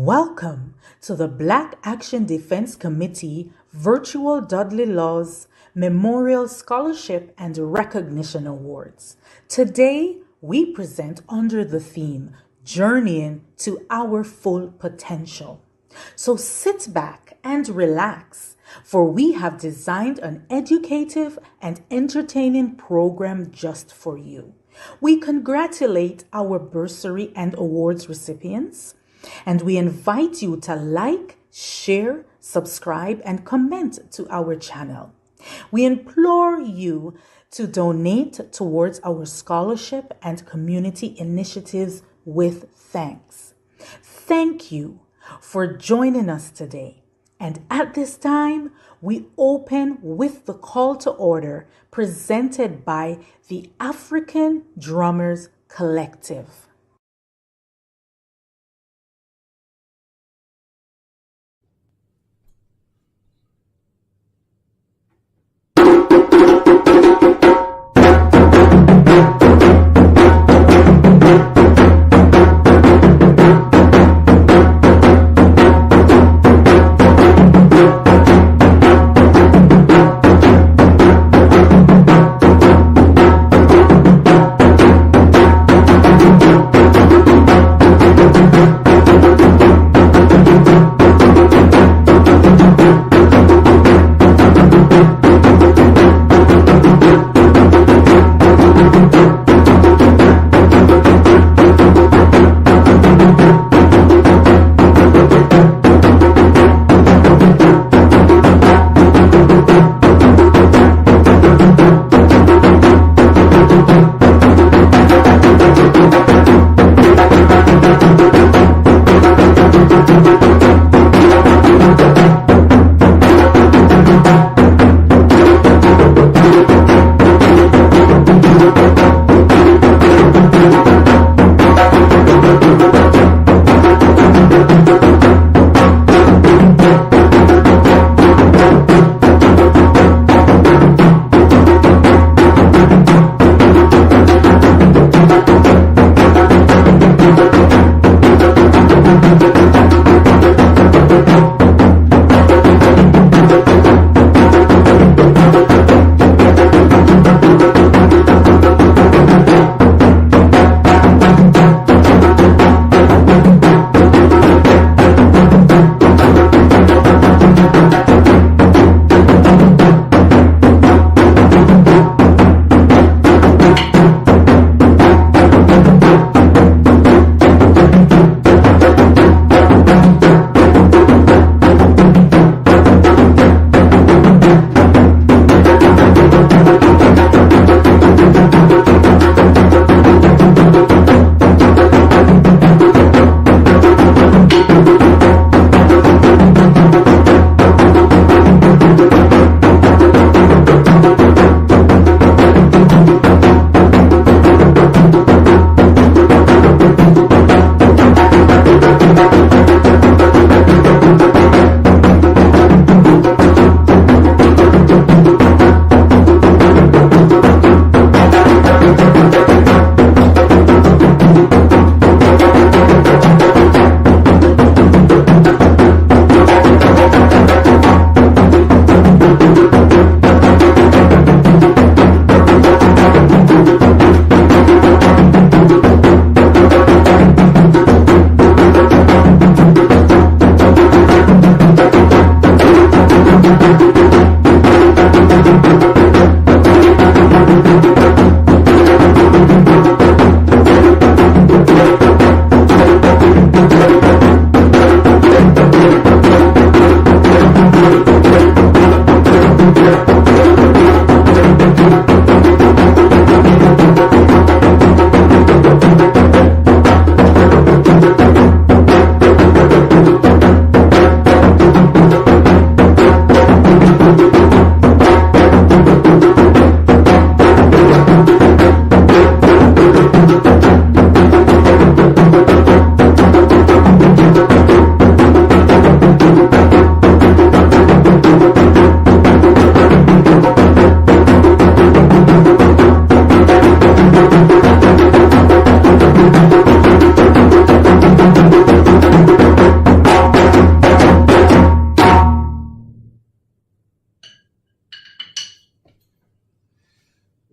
Welcome to the Black Action Defense Committee Virtual Dudley Laws Memorial Scholarship and Recognition Awards. Today, we present under the theme, Journeying to Our Full Potential. So sit back and relax, for we have designed an educative and entertaining program just for you. We congratulate our bursary and awards recipients, and we invite you to like, share, subscribe, and comment to our channel. We implore you to donate towards our scholarship and community initiatives with thanks. Thank you for joining us today. And at this time, we open with the call to order presented by the African Drummers Collective.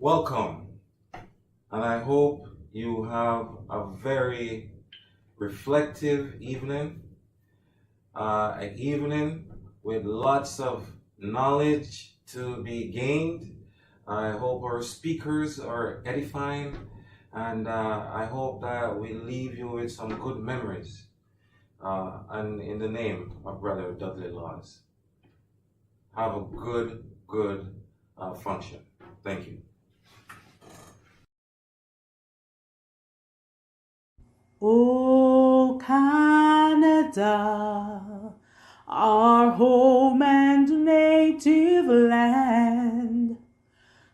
Welcome, and I hope you have a very reflective evening, an evening with lots of knowledge to be gained. I hope our speakers are edifying, and I hope that we leave you with some good memories, and in the name of Brother Dudley Laws. Have a good function. Thank you. O Canada, our home and native land,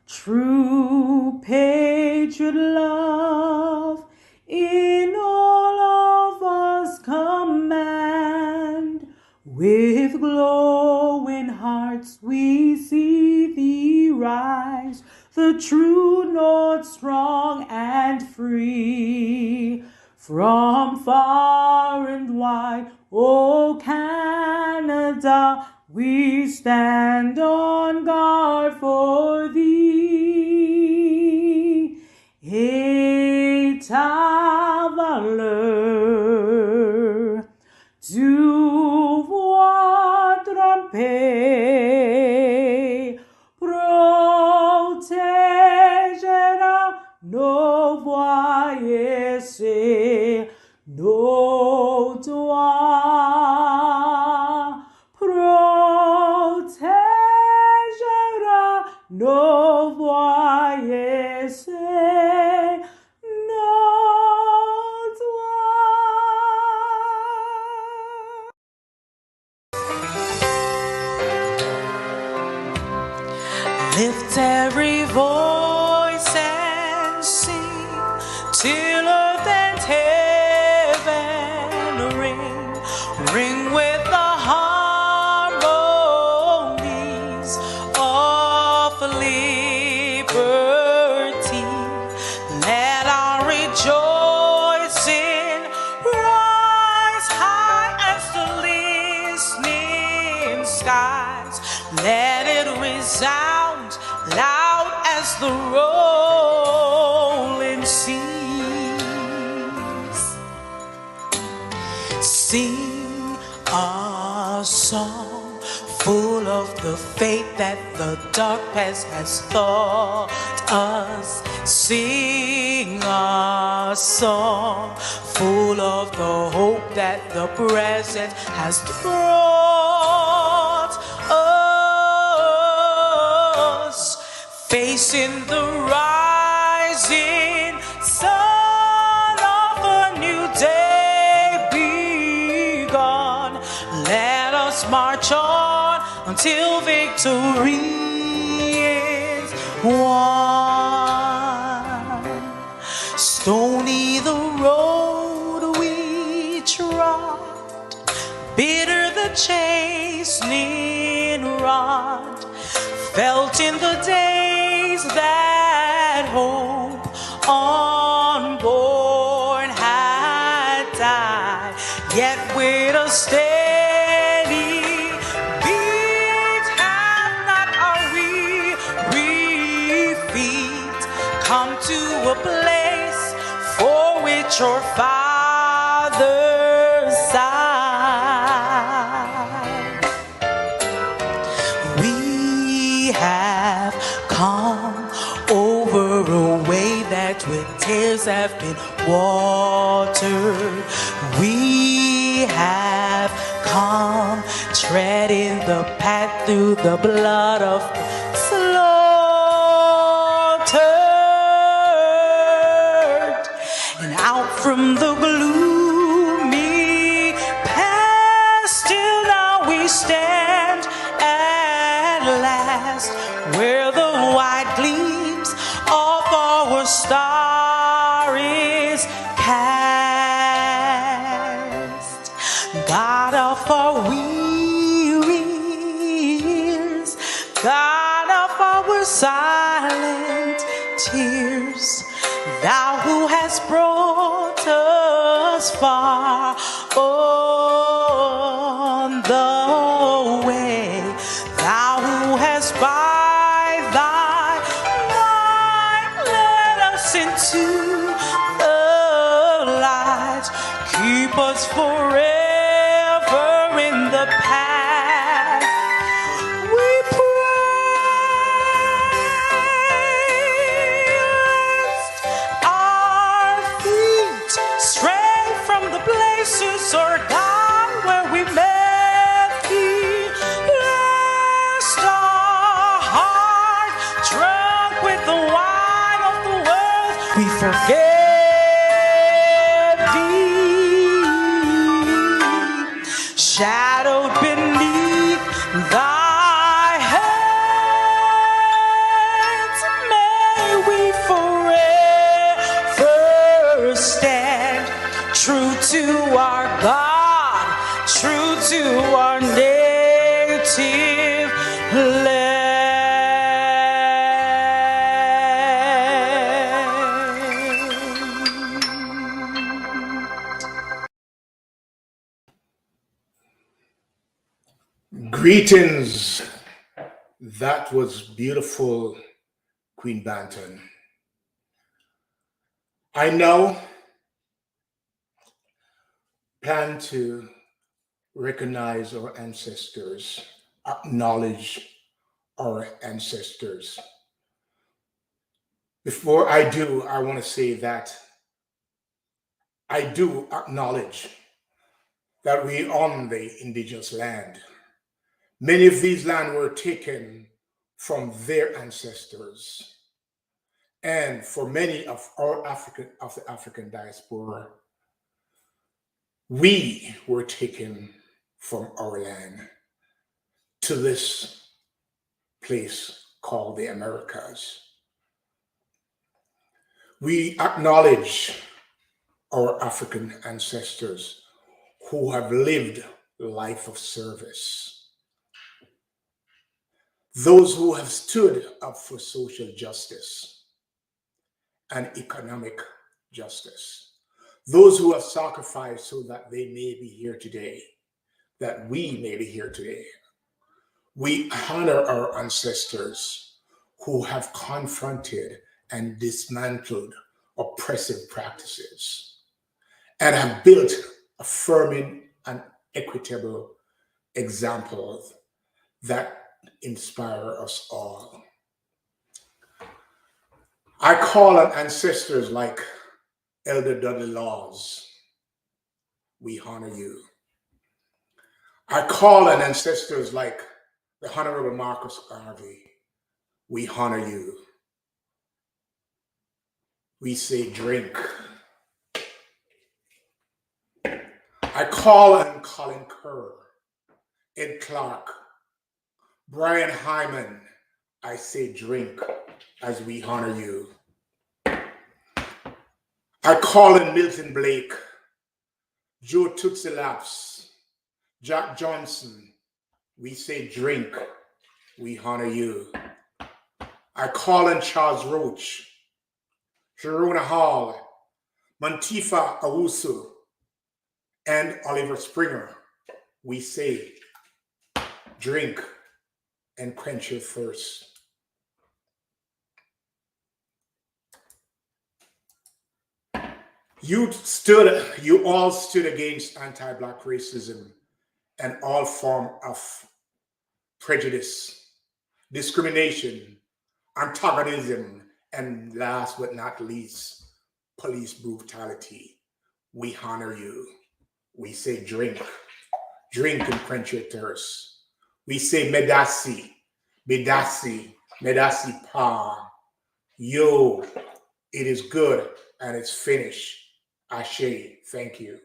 true patriot love in all of us command. With glowing hearts we see thee rise, the true north strong and free. From far and wide, O Canada, we stand on guard for thee. Et ta valeur, tu vois tromper, protégera nos voies et nos doigts, protégera nos voies et nos doigts. Lift every voice and sing till earth and heaven ring with the harmonies of liberty. Let our rejoicing rise high as the listening skies. Let it resound loud as the rolling seas. Sing a song full of the faith that the dark past has taught us. Sing a song full of the hope that the present has brought us. Facing the rising sun of a new day begun. Let us march on until victory is won. Stony the road we trod, bitter the chastening rod, felt in the days that hope unborn had died. Yet with a steady beat have not our weary feet come to a place for which your Father sighed. We have come over a way that with tears have been watered. We have come treading the path through the blood of the slaughtered, and out from the gloomy past till now we stand at last, where the white gleams of our star is cast. God of our weary years, God of our silent tears, thou who hast brought us far on the way, thou who hast by thy We forget thee, shadowed beneath thy hands. May we forever stand true to our God, true to our native land. Greetings. That was beautiful, Queen Banton. I now plan to recognize our ancestors, acknowledge our ancestors. Before I do, I want to say that I do acknowledge that we own the indigenous land. Many of these lands were taken from their ancestors. And for many of the African diaspora, we were taken from our land to this place called the Americas. We acknowledge our African ancestors who have lived a life of service, those who have stood up for social justice and economic justice, those who have sacrificed so that they may be here today, that we may be here today. We honor our ancestors who have confronted and dismantled oppressive practices and have built affirming and equitable examples that inspire us all. I call on ancestors like Elder Dudley Laws. We honor you. I call on ancestors like the Honorable Marcus Garvey. We honor you. We say drink. I call on Colin Kerr, Ed Clark, Brian Hyman. I say drink as we honor you. I call on Milton Blake, Joe Tootsie Laps, Jack Johnson. We say drink, we honor you. I call on Charles Roach, Sharona Hall, Mantifa Awusu, and Oliver Springer. We say drink and quench your thirst. You all stood against anti-Black racism and all form of prejudice, discrimination, antagonism, and last but not least, police brutality. We honor you. We say drink, drink and quench your thirst. We say medasi, medasi, medasi pa. Yo, it is good and it's finished. Ashe, thank you.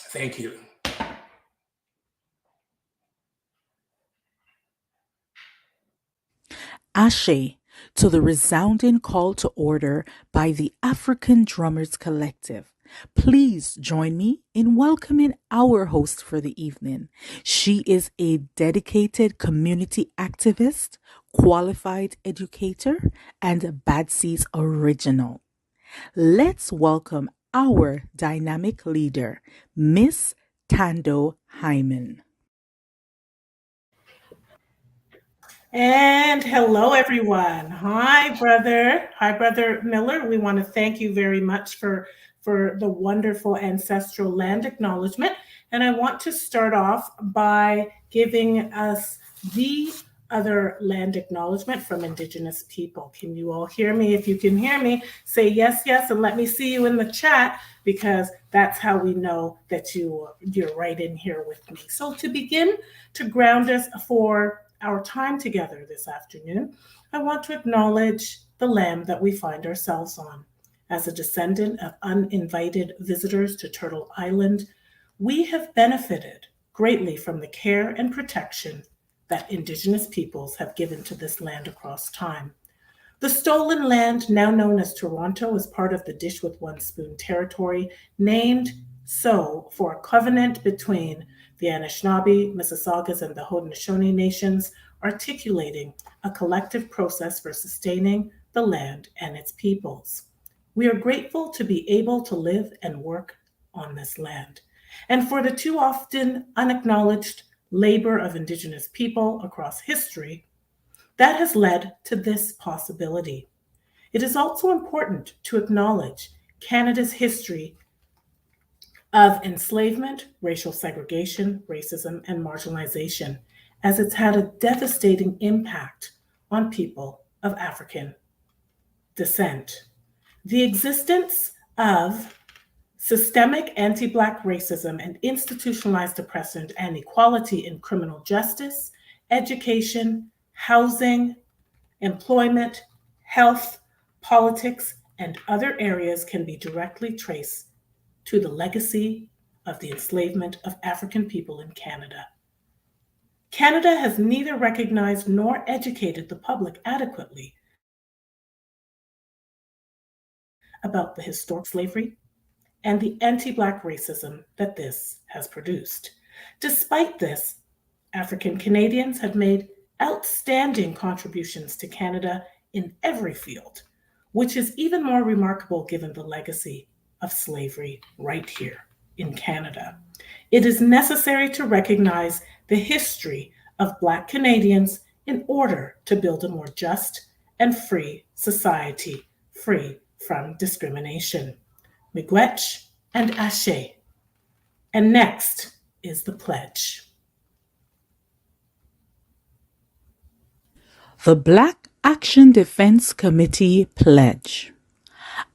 Thank you. Ashe to the resounding call to order by the African Drummers Collective. Please join me in welcoming our host for the evening. She is a dedicated community activist, qualified educator, and Bad Seeds original. Let's welcome our dynamic leader, Miss Tando Hyman. And hello, everyone. Hi, brother. Hi, Brother Miller. We want to thank you very much for the wonderful ancestral land acknowledgement. And I want to start off by giving us the other land acknowledgement from Indigenous people. Can you all hear me? If you can hear me, say yes, yes, and let me see you in the chat, because that's how we know that you're right in here with me. So to begin, to ground us for our time together this afternoon, I want to acknowledge the land that we find ourselves on. As a descendant of uninvited visitors to Turtle Island, we have benefited greatly from the care and protection that Indigenous peoples have given to this land across time. The stolen land, now known as Toronto, is part of the Dish with One Spoon territory, named so for a covenant between the Anishinaabe, Mississaugas, and the Haudenosaunee nations, articulating a collective process for sustaining the land and its peoples. We are grateful to be able to live and work on this land, and for the too often unacknowledged labor of Indigenous people across history that has led to this possibility. It is also important to acknowledge Canada's history of enslavement, racial segregation, racism, and marginalization, as it's had a devastating impact on people of African descent. The existence of systemic anti-Black racism and institutionalized oppression and inequality in criminal justice, education, housing, employment, health, politics, and other areas can be directly traced to the legacy of the enslavement of African people in Canada. Canada has neither recognized nor educated the public adequately about the historic slavery and the anti-Black racism that this has produced. Despite this, African Canadians have made outstanding contributions to Canada in every field, which is even more remarkable given the legacy of slavery right here in Canada. It is necessary to recognize the history of Black Canadians in order to build a more just and free society, free from discrimination. Miigwech and Ashe. And next is the pledge. The Black Action Defense Committee pledge.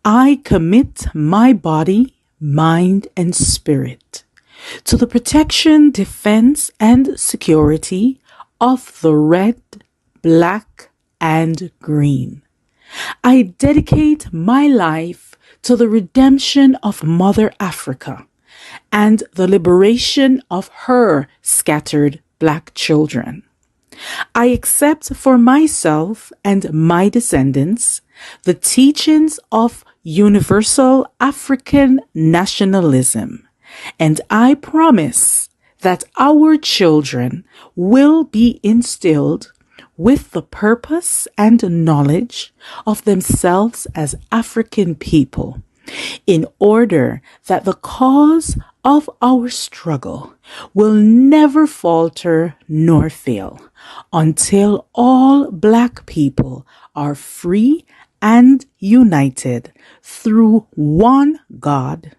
I commit my body, mind, and spirit to the protection, defense, and security of the red, black, and green. I dedicate my life to the redemption of Mother Africa and the liberation of her scattered Black children. I accept for myself and my descendants the teachings of universal African nationalism, and I promise that our children will be instilled with the purpose and knowledge of themselves as African people, in order that the cause of our struggle will never falter nor fail until all Black people are free and united through one God,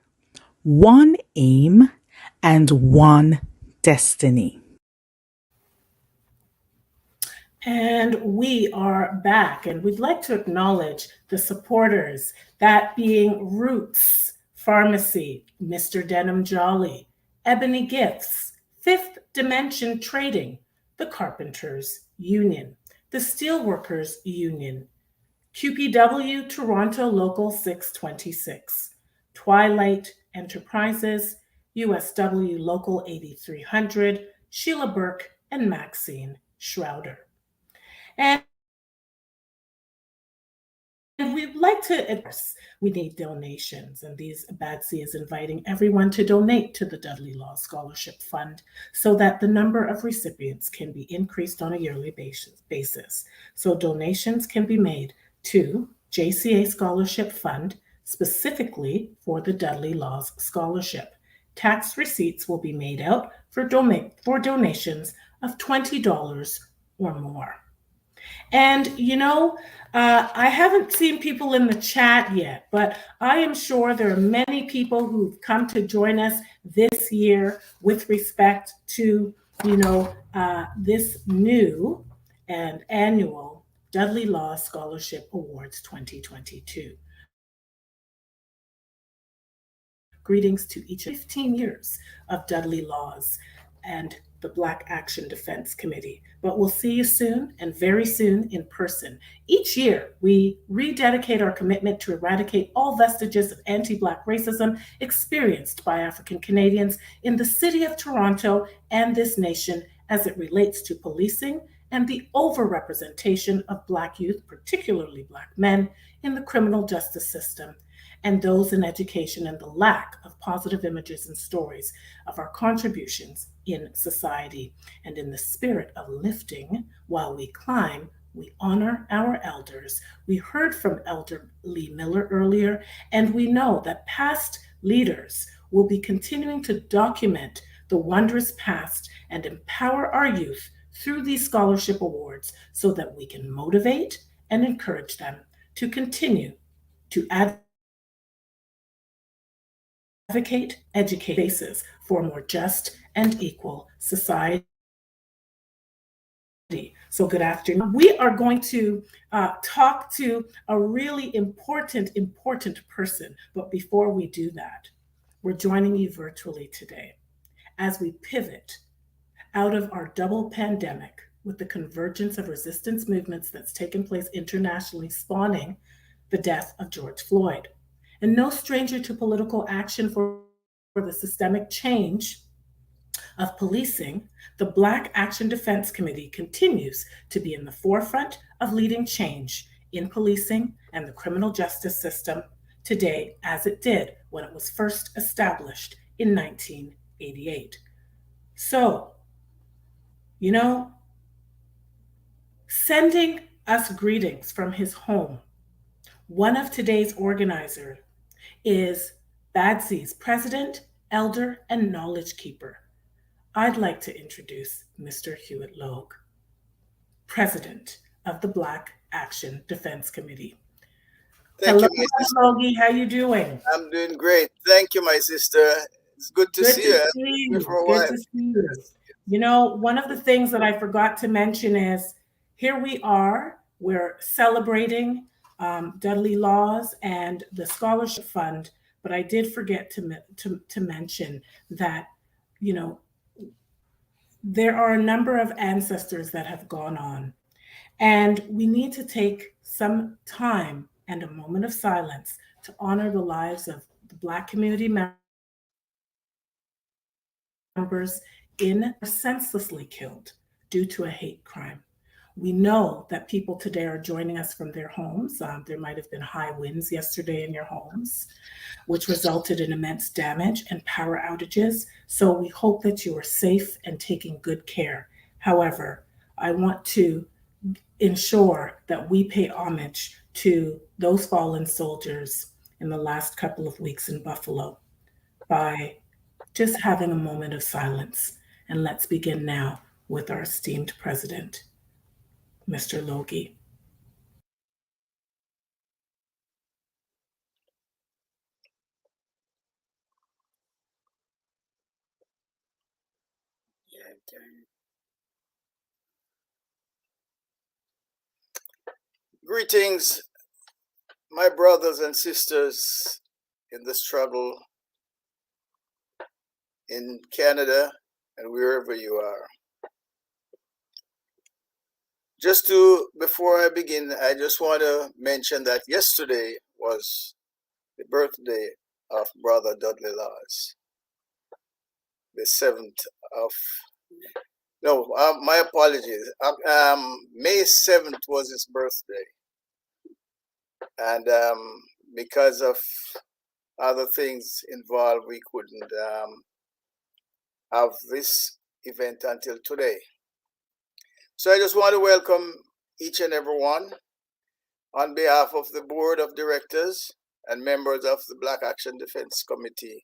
one aim, and one destiny. And we are back, and we'd like to acknowledge the supporters, that being Roots Pharmacy, Mr. Denham Jolly, Ebony Gifts, Fifth Dimension Trading, the Carpenters Union, the Steelworkers Union, QPW Toronto Local 626, Twilight Enterprises, USW Local 8300, Sheila Burke, and Maxine Schrouder. And we'd like to address, we need donations, and BADSI is inviting everyone to donate to the Dudley Law Scholarship Fund so that the number of recipients can be increased on a yearly basis. So donations can be made to JCA Scholarship Fund, specifically for the Dudley Laws Scholarship. Tax receipts will be made out for donations of $20 or more. And I haven't seen people in the chat yet, but I am sure there are many people who've come to join us this year with respect to, this new and annual Dudley Law Scholarship Awards 2022. Greetings to each of 15 years of Dudley Laws. And the Black Action Defense Committee. But we'll see you soon, and very soon in person. Each year, we rededicate our commitment to eradicate all vestiges of anti-Black racism experienced by African Canadians in the city of Toronto and this nation as it relates to policing and the overrepresentation of Black youth, particularly Black men, in the criminal justice system, and those in education, and the lack of positive images and stories of our contributions in society. And in the spirit of lifting while we climb, we honor our elders. We heard from Elder Lee Miller earlier, and we know that past leaders will be continuing to document the wondrous past and empower our youth through these scholarship awards so that we can motivate and encourage them to continue to advocate, educate bases for a more just and equal society. So good afternoon. We are going to talk to a really important person. But before we do that, we're joining you virtually today as we pivot out of our double pandemic with the convergence of resistance movements that's taken place internationally, spawning the death of George Floyd. And no stranger to political action for the systemic change of policing, the Black Action Defense Committee continues to be in the forefront of leading change in policing and the criminal justice system today, as it did when it was first established in 1988. So, sending us greetings from his home, one of today's organizers is BADSI's president, elder, and knowledge keeper. I'd like to introduce Mr. Hewitt Logue, president of the Black Action Defense Committee. Thank Hello, you, my sister. Logie. How you doing? I'm doing great. Thank you, my sister. It's good to see you. You. For a Good while. to see you. One of the things that I forgot to mention is here we are. We're celebrating Dudley Laws and the Scholarship Fund, but I did forget to mention that, there are a number of ancestors that have gone on, and we need to take some time and a moment of silence to honor the lives of the Black community members senselessly killed due to a hate crime. We know that people today are joining us from their homes. There might have been high winds yesterday in your homes, which resulted in immense damage and power outages. So we hope that you are safe and taking good care. However, I want to ensure that we pay homage to those fallen soldiers in the last couple of weeks in Buffalo by just having a moment of silence. And let's begin now with our esteemed president, Mr. Logie. Greetings, my brothers and sisters in the struggle in Canada and wherever you are. Before I begin, I just want to mention that yesterday was the birthday of Brother Dudley Laws, the 7th of, my apologies. May 7th was his birthday. And because of other things involved, we couldn't have this event until today. So I just want to welcome each and every one on behalf of the Board of Directors and members of the Black Action Defense Committee.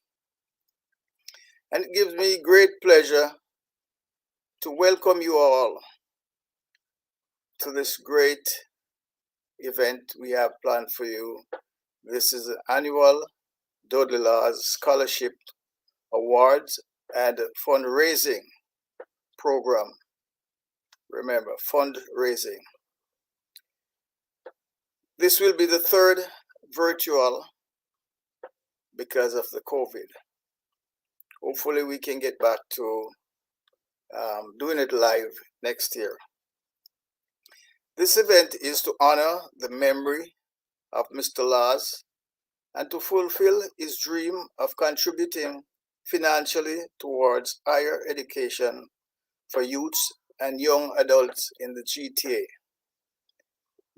And it gives me great pleasure to welcome you all to this great event we have planned for you. This is the annual Dudley Laws Scholarship Awards and fundraising program. Remember, fundraising. This will be the third virtual because of the COVID. Hopefully we can get back to doing it live next year. This event is to honor the memory of Mr. Laws and to fulfill his dream of contributing financially towards higher education for youths and young adults in the GTA.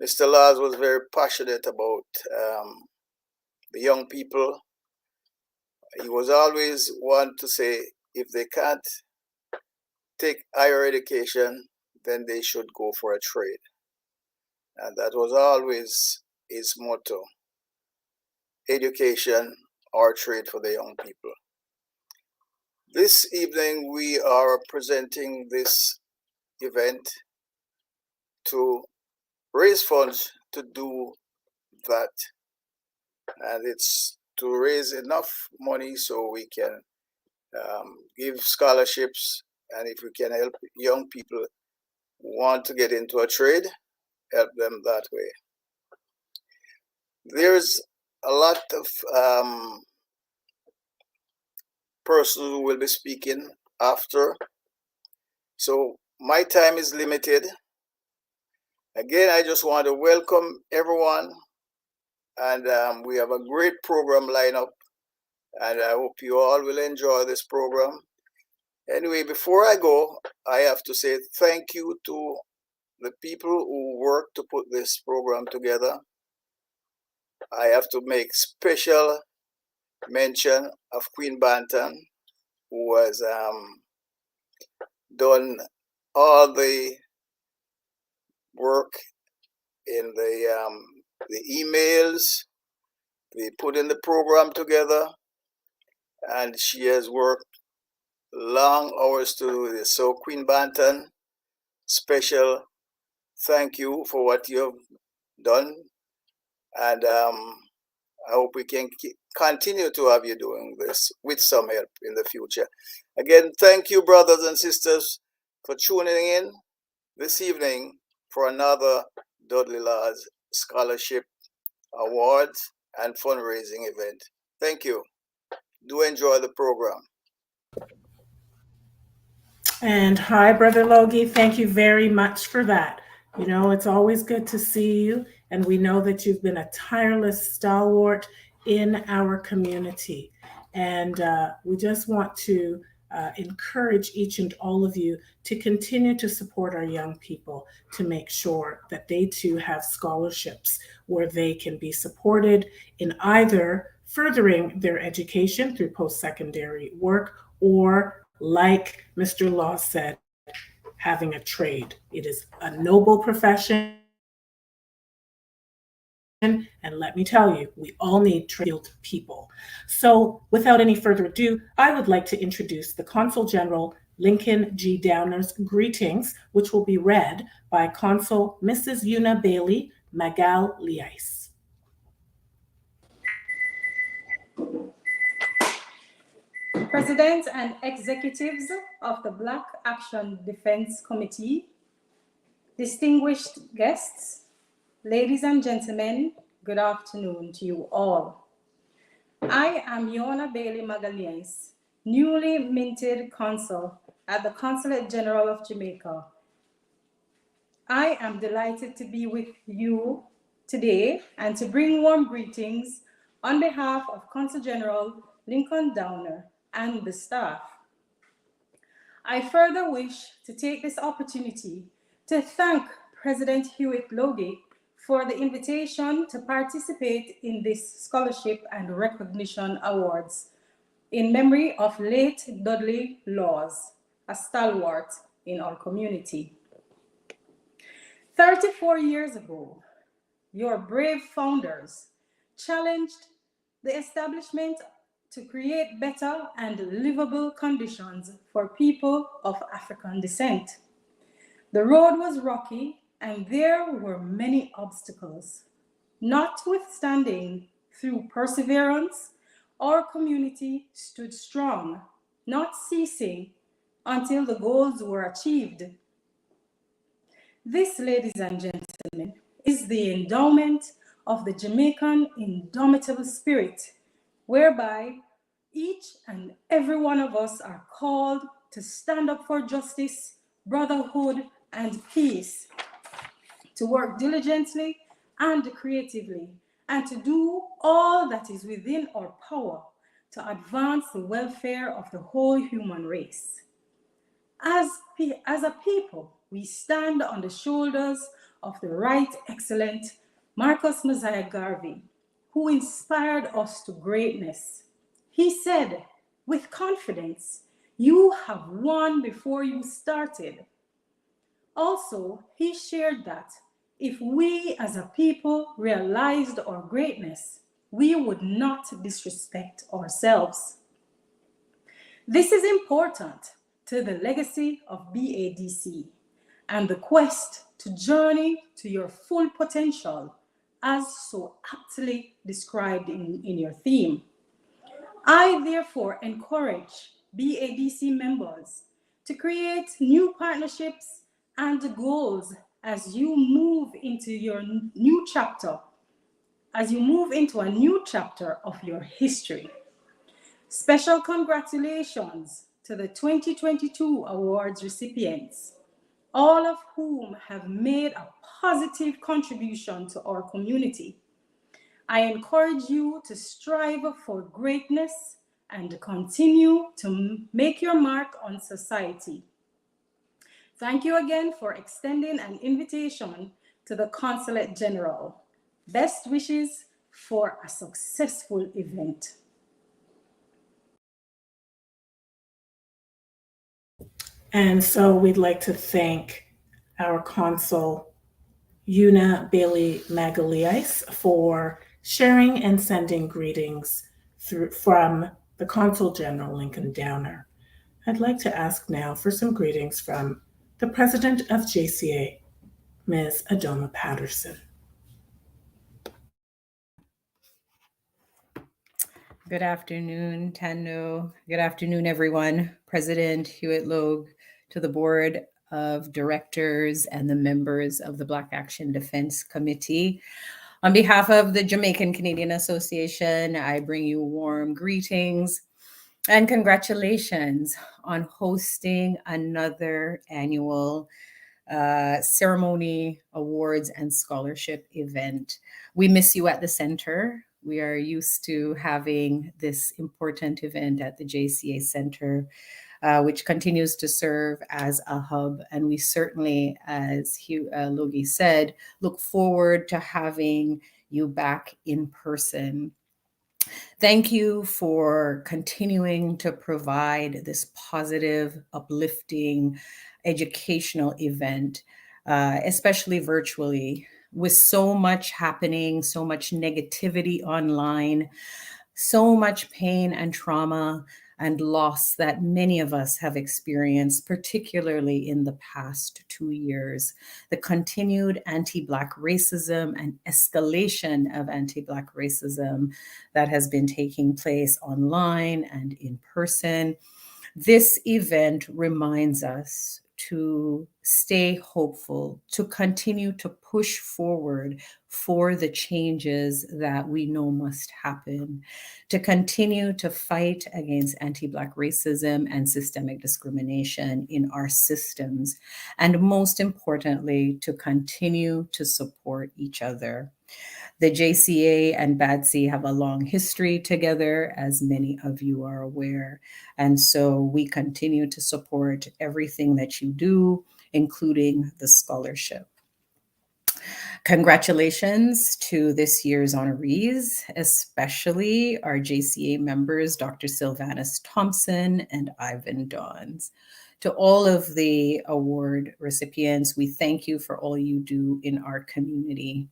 Mr. Laws was very passionate about the young people. He was always one to say if they can't take higher education, then they should go for a trade. And that was always his motto: education or trade for the young people. This evening, we are presenting this event to raise funds to do that. And it's to raise enough money so we can give scholarships, and if we can help young people who want to get into a trade, help them that way. There's a lot of persons who will be speaking after, so my time is limited. Again, I just want to welcome everyone, and we have a great program lineup, and I hope you all will enjoy this program. Anyway, before I go, I have to say thank you to the people who worked to put this program together. I have to make special mention of Queen Banton, who has done all the work in the emails, they put in the program together, and she has worked long hours to do this. So Queen Banton, special thank you for what you have done, and I hope we can continue to have you doing this with some help in the future. Again, thank you, brothers and sisters, for tuning in this evening for another Dudley Laws Scholarship Awards and fundraising event. Thank you. Do enjoy the program. And hi, Brother Logie. Thank you very much for that. You know, it's always good to see you, and we know that you've been a tireless stalwart in our community. And we just want to encourage each and all of you to continue to support our young people, to make sure that they too have scholarships where they can be supported in either furthering their education through post-secondary work, or, like Mr. Law said, having a trade. It is a noble profession. And let me tell you, we all need skilled people. So without any further ado, I would like to introduce the Consul General, Lincoln G. Downer's greetings, which will be read by Consul Mrs. Una Bailey Magal Liais. President and executives of the Black Action Defense Committee, distinguished guests, ladies and gentlemen, good afternoon to you all. I am Yona Bailey Magalhães, newly minted consul at the Consulate General of Jamaica. I am delighted to be with you today and to bring warm greetings on behalf of Consul General Lincoln Downer and the staff. I further wish to take this opportunity to thank President Hewitt Logie for the invitation to participate in this scholarship and recognition awards in memory of late Dudley Laws, a stalwart in our community. 34 years ago, your brave founders challenged the establishment to create better and livable conditions for people of African descent. The road was rocky and there were many obstacles. Notwithstanding, through perseverance, our community stood strong, not ceasing until the goals were achieved. This, ladies and gentlemen, is the endowment of the Jamaican indomitable spirit, whereby each and every one of us are called to stand up for justice, brotherhood, and peace, to work diligently and creatively, and to do all that is within our power to advance the welfare of the whole human race. As a people, we stand on the shoulders of the Right Excellent Marcus Mosiah Garvey, who inspired us to greatness. He said, with confidence, "You have won before you started." Also, he shared that if we as a people realized our greatness, we would not disrespect ourselves. This is important to the legacy of BADC and the quest to journey to your full potential, as so aptly described in your theme. I therefore encourage BADC members to create new partnerships and goals as you move into your new chapter, as you move into a new chapter of your history. Special congratulations to the 2022 awards recipients, all of whom have made a positive contribution to our community. I encourage you to strive for greatness and continue to make your mark on society. Thank you again for extending an invitation to the Consulate General. Best wishes for a successful event. And so we'd like to thank our consul, Una Bailey Magaliais, for sharing and sending greetings from the Consul General Lincoln Downer. I'd like to ask now for some greetings from the President of JCA, Ms. Adoma Patterson. Good afternoon, Tanu. Good afternoon, everyone. President Hewitt Logue, to the Board of Directors and the members of the Black Action Defense Committee. On behalf of the Jamaican Canadian Association, I bring you warm greetings and congratulations on hosting another annual ceremony, awards, and scholarship event. We miss you at the center. We are used to having this important event at the JCA Center, which continues to serve as a hub. And we certainly, as Logie said, look forward to having you back in person. Thank you for continuing to provide this positive, uplifting, educational event, especially virtually, with so much happening, so much negativity online, so much pain and trauma and loss that many of us have experienced, particularly in the past 2 years. The continued anti-Black racism and escalation of anti-Black racism that has been taking place online and in person. This event reminds us to stay hopeful, to continue to push forward for the changes that we know must happen, to continue to fight against anti-Black racism and systemic discrimination in our systems, and most importantly, to continue to support each other. The JCA and BADC have a long history together, as many of you are aware. And so we continue to support everything that you do, including the scholarship. Congratulations to this year's honorees, especially our JCA members, Dr. Sylvanus Thompson and Ivan Dawns. To all of the award recipients, we thank you for all you do in our community.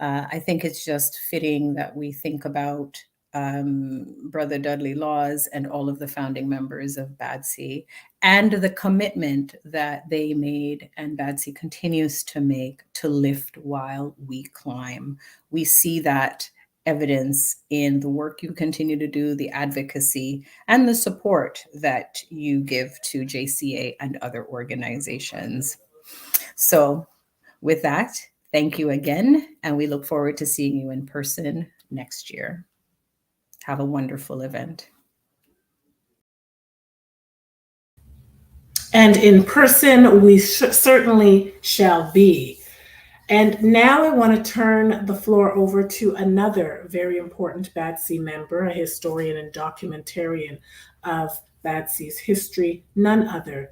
I think it's just fitting that we think about Brother Dudley Laws and all of the founding members of BADC and the commitment that they made and BADC continues to make to lift while we climb. We see that evidence in the work you continue to do, the advocacy, and the support that you give to JCA and other organizations. So with that, thank you again, and we look forward to seeing you in person next year. Have a wonderful event. and in person we certainly shall be. And now I want to turn the floor over to another very important BADSI member, a historian and documentarian of BADSI's history, none other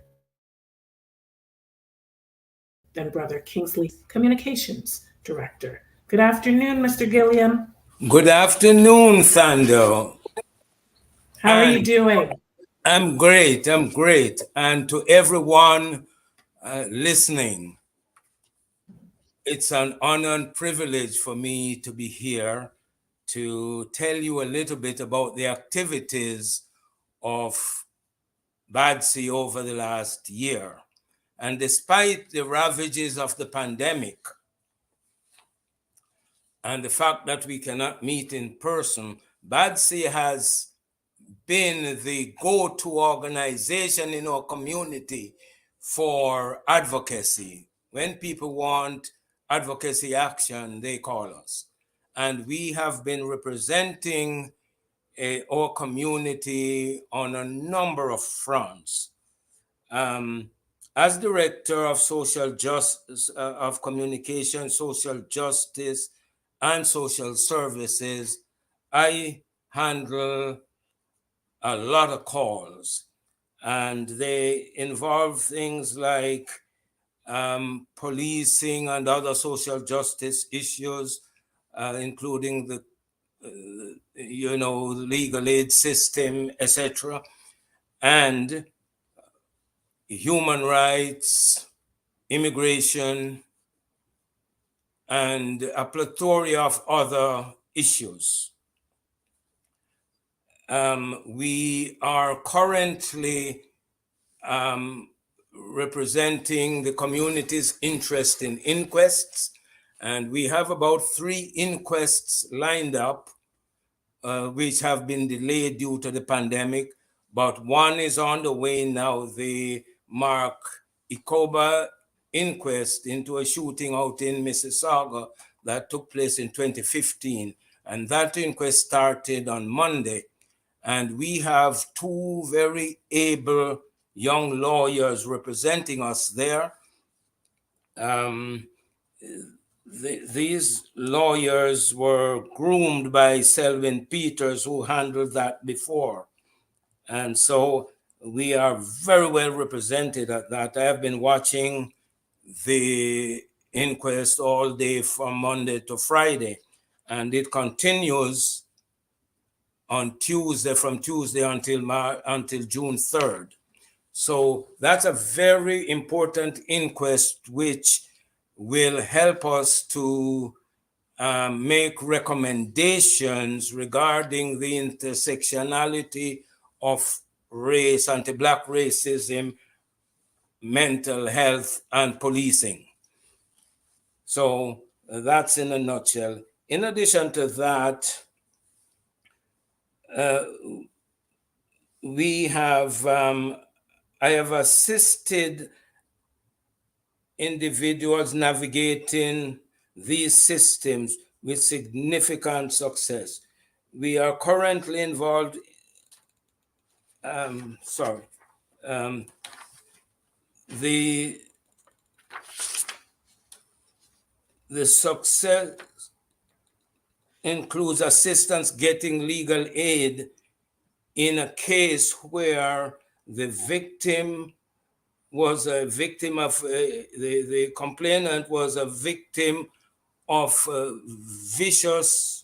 than Brother Kingsley Gilliam, BADSI's Communications Director. Good afternoon, Mr. Gilliam. Good afternoon, Thando. How are you doing? I'm great. I'm great. And to everyone listening, it's an honor and privilege for me to be here to tell you a little bit about the activities of BADSI over the last year. And despite the ravages of the pandemic and the fact that we cannot meet in person, BADSI has been the go-to organization in our community for advocacy. When people want advocacy action, they call us. And we have been representing our community on a number of fronts. As Director of Social Justice, of Communication, Social Justice, and Social Services, I handle a lot of calls, and they involve things like policing and other social justice issues, including the legal aid system, etc., and human rights, immigration, and a plethora of other issues. We are currently representing the community's interest in inquests, and we have about 3 inquests lined up, which have been delayed due to the pandemic, but one is on the way now, the Mark Ikoba inquest into a shooting out in Mississauga that took place in 2015, and that inquest started on Monday. And we have 2 very able young lawyers representing us there. These lawyers were groomed by Selwyn Peters, who handled that before. And so we are very well represented at that. I have been watching the inquest all day from Monday to Friday, and it continues on Tuesday, from Tuesday until June 3rd. So that's a very important inquest which will help us to make recommendations regarding the intersectionality of race, anti-Black racism, mental health, and policing. So that's in a nutshell. In addition to that, I have assisted individuals navigating these systems with significant success. We are currently involved, the success includes assistance getting legal aid in a case where the victim was a victim of, the complainant was a victim of vicious,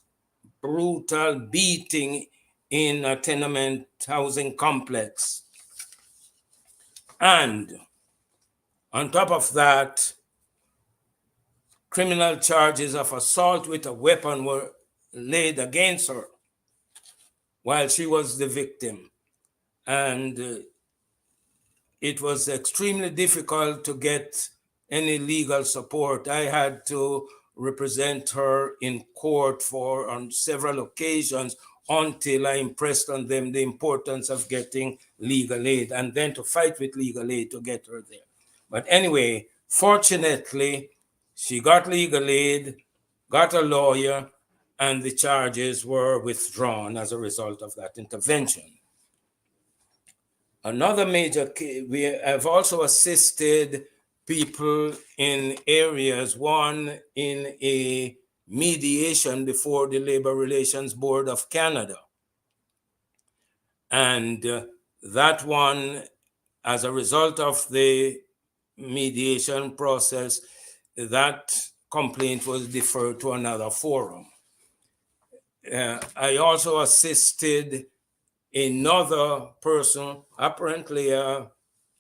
brutal beating in a tenement housing complex. And on top of that, criminal charges of assault with a weapon were laid against her while she was the victim. And it was extremely difficult to get any legal support. I had to represent her in court on several occasions until I impressed on them the importance of getting legal aid, and then to fight with legal aid to get her there. But anyway, fortunately, she got legal aid, got a lawyer, and the charges were withdrawn as a result of that intervention. Another major, we have also assisted people in areas, one in a mediation before the Labor Relations Board of Canada. And that one, as a result of the mediation process, that complaint was deferred to another forum. I also assisted another person, apparently a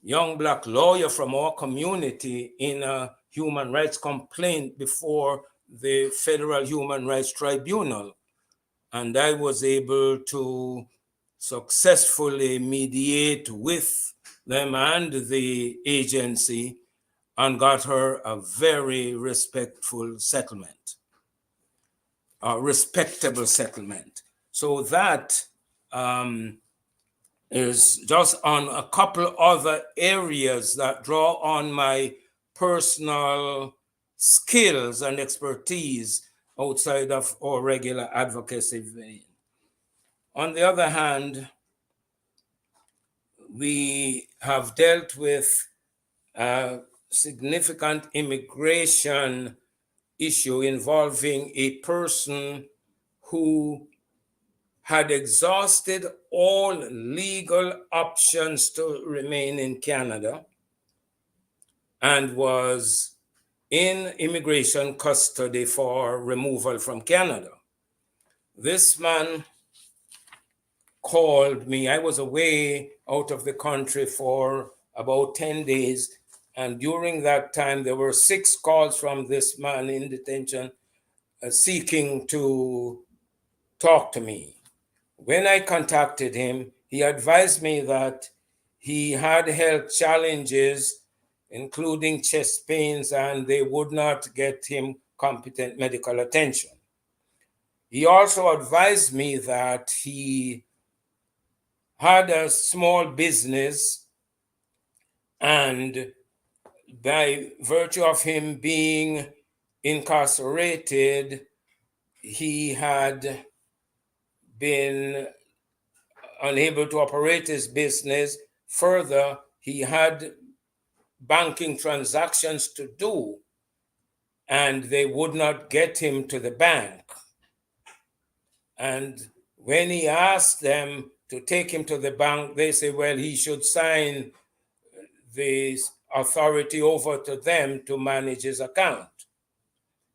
young Black lawyer from our community, in a human rights complaint before the Federal Human Rights Tribunal. And I was able to successfully mediate with them and the agency and got her a very respectful settlement, a respectable settlement. So that is just on a couple other areas that draw on my personal skills and expertise outside of our regular advocacy vein. On the other hand, we have dealt with a significant immigration issue involving a person who had exhausted all legal options to remain in Canada and was in immigration custody for removal from Canada. This man called me. I was away out of the country for about 10 days. And during that time, there were 6 calls from this man in detention seeking to talk to me. When I contacted him, he advised me that he had health challenges, including chest pains, and they would not get him competent medical attention. He also advised me that he had a small business, and by virtue of him being incarcerated, he had been unable to operate his business. Further, he had banking transactions to do, and they would not get him to the bank. And when he asked them to take him to the bank, they say, well, he should sign the authority over to them to manage his account.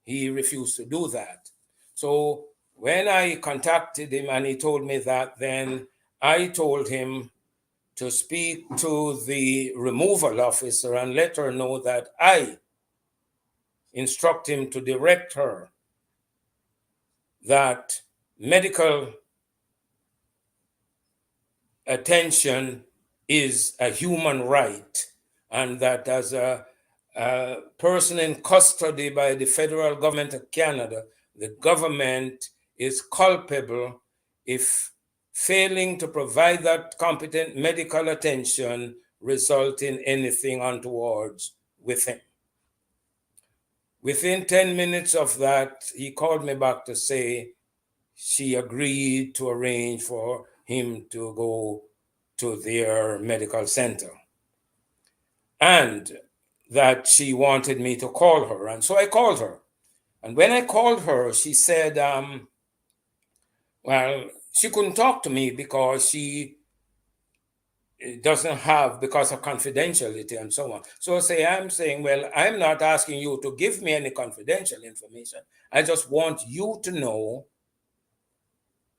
He refused to do that. So when I contacted him and he told me that, then I told him to speak to the removal officer and let her know that I instruct him to direct her that medical attention is a human right, and that as a person in custody by the federal government of Canada, the government is culpable if failing to provide that competent medical attention result in anything untoward with him. Within 10 minutes of that, he called me back to say she agreed to arrange for him to go to their medical center, and that she wanted me to call her. And so I called her. And when I called her, she said, well, she couldn't talk to me because she doesn't have, because of confidentiality and so on. So I'm saying, well, I'm not asking you to give me any confidential information. I just want you to know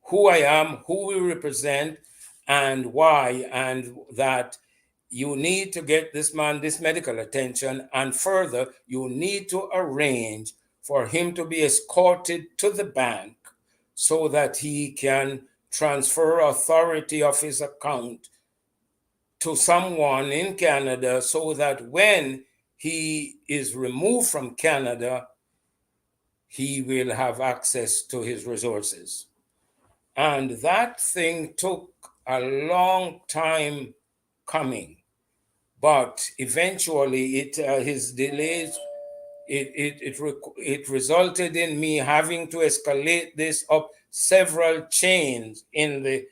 who I am, who we represent, and why, and that you need to get this man this medical attention, and further, you need to arrange for him to be escorted to the bank so that he can transfer authority of his account to someone in Canada, so that when he is removed from Canada, he will have access to his resources. And that thing took a long time coming, but eventually his delays, it resulted in me having to escalate this up several chains in the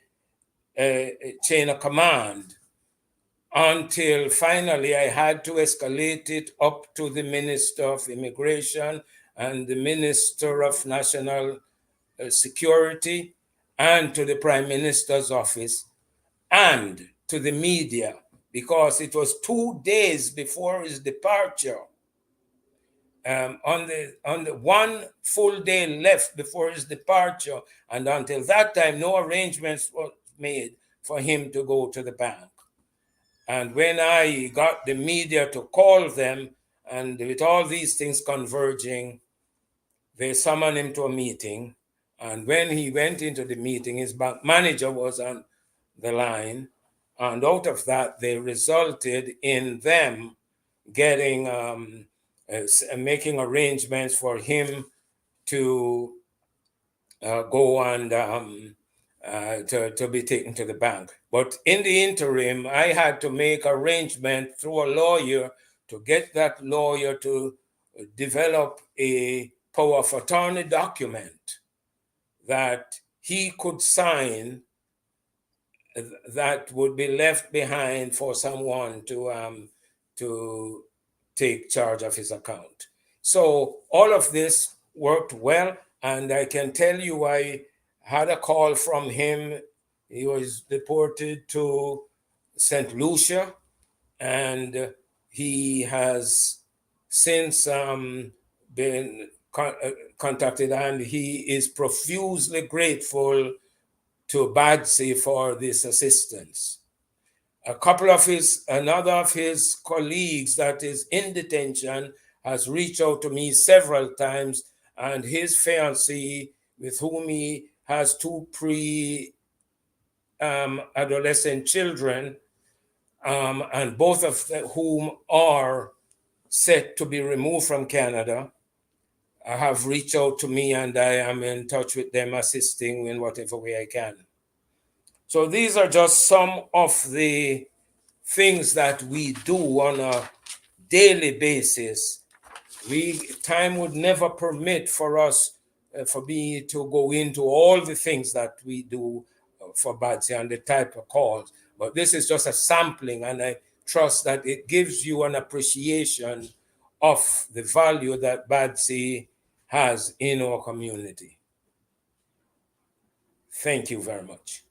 chain of command. until finally I had to escalate it up to the Minister of Immigration and the Minister of National Security and to the Prime Minister's office and to the media, because it was 2 days before his departure. On the 1 full day left before his departure, and until that time, no arrangements were made for him to go to the bank. And when I got the media to call them, and with all these things converging, they summoned him to a meeting. And when he went into the meeting, his bank manager was on the line. And out of that, they resulted in them getting, making arrangements for him to go and to be taken to the bank. But in the interim, I had to make arrangement through a lawyer to get that lawyer to develop a power of attorney document that he could sign that would be left behind for someone to take charge of his account. So all of this worked well, and I can tell you I had a call from him. He was deported to St. Lucia, and he has since been contacted, and he is profusely grateful to Badsy for this assistance. Another of his colleagues that is in detention has reached out to me several times, and his fiancée, with whom he has 2 adolescent children, and both of whom are set to be removed from Canada, have reached out to me, and I am in touch with them, assisting in whatever way I can. So these are just some of the things that we do on a daily basis. Time would never permit for us, for me to go into all the things that we do for Badsy and the type of calls. But this is just a sampling, and I trust that it gives you an appreciation of the value that Badsy has in our community. Thank you very much.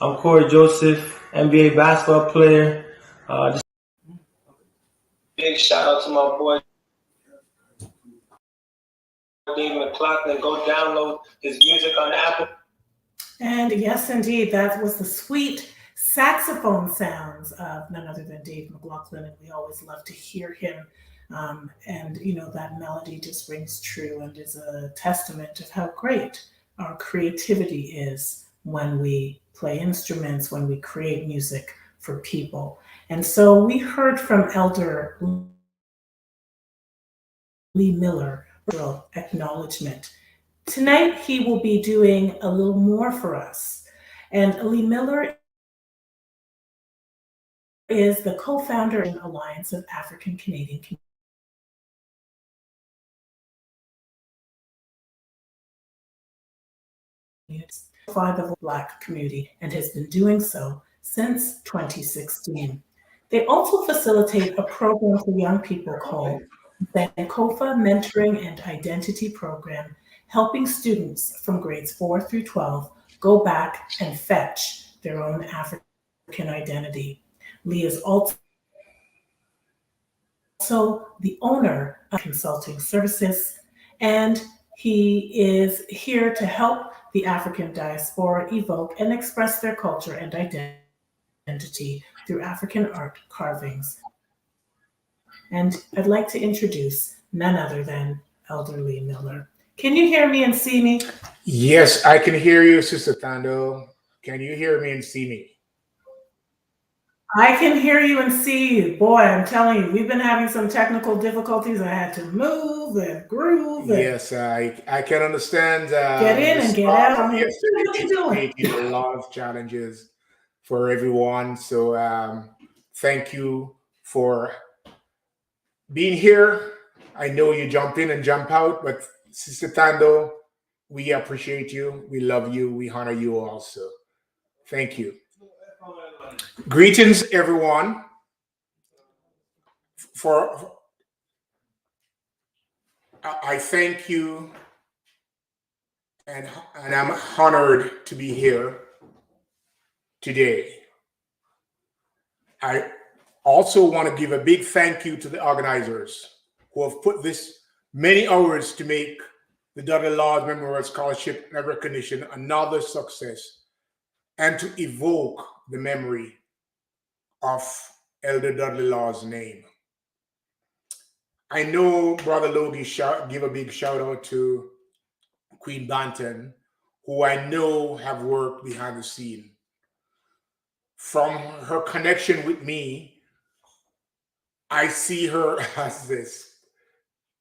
I'm Corey Joseph, NBA basketball player. Big shout out to my boy David McLaughlin. Go download his music on Apple. And yes, indeed, that was the sweet saxophone sounds of none other than Dave McLaughlin, and we always love to hear him. And you know, that melody just rings true and is a testament of how great our creativity is when we play instruments, when we create music for people. And so we heard from Elder Lee Miller, acknowledgement. Tonight, he will be doing a little more for us. And Lee Miller is the co-founder of the Alliance of African Canadian Communities, of the Black community, and has been doing so since 2016. They also facilitate a program for young people called the Sankofa Mentoring and Identity Program, helping students from grades 4 through 12 go back and fetch their own African identity. Lee is also the owner of consulting services, and he is here to help the African diaspora evoke and express their culture and identity through African art carvings. And I'd like to introduce none other than Elder Lee Miller. Can you hear me and see me? Yes, I can hear you, Sister Thando. Can you hear me and see me? I can hear you and see you. Boy, I'm telling you, we've been having some technical difficulties. I had to move and groove. And yes, I can understand. Get in and get out. Yesterday What you doing? created a lot of challenges for everyone. So thank you for being here. I know you jump in and jump out, but Sister Thando, we appreciate you. We love you. We honor you also. Thank you. Greetings, everyone. I thank you, and I'm honored to be here today. I also want to give a big thank you to the organizers who have put this many hours to make the Dudley Laws Memorial Scholarship and Recognition another success, and to evoke the memory of Elder Dudley Law's name. I know Brother Logie give a big shout out to Queen Banton, who I know have worked behind the scene. From her connection with me, I see her as this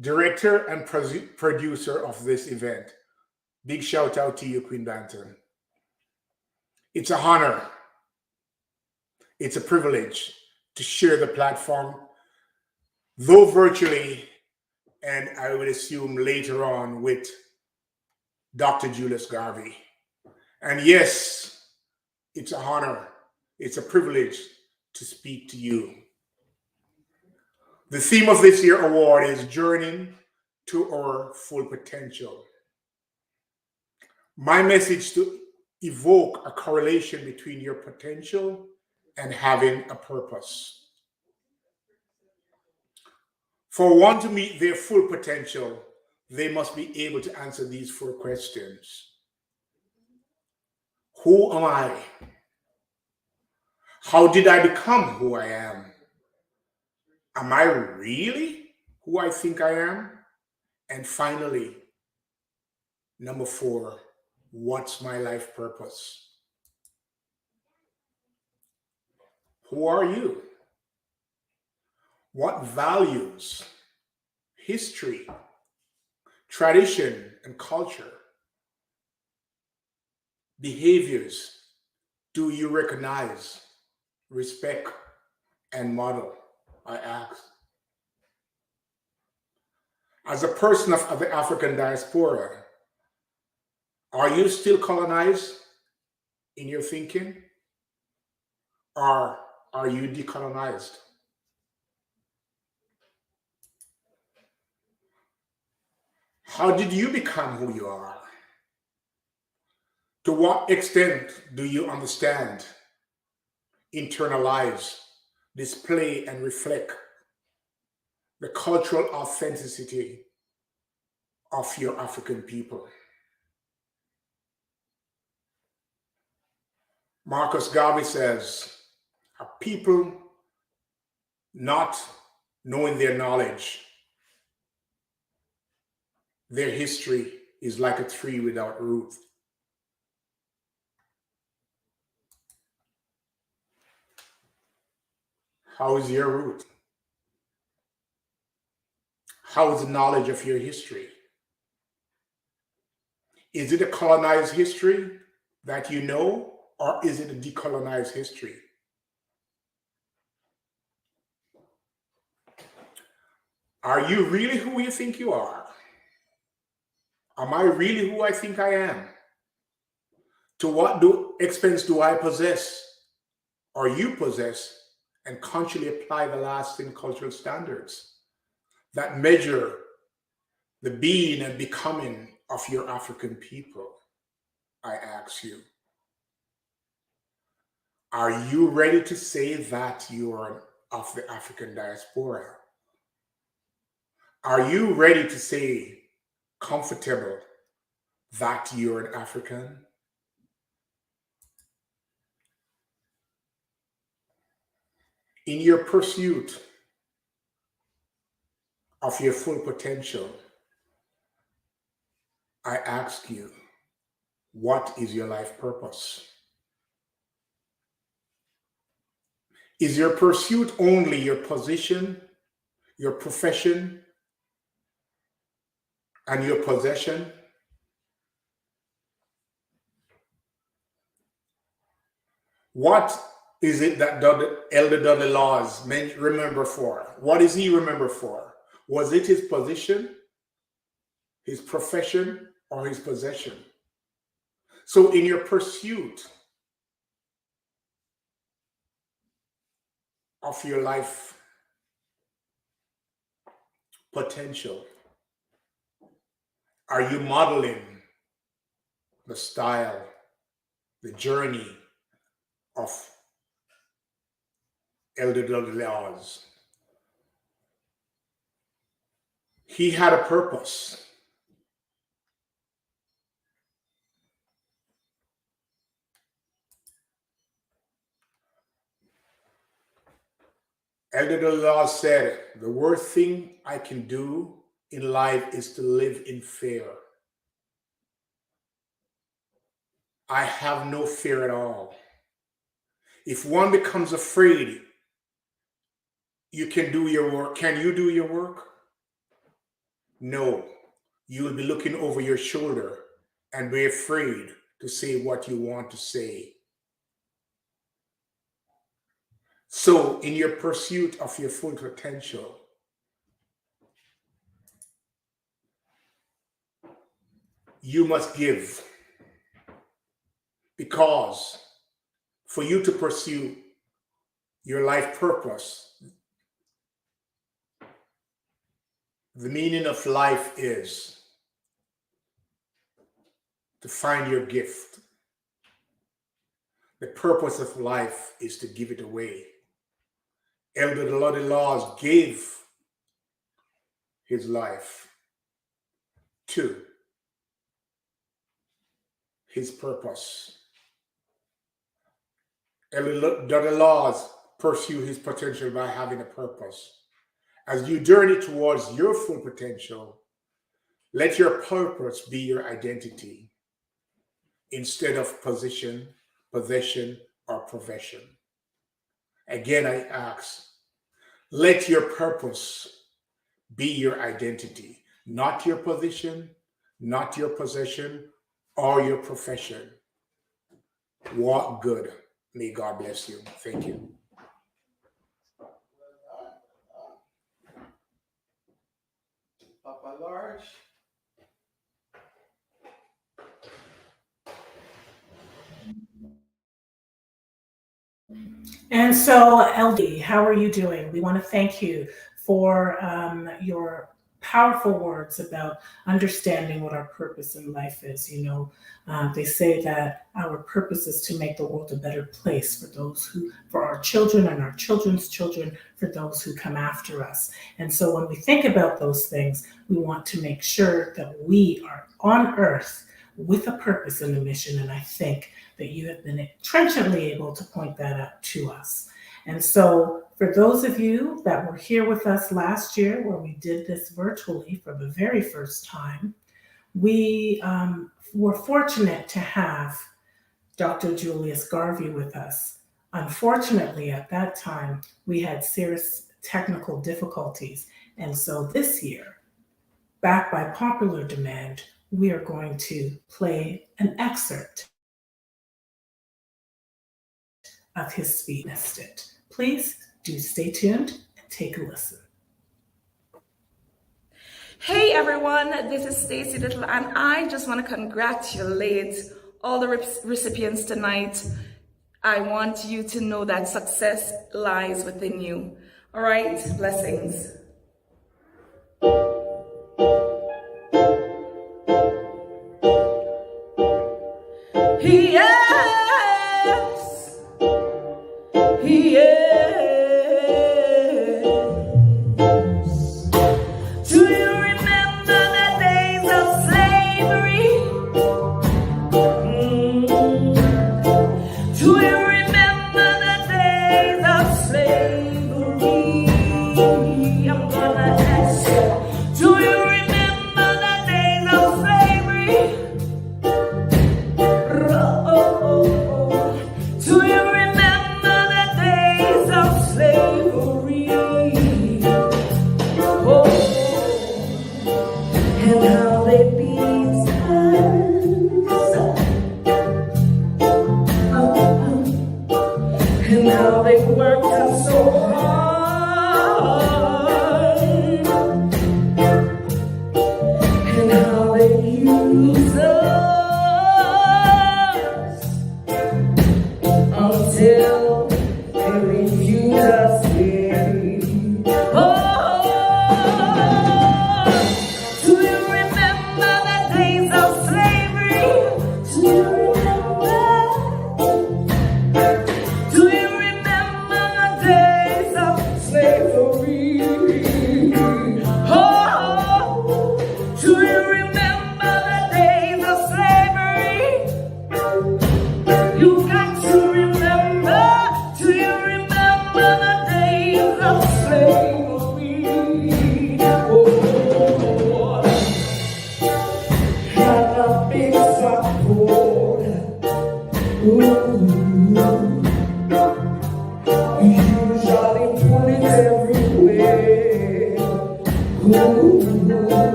director and producer of this event. Big shout out to you, Queen Banton. It's an honor. It's a privilege to share the platform, though virtually, and I would assume later on with Dr. Julius Garvey. And yes, it's an honor. It's a privilege to speak to you. The theme of this year's award is Journeying to Our Full Potential. My message to evoke a correlation between your potential and having a purpose. For one to meet their full potential, they must be able to answer these 4 questions. Who am I? How did I become who I am? Am I really who I think I am? And finally, number 4, what's my life purpose? Who are you? What values, history, tradition, and culture, behaviors do you recognize, respect, and model? I ask. As a person of the African diaspora, are you still colonized in your thinking? Or are you decolonized? How did you become who you are? To what extent do you understand, internalize, display, and reflect the cultural authenticity of your African people? Marcus Garvey says, a people not knowing their knowledge, their history is like a tree without root. How is your root? How is the knowledge of your history? Is it a colonized history that you know, or is it a decolonized history? Are you really who you think you are? Am I really who I think I am? To what expense do I possess, or you possess, and consciously apply the lasting cultural standards that measure the being and becoming of your African people? I ask you. Are you ready to say that you are of the African diaspora? Are you ready to say, comfortable, that you're an African? In your pursuit of your full potential, I ask you, what is your life purpose? Is your pursuit only your position, your profession, and your possession? What is it that Elder Dudley Laws remember for? What is he remembered for? Was it his position, his profession, or his possession? So in your pursuit of your life potential, are you modeling the style, the journey of Elder Dudley Laws? He had a purpose. Elder Dudley Laws said, the worst thing I can do in life is to live in fear. I have no fear at all. If one becomes afraid, you can do your work. Can you do your work? No. You will be looking over your shoulder and be afraid to say what you want to say. So, in your pursuit of your full potential, you must give. Because for you to pursue your life purpose, the meaning of life is to find your gift. The purpose of life is to give it away. Elder Dudley Laws gave his life to his purpose. Elder Dudley Laws pursue his potential by having a purpose. As you journey towards your full potential, let your purpose be your identity instead of position, possession, or profession. Again, I ask, let your purpose be your identity, not your position, not your possession, or your profession. What good? May God bless you. Thank you. Papa Large. And so, LD, how are you doing? We want to thank you for your powerful words about understanding what our purpose in life is. They say that our purpose is to make the world a better place for our children and our children's children, for those who come after us. And so when we think about those things, we want to make sure that we are on earth with a purpose and a mission. And I think that you have been trenchantly able to point that out to us. And so for those of you that were here with us last year, where we did this virtually for the very first time, we were fortunate to have Dr. Julius Garvey with us. Unfortunately, at that time, we had serious technical difficulties. And so this year, back by popular demand, we are going to play an excerpt of his speech. Please do stay tuned and take a listen. Hey everyone, this is Stacey Little, and I just want to congratulate all the recipients tonight. I want you to know that success lies within you. All right, blessings.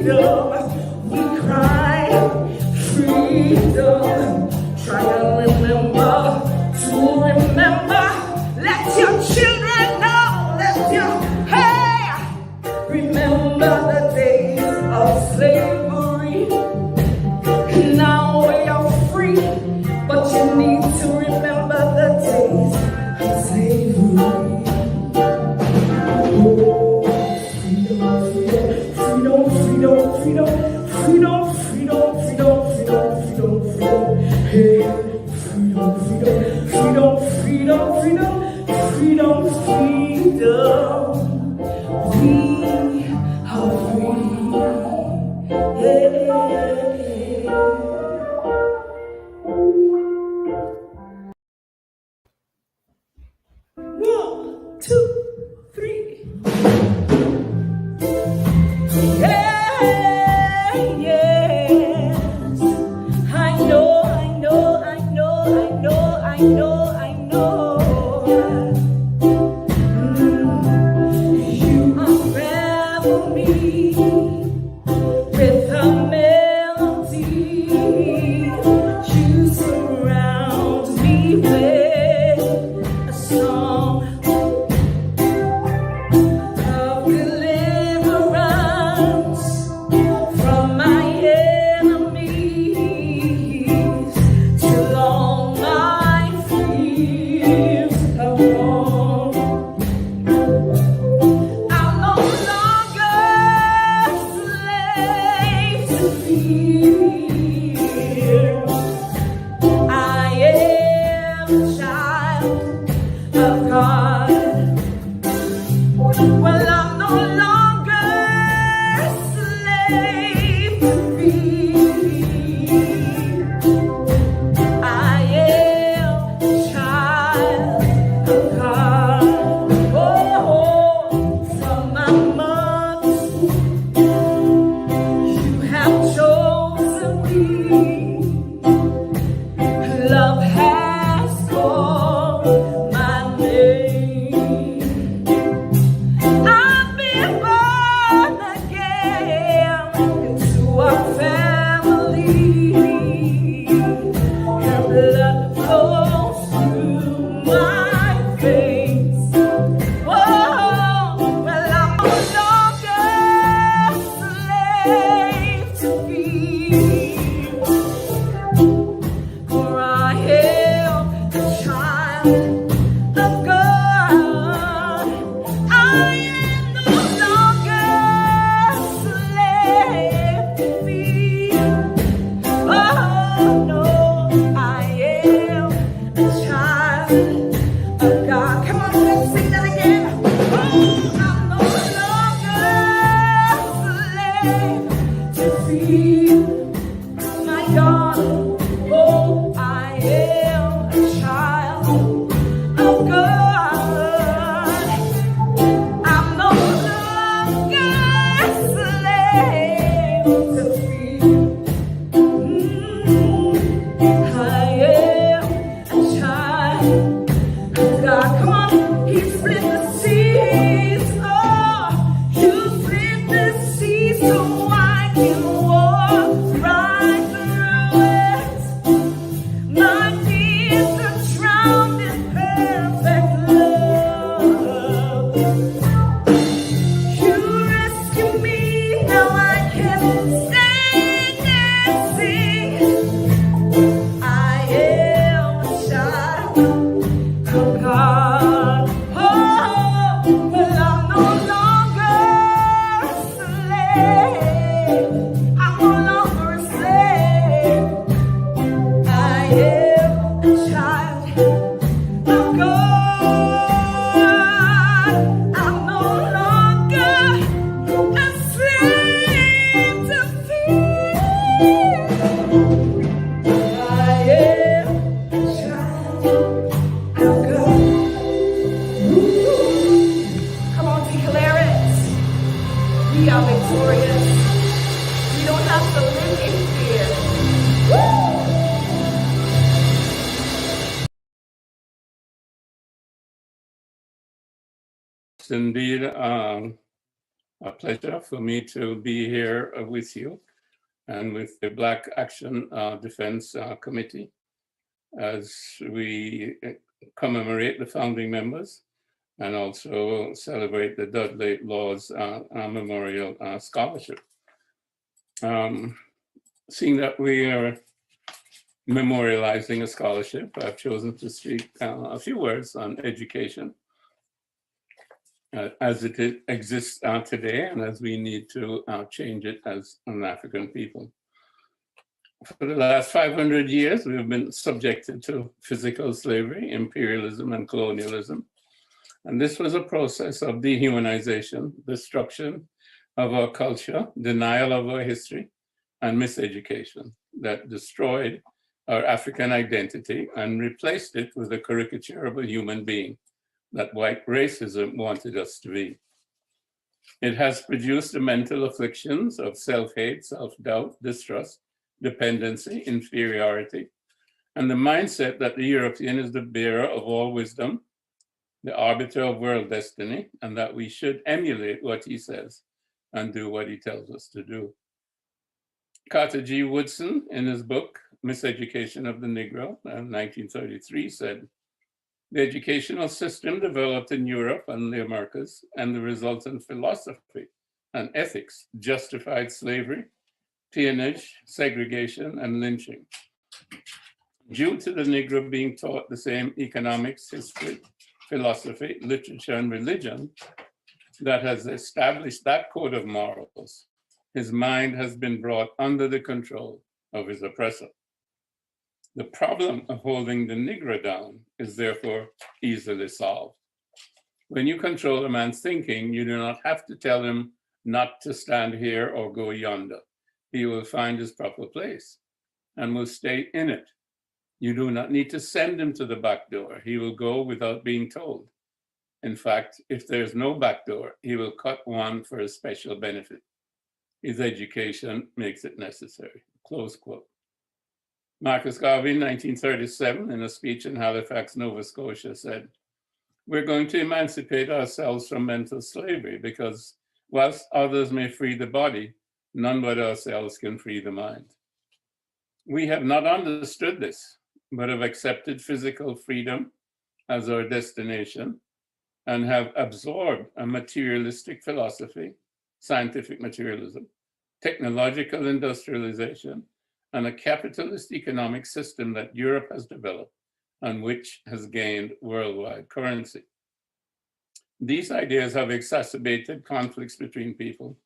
freedom. We cry freedom. Try to remember, to remember. Let your children know, let your, hey, remember the days of slavery. Now we are free, but you need to remember the days of slavery. Freedom, freedom, freedom, freedom, freedom, freedom, freedom, freedom, freedom, hey, freedom, freedom, freedom, freedom, freedom, freedom, freedom. We are free. Yeah. One, two, three. Yeah, yes. I know, I know, I know, I know, I know, I know. You unravel me with a melody. You surround me with a song of deliverance from my enemies till all my fears have gone. I'm no longer slave to fear. I am a child of God. Well, I'm no longer slave to fear. I am a child of God. Oh, from my mother's womb, you have chosen me. Love has called my name. I've been born again into a family. Your blood flows through my veins. Oh, well, I'm no longer slave to fear, for I am a child of God. I am no longer slave to fear. Oh no, I am a child of God. Come on, let's sing that again. Oh, I'm no longer slave to fear. My God, oh, I am a child of God. I'm no longer slave to fear. I am a child of God. Come on, He split the seas. Oh, you split the seas so I can walk right through it. My fears are drowned in perfect love. You rescue me, now I can stand and sing. I am a child of God. Oh, well, I'm no longer a slave. I'm no longer a slave. I am a child of God. I'm no longer a slave to fear. I am a child of God. Ooh. Come on, declare it. We are victorious. We don't have to live in fear. Woo! Indeed, a pleasure for me to be here with you and with the Black Action Defense Committee as we commemorate the founding members and also celebrate the Dudley Laws Memorial Scholarship. Seeing that we are memorializing a scholarship, I've chosen to speak a few words on education as it exists today and as we need to change it as an African people. For the last 500 years, we have been subjected to physical slavery, imperialism, and colonialism. And this was a process of dehumanization, destruction of our culture, denial of our history, and miseducation that destroyed our African identity and replaced it with a caricature of a human being that white racism wanted us to be. It has produced the mental afflictions of self-hate, self-doubt, distrust, dependency, inferiority, and the mindset that the European is the bearer of all wisdom, the arbiter of world destiny, and that we should emulate what he says and do what he tells us to do. Carter G. Woodson, in his book, Miseducation of the Negro, in 1933, said, "The educational system developed in Europe and the Americas and the resultant philosophy and ethics justified slavery, peonage, segregation, and lynching. Due to the Negro being taught the same economics, history, philosophy, literature, and religion that has established that code of morals, his mind has been brought under the control of his oppressor. The problem of holding the Negro down is therefore easily solved. When you control a man's thinking, you do not have to tell him not to stand here or go yonder. He will find his proper place and will stay in it. You do not need to send him to the back door. He will go without being told. In fact, if there's no back door, he will cut one for a special benefit. His education makes it necessary." Close quote. Marcus Garvey, 1937, in a speech in Halifax, Nova Scotia, said, "We're going to emancipate ourselves from mental slavery because whilst others may free the body, none but ourselves can free the mind." We have not understood this, but have accepted physical freedom as our destination and have absorbed a materialistic philosophy, scientific materialism, technological industrialization, and a capitalist economic system that Europe has developed and which has gained worldwide currency. These ideas have exacerbated conflicts between people,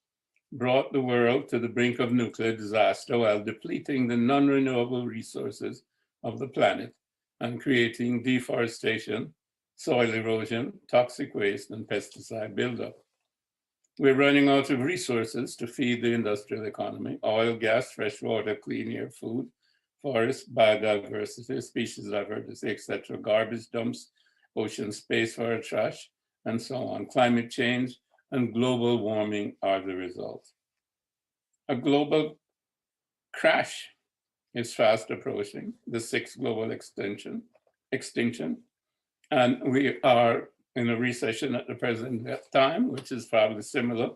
brought the world to the brink of nuclear disaster while depleting the non-renewable resources of the planet and creating deforestation, soil erosion, toxic waste, and pesticide buildup. We're running out of resources to feed the industrial economy: oil, gas, fresh water, clean air, food, forest, biodiversity, species diversity, etc., garbage dumps, ocean space for our trash, and so on. Climate change and global warming are the result. A global crash is fast approaching, the sixth global extinction, and we are in a recession at the present time, which is probably similar,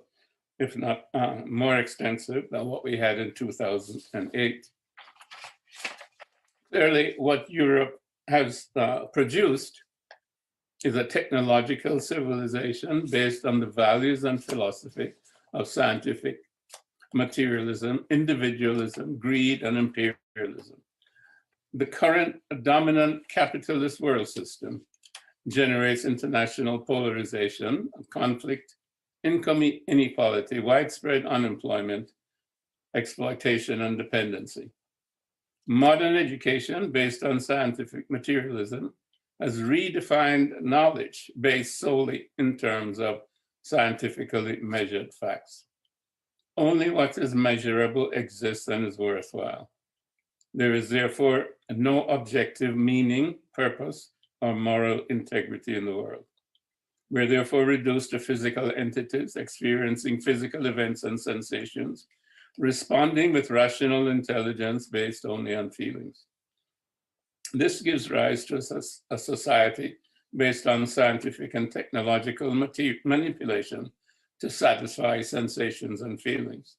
if not more extensive than what we had in 2008. Clearly, what Europe has produced is a technological civilization based on the values and philosophy of scientific materialism, individualism, greed, and imperialism. The current dominant capitalist world system generates international polarization, conflict, income inequality, widespread unemployment, exploitation, and dependency. Modern education based on scientific materialism has redefined knowledge based solely in terms of scientifically measured facts. Only what is measurable exists and is worthwhile. There is therefore no objective meaning, purpose, or moral integrity in the world. We're therefore reduced to physical entities experiencing physical events and sensations, responding with rational intelligence based only on feelings. This gives rise to a society based on scientific and technological manipulation to satisfy sensations and feelings.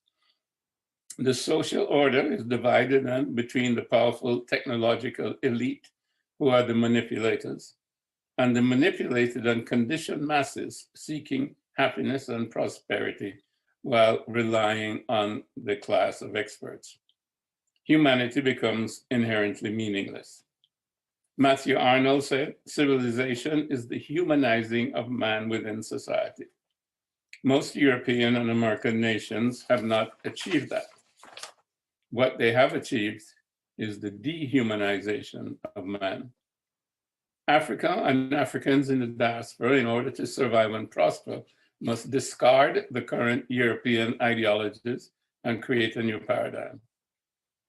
The social order is divided then between the powerful technological elite, who are the manipulators, and the manipulated and conditioned masses seeking happiness and prosperity while relying on the class of experts. Humanity becomes inherently meaningless. Matthew Arnold said, civilization is the humanizing of man within society. Most European and American nations have not achieved that. What they have achieved is the dehumanization of man. Africa and Africans in the diaspora, in order to survive and prosper, must discard the current European ideologies and create a new paradigm.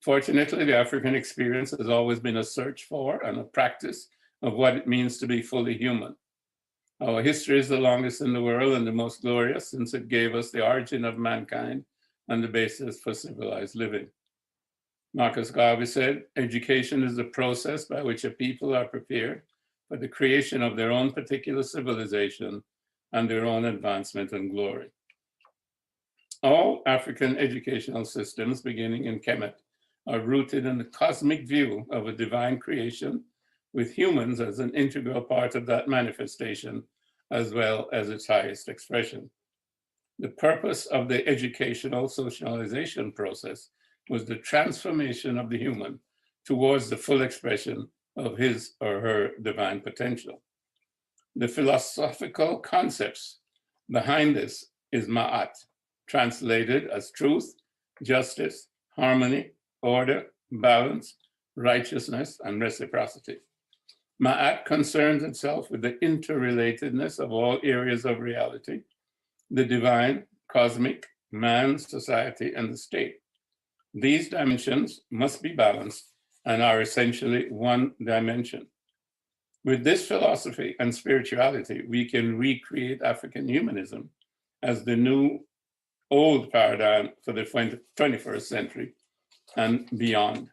Fortunately, the African experience has always been a search for and a practice of what it means to be fully human. Our history is the longest in the world and the most glorious, since it gave us the origin of mankind and the basis for civilized living. Marcus Garvey said, education is the process by which a people are prepared for the creation of their own particular civilization and their own advancement and glory. All African educational systems, beginning in Kemet, are rooted in the cosmic view of a divine creation, with humans as an integral part of that manifestation, as well as its highest expression. The purpose of the educational socialization process was the transformation of the human towards the full expression of his or her divine potential. The philosophical concepts behind this is Ma'at, translated as truth, justice, harmony, order, balance, righteousness, and reciprocity. Ma'at concerns itself with the interrelatedness of all areas of reality, the divine, cosmic, man, society, and the state. These dimensions must be balanced and are essentially one dimension. With this philosophy and spirituality, we can recreate African humanism as the new old paradigm for the 21st century and beyond.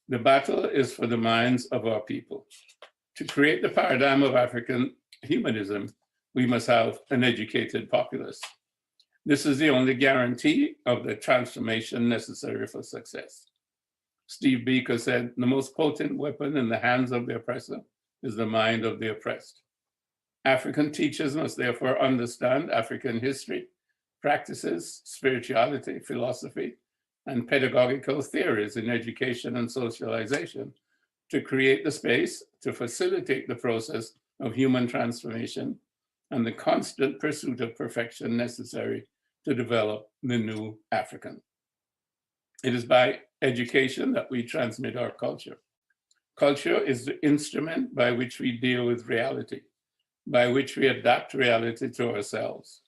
The battle is for the minds of our people. To create the paradigm of African humanism, we must have an educated populace. This is the only guarantee of the transformation necessary for success. Steve Biko said, the most potent weapon in the hands of the oppressor is the mind of the oppressed. African teachers must therefore understand African history, practices, spirituality, philosophy, and pedagogical theories in education and socialization to create the space to facilitate the process of human transformation and the constant pursuit of perfection necessary to develop the new African. It is by education that we transmit our culture. Culture is the instrument by which we deal with reality, by which we adapt reality to ourselves.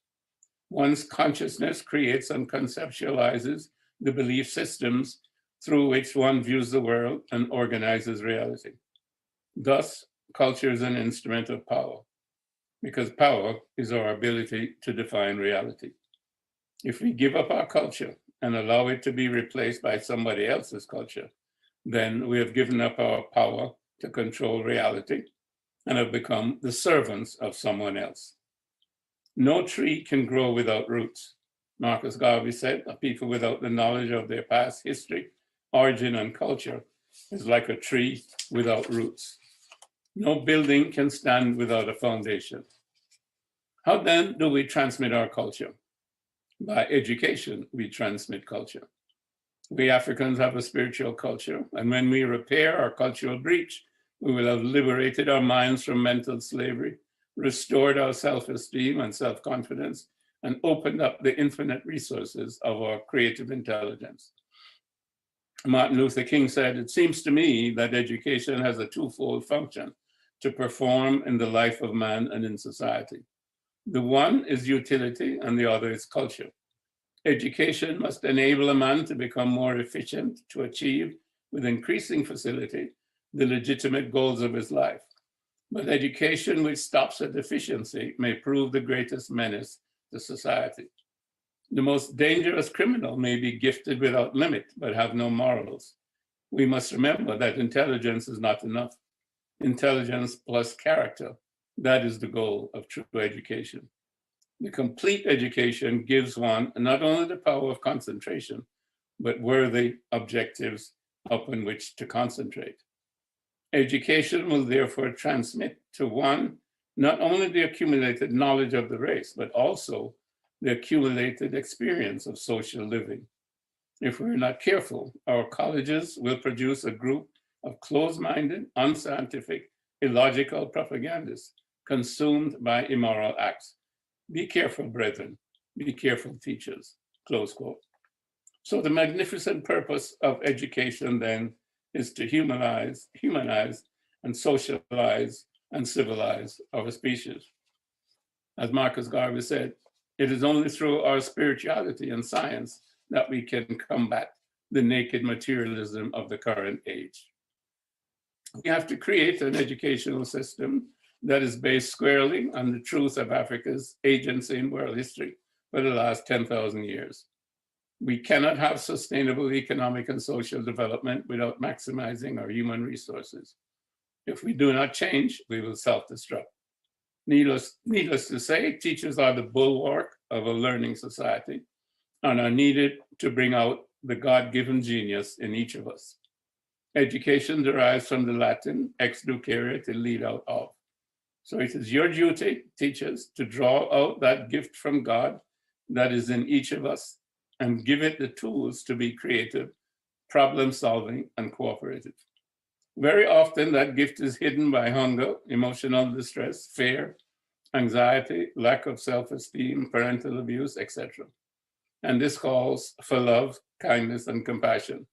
One's consciousness creates and conceptualizes the belief systems through which one views the world and organizes reality. Thus, culture is an instrument of power, because power is our ability to define reality. If we give up our culture and allow it to be replaced by somebody else's culture, then we have given up our power to control reality and have become the servants of someone else. No tree can grow without roots. Marcus Garvey said, a people without the knowledge of their past history, origin, and culture is like a tree without roots. No building can stand without a foundation. How then do we transmit our culture? By education, we transmit culture. We Africans have a spiritual culture, and when we repair our cultural breach, we will have liberated our minds from mental slavery, restored our self-esteem and self-confidence, and opened up the infinite resources of our creative intelligence. Martin Luther King said, it seems to me that education has a twofold function to perform in the life of man and in society. The one is utility and the other is culture. Education must enable a man to become more efficient, to achieve with increasing facility the legitimate goals of his life. But education which stops at efficiency may prove the greatest menace to society. The most dangerous criminal may be gifted without limit, but have no morals. We must remember that intelligence is not enough. Intelligence plus character, that is the goal of true education. The complete education gives one not only the power of concentration, but worthy objectives upon which to concentrate. Education will therefore transmit to one not only the accumulated knowledge of the race, but also the accumulated experience of social living. If we're not careful, our colleges will produce a group of closed-minded, unscientific, illogical propagandists consumed by immoral acts. Be careful, brethren. Be careful, teachers. Close quote. So the magnificent purpose of education then is to humanize and socialize and civilize our species. As Marcus Garvey said, it is only through our spirituality and science that we can combat the naked materialism of the current age. We have to create an educational system that is based squarely on the truth of Africa's agency in world history for the last 10,000 years. We cannot have sustainable economic and social development without maximizing our human resources. If we do not change, we will self-destruct. Needless to say, teachers are the bulwark of a learning society and are needed to bring out the God-given genius in each of us. Education derives from the Latin ex ducere, to lead out of. So it is your duty, teachers, to draw out that gift from God that is in each of us and give it the tools to be creative, problem-solving, and cooperative. Very often that gift is hidden by hunger, emotional distress, fear, anxiety, lack of self-esteem, parental abuse, etc. And this calls for love, kindness, and compassion,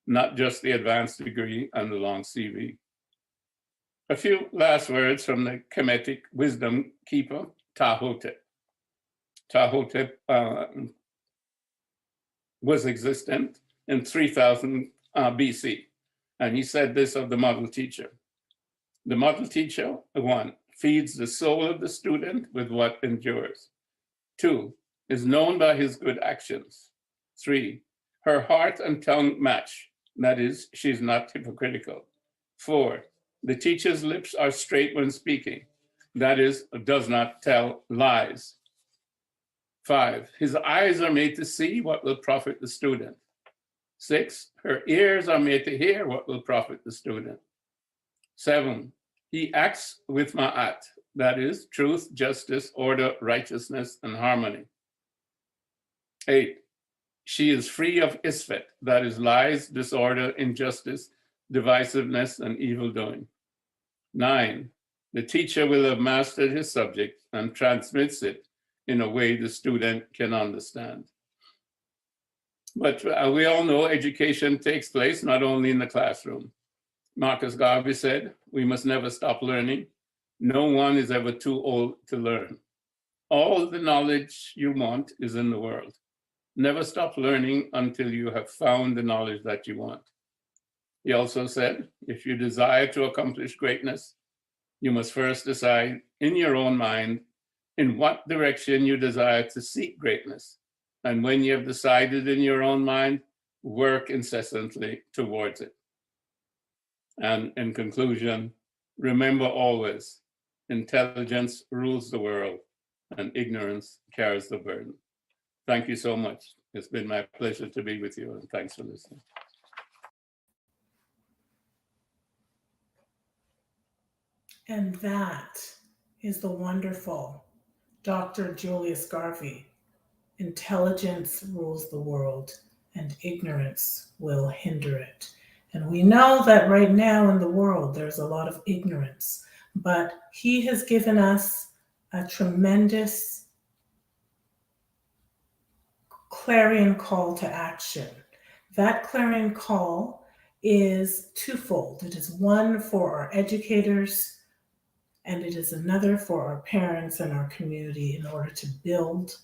not just the advanced degree and the long CV. A few last words from the Kemetic wisdom keeper, Ptahhotep. Ptahhotep was existent in 3000 BC, and he said this of the model teacher. The model teacher, 1, feeds the soul of the student with what endures. 2, is known by his good actions. 3, her heart and tongue match. That is, she's not hypocritical. 4, the teacher's lips are straight when speaking. That is, does not tell lies. 5, his eyes are made to see what will profit the student. 6, her ears are made to hear what will profit the student. 7, he acts with ma'at, that is, truth, justice, order, righteousness, and harmony. 8, she is free of isfet, that is, lies, disorder, injustice, divisiveness, and evil doing. 9, the teacher will have mastered his subject and transmits it in a way the student can understand. But we all know education takes place not only in the classroom. Marcus Garvey said, we must never stop learning. No one is ever too old to learn. All the knowledge you want is in the world. Never stop learning until you have found the knowledge that you want. He also said, if you desire to accomplish greatness, you must first decide in your own mind in what direction you desire to seek greatness. And when you have decided in your own mind, work incessantly towards it. And in conclusion, remember always, intelligence rules the world and ignorance carries the burden. Thank you so much. It's been my pleasure to be with you, and thanks for listening. And that is the wonderful Dr. Julius Garvey. Intelligence rules the world, and ignorance will hinder it. And we know that right now in the world, there's a lot of ignorance, but he has given us a tremendous clarion call to action. That clarion call is twofold. It is one for our educators, and it is another for our parents and our community in order to build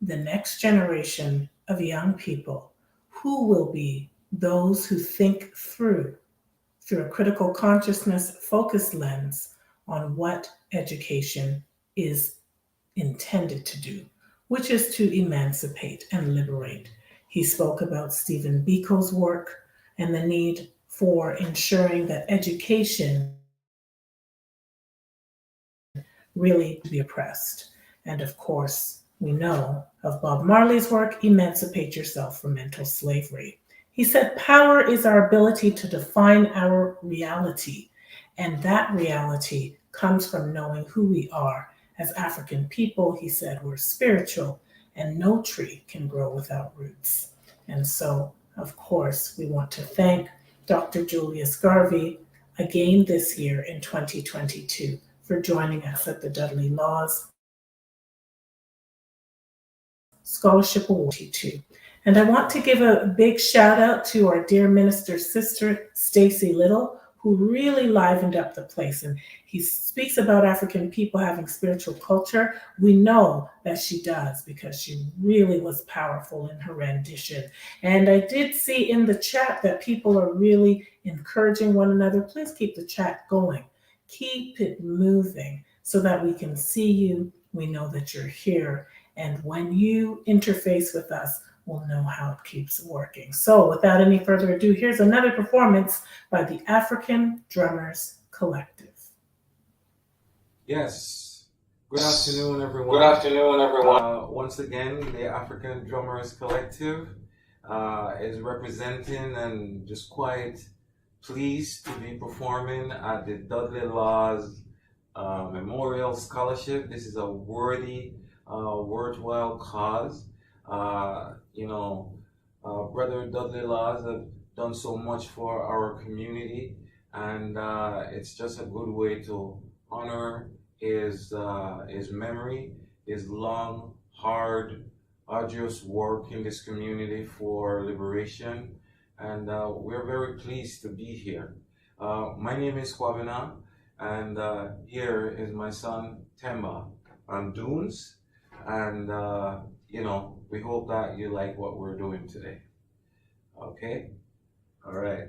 the next generation of young people who will be those who think through a critical consciousness focused lens on what education is intended to do, which is to emancipate and liberate. He spoke about Stephen Biko's work and the need for ensuring that education really be oppressed. And of course, we know of Bob Marley's work, Emancipate Yourself from Mental Slavery. He said, power is our ability to define our reality. And that reality comes from knowing who we are. As African people, he said, we're spiritual, and no tree can grow without roots. And so, of course, we want to thank Dr. Julius Garvey again this year in 2022 for joining us at the Dudley Laws Scholarship Award 22. And I want to give a big shout out to our dear minister's sister, Stacy Little, who really livened up the place. And he speaks about African people having spiritual culture. We know that she does because she really was powerful in her rendition. And I did see in the chat that people are really encouraging one another. Please keep the chat going. Keep it moving so that we can see you. We know that you're here. And when you interface with us, we'll know how it keeps working. So without any further ado, here's another performance by the African Drummers Collective. Yes. Good afternoon, everyone. Good afternoon, everyone. Once again, the African Drummers Collective is representing and just quite pleased to be performing at the Dudley Laws Memorial Scholarship. This is a worthy, worthwhile cause. Brother Dudley Laws have done so much for our community, and it's just a good way to honor his memory, his long, hard, arduous work in this community for liberation, and we're very pleased to be here. My name is Kwabena, and here is my son Temba on Dunes, and we hope that you like what we're doing today. Okay? All right.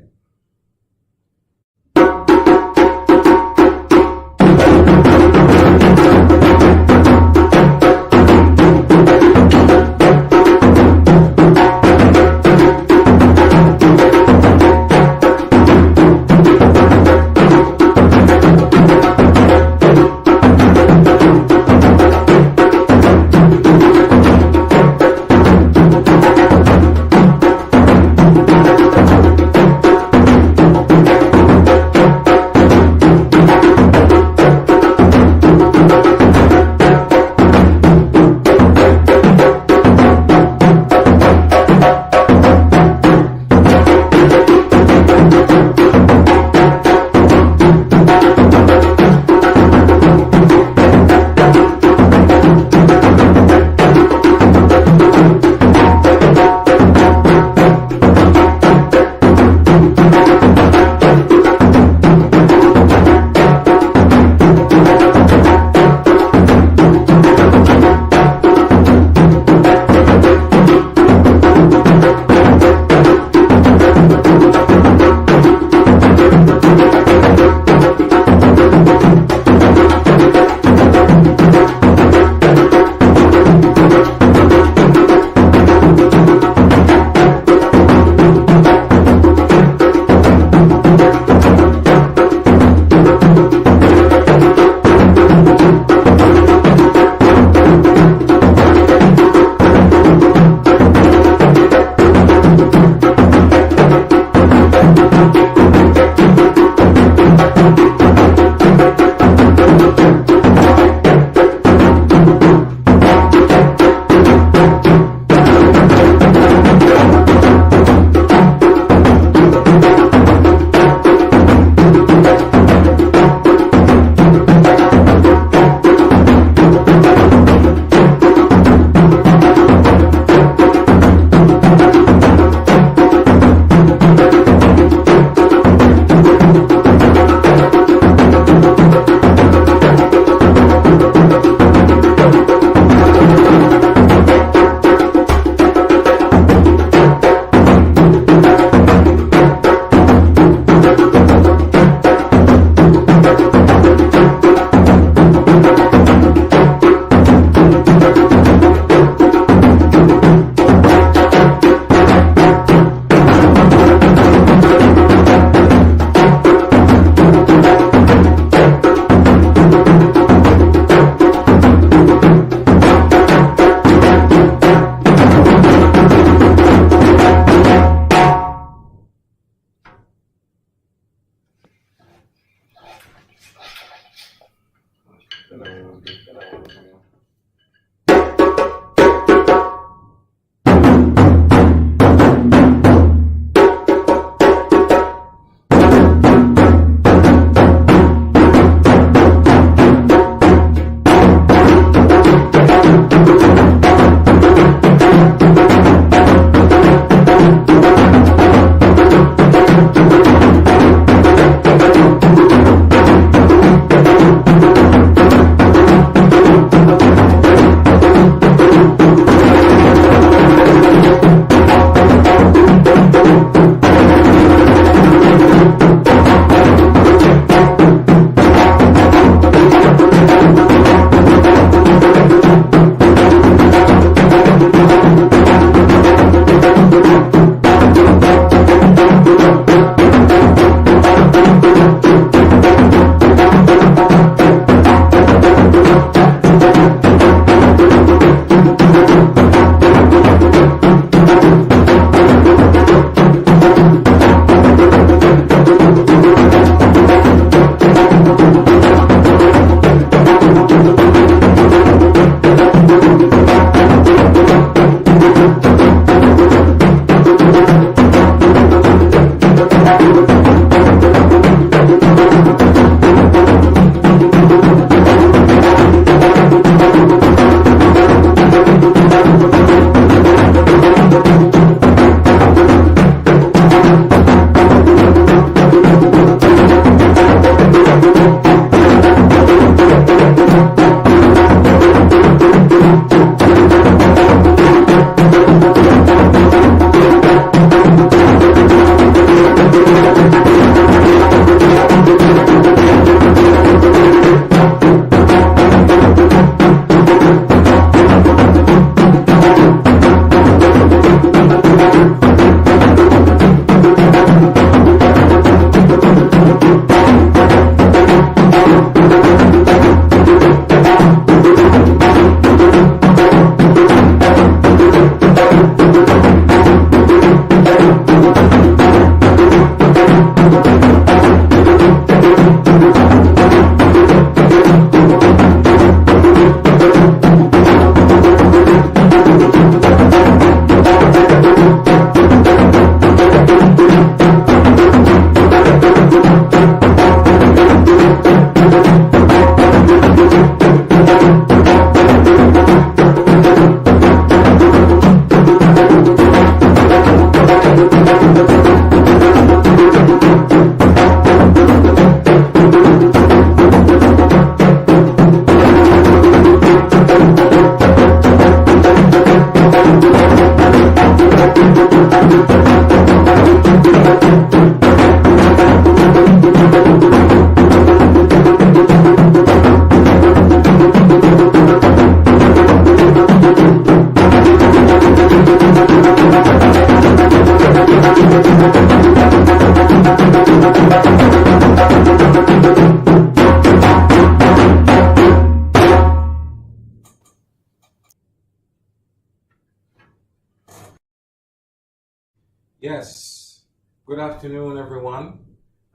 Yes. Good afternoon, everyone.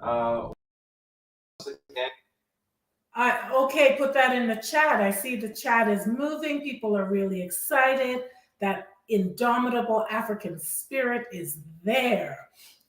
Once again, Okay, put that in the chat. I see the chat is moving. People are really excited. That indomitable African spirit is there.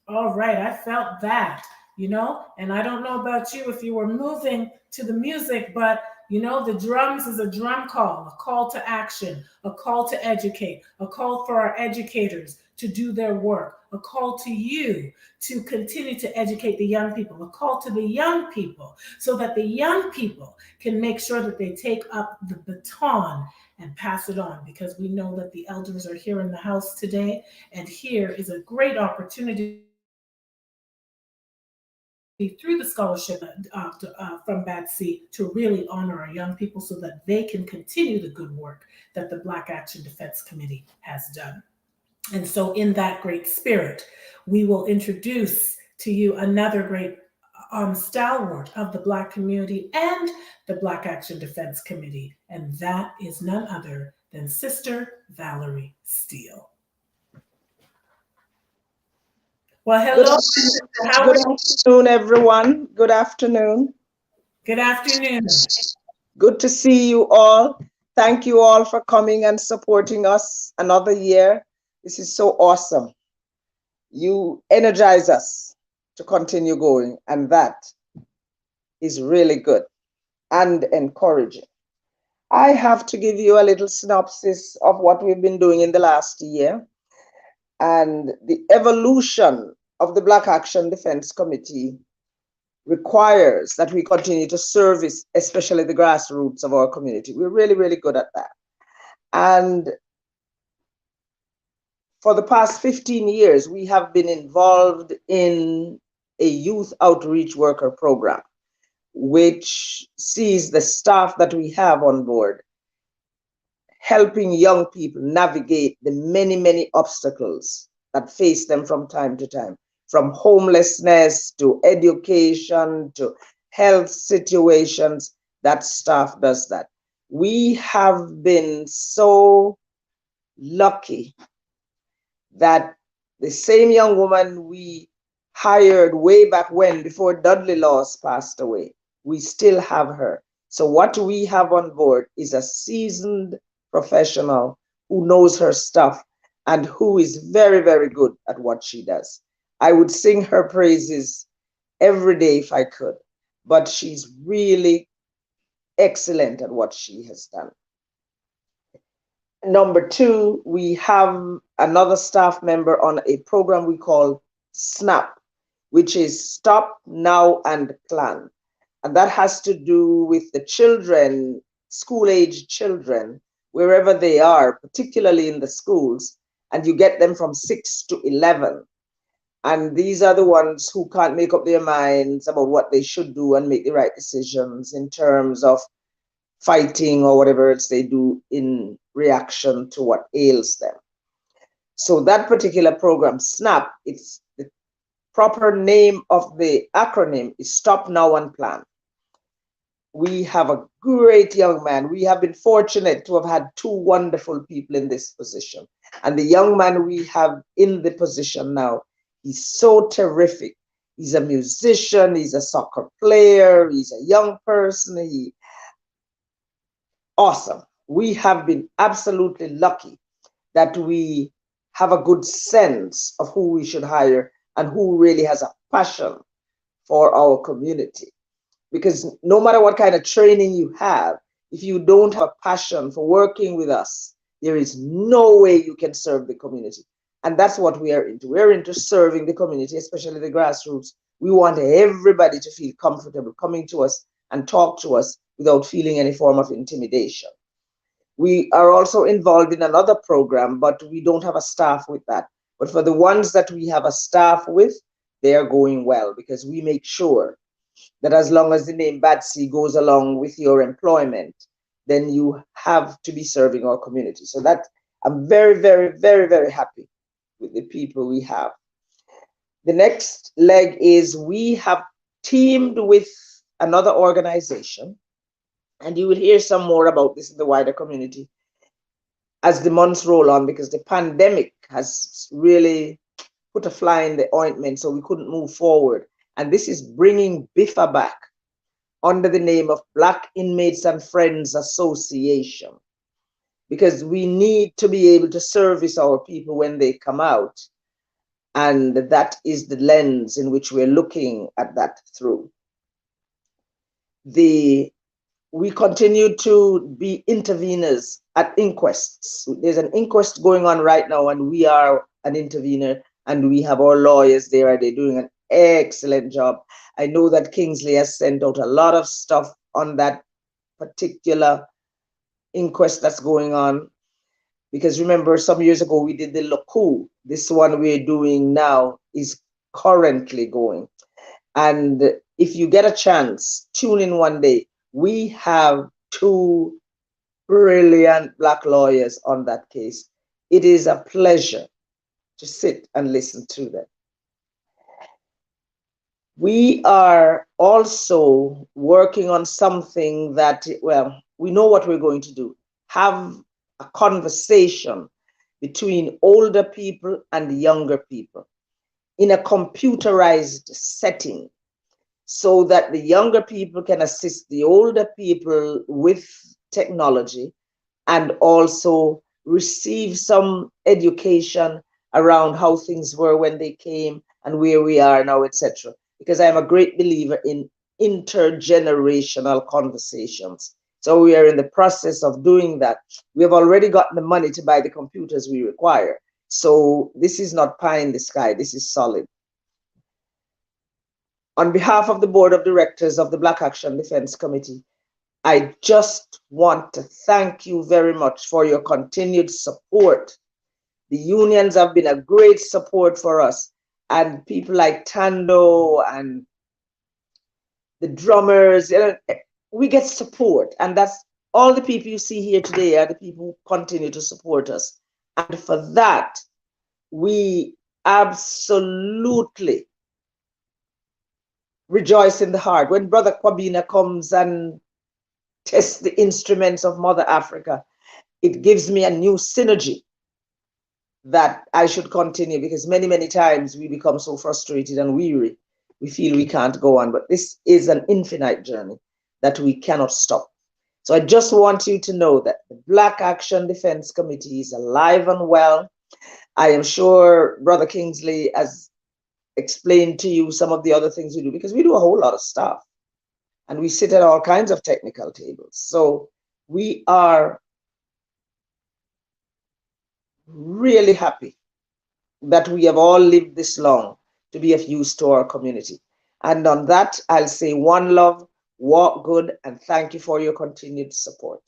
All right, I felt that, and I don't know about you if you were moving to the music, but the drums is a drum call, a call to action, a call to educate, a call for our educators to do their work, a call to you to continue to educate the young people, a call to the young people so that the young people can make sure that they take up the baton and pass it on, because we know that the elders are here in the house today, and here is a great opportunity through the scholarship from BATC to really honor our young people so that they can continue the good work that the Black Action Defense Committee has done. And so in that great spirit, we will introduce to you another great stalwart of the Black community and the Black Action Defense Committee, and that is none other than Sister Valerie Steele. Well, hello. Good afternoon, everyone. Good afternoon. Good afternoon. Good to see you all. Thank you all for coming and supporting us another year. This is so awesome. You energize us to continue going, and that is really good and encouraging. I have to give you a little synopsis of what we've been doing in the last year and the evolution of the Black Action Defense Committee requires that we continue to service, especially the grassroots of our community. We're really, really good at that. And for the past 15 years, we have been involved in a youth outreach worker program, which sees the staff that we have on board helping young people navigate the many, many obstacles that face them from time to time, from homelessness to education to health situations. That staff does that. We have been so lucky that the same young woman we hired way back when, before Dudley Laws passed away, we still have her. So what we have on board is a seasoned professional who knows her stuff and who is very, very good at what she does. I would sing her praises every day if I could, but she's really excellent at what she has done. Number two, we have another staff member on a program we call SNAP, which is Stop Now and Plan. And that has to do with the children, school-age children, wherever they are, particularly in the schools, and you get them from 6 to 11. And these are the ones who can't make up their minds about what they should do and make the right decisions in terms of fighting or whatever else they do in reaction to what ails them. So that particular program, SNAP, it's the proper name of the acronym is Stop Now and Plan. We have a great young man. We have been fortunate to have had two wonderful people in this position. And the young man we have in the position now, he's so terrific. He's a musician, he's a soccer player, he's a young person, awesome. We have been absolutely lucky that we have a good sense of who we should hire and who really has a passion for our community. Because no matter what kind of training you have, if you don't have a passion for working with us, there is no way you can serve the community. And that's what we are into. We're into serving the community, especially the grassroots. We want everybody to feel comfortable coming to us and talk to us without feeling any form of intimidation. We are also involved in another program, but we don't have a staff with that. But for the ones that we have a staff with, they are going well because we make sure that as long as the name BATSI goes along with your employment, then you have to be serving our community. So that I'm very, very, very, very happy with the people we have. The next leg is we have teamed with another organization, and you will hear some more about this in the wider community as the months roll on, because the pandemic has really put a fly in the ointment, so we couldn't move forward. And this is bringing BIFA back under the name of Black Inmates and Friends Association, because we need to be able to service our people when they come out. And that is the lens in which we're looking at that through. We continue to be interveners at inquests. There's an inquest going on right now, and we are an intervener, and we have our lawyers there, and they're doing an excellent job. I know that Kingsley has sent out a lot of stuff on that particular inquest that's going on, because remember, some years ago we did the Loku. This one we're doing now is currently going. And if you get a chance, tune in one day. We have two brilliant Black lawyers on that case. It is a pleasure to sit and listen to them. We are also working on something that, well, we know what we're going to do. Have a conversation between older people and younger people in a computerized setting, so that the younger people can assist the older people with technology and also receive some education around how things were when they came and where we are now, etc. Because I am a great believer in intergenerational conversations. So we are in the process of doing that. We have already gotten the money to buy the computers we require. So this is not pie in the sky, this is solid. On behalf of the Board of Directors of the Black Action Defense Committee, I just want to thank you very much for your continued support. The unions have been a great support for us, and people like Tando and the drummers, we get support, and that's all the people you see here today are the people who continue to support us. And for that, we absolutely rejoice in the heart. When Brother Kwabena comes and tests the instruments of Mother Africa, it gives me a new synergy that I should continue, because many, many times we become so frustrated and weary, we feel we can't go on. But this is an infinite journey that we cannot stop. So I just want you to know that the Black Action Defense Committee is alive and well. I am sure Brother Kingsley has explained to you some of the other things we do, because we do a whole lot of stuff and we sit at all kinds of technical tables. So we are really happy that we have all lived this long to be of use to our community. And on that, I'll say one love, walk good, and thank you for your continued support.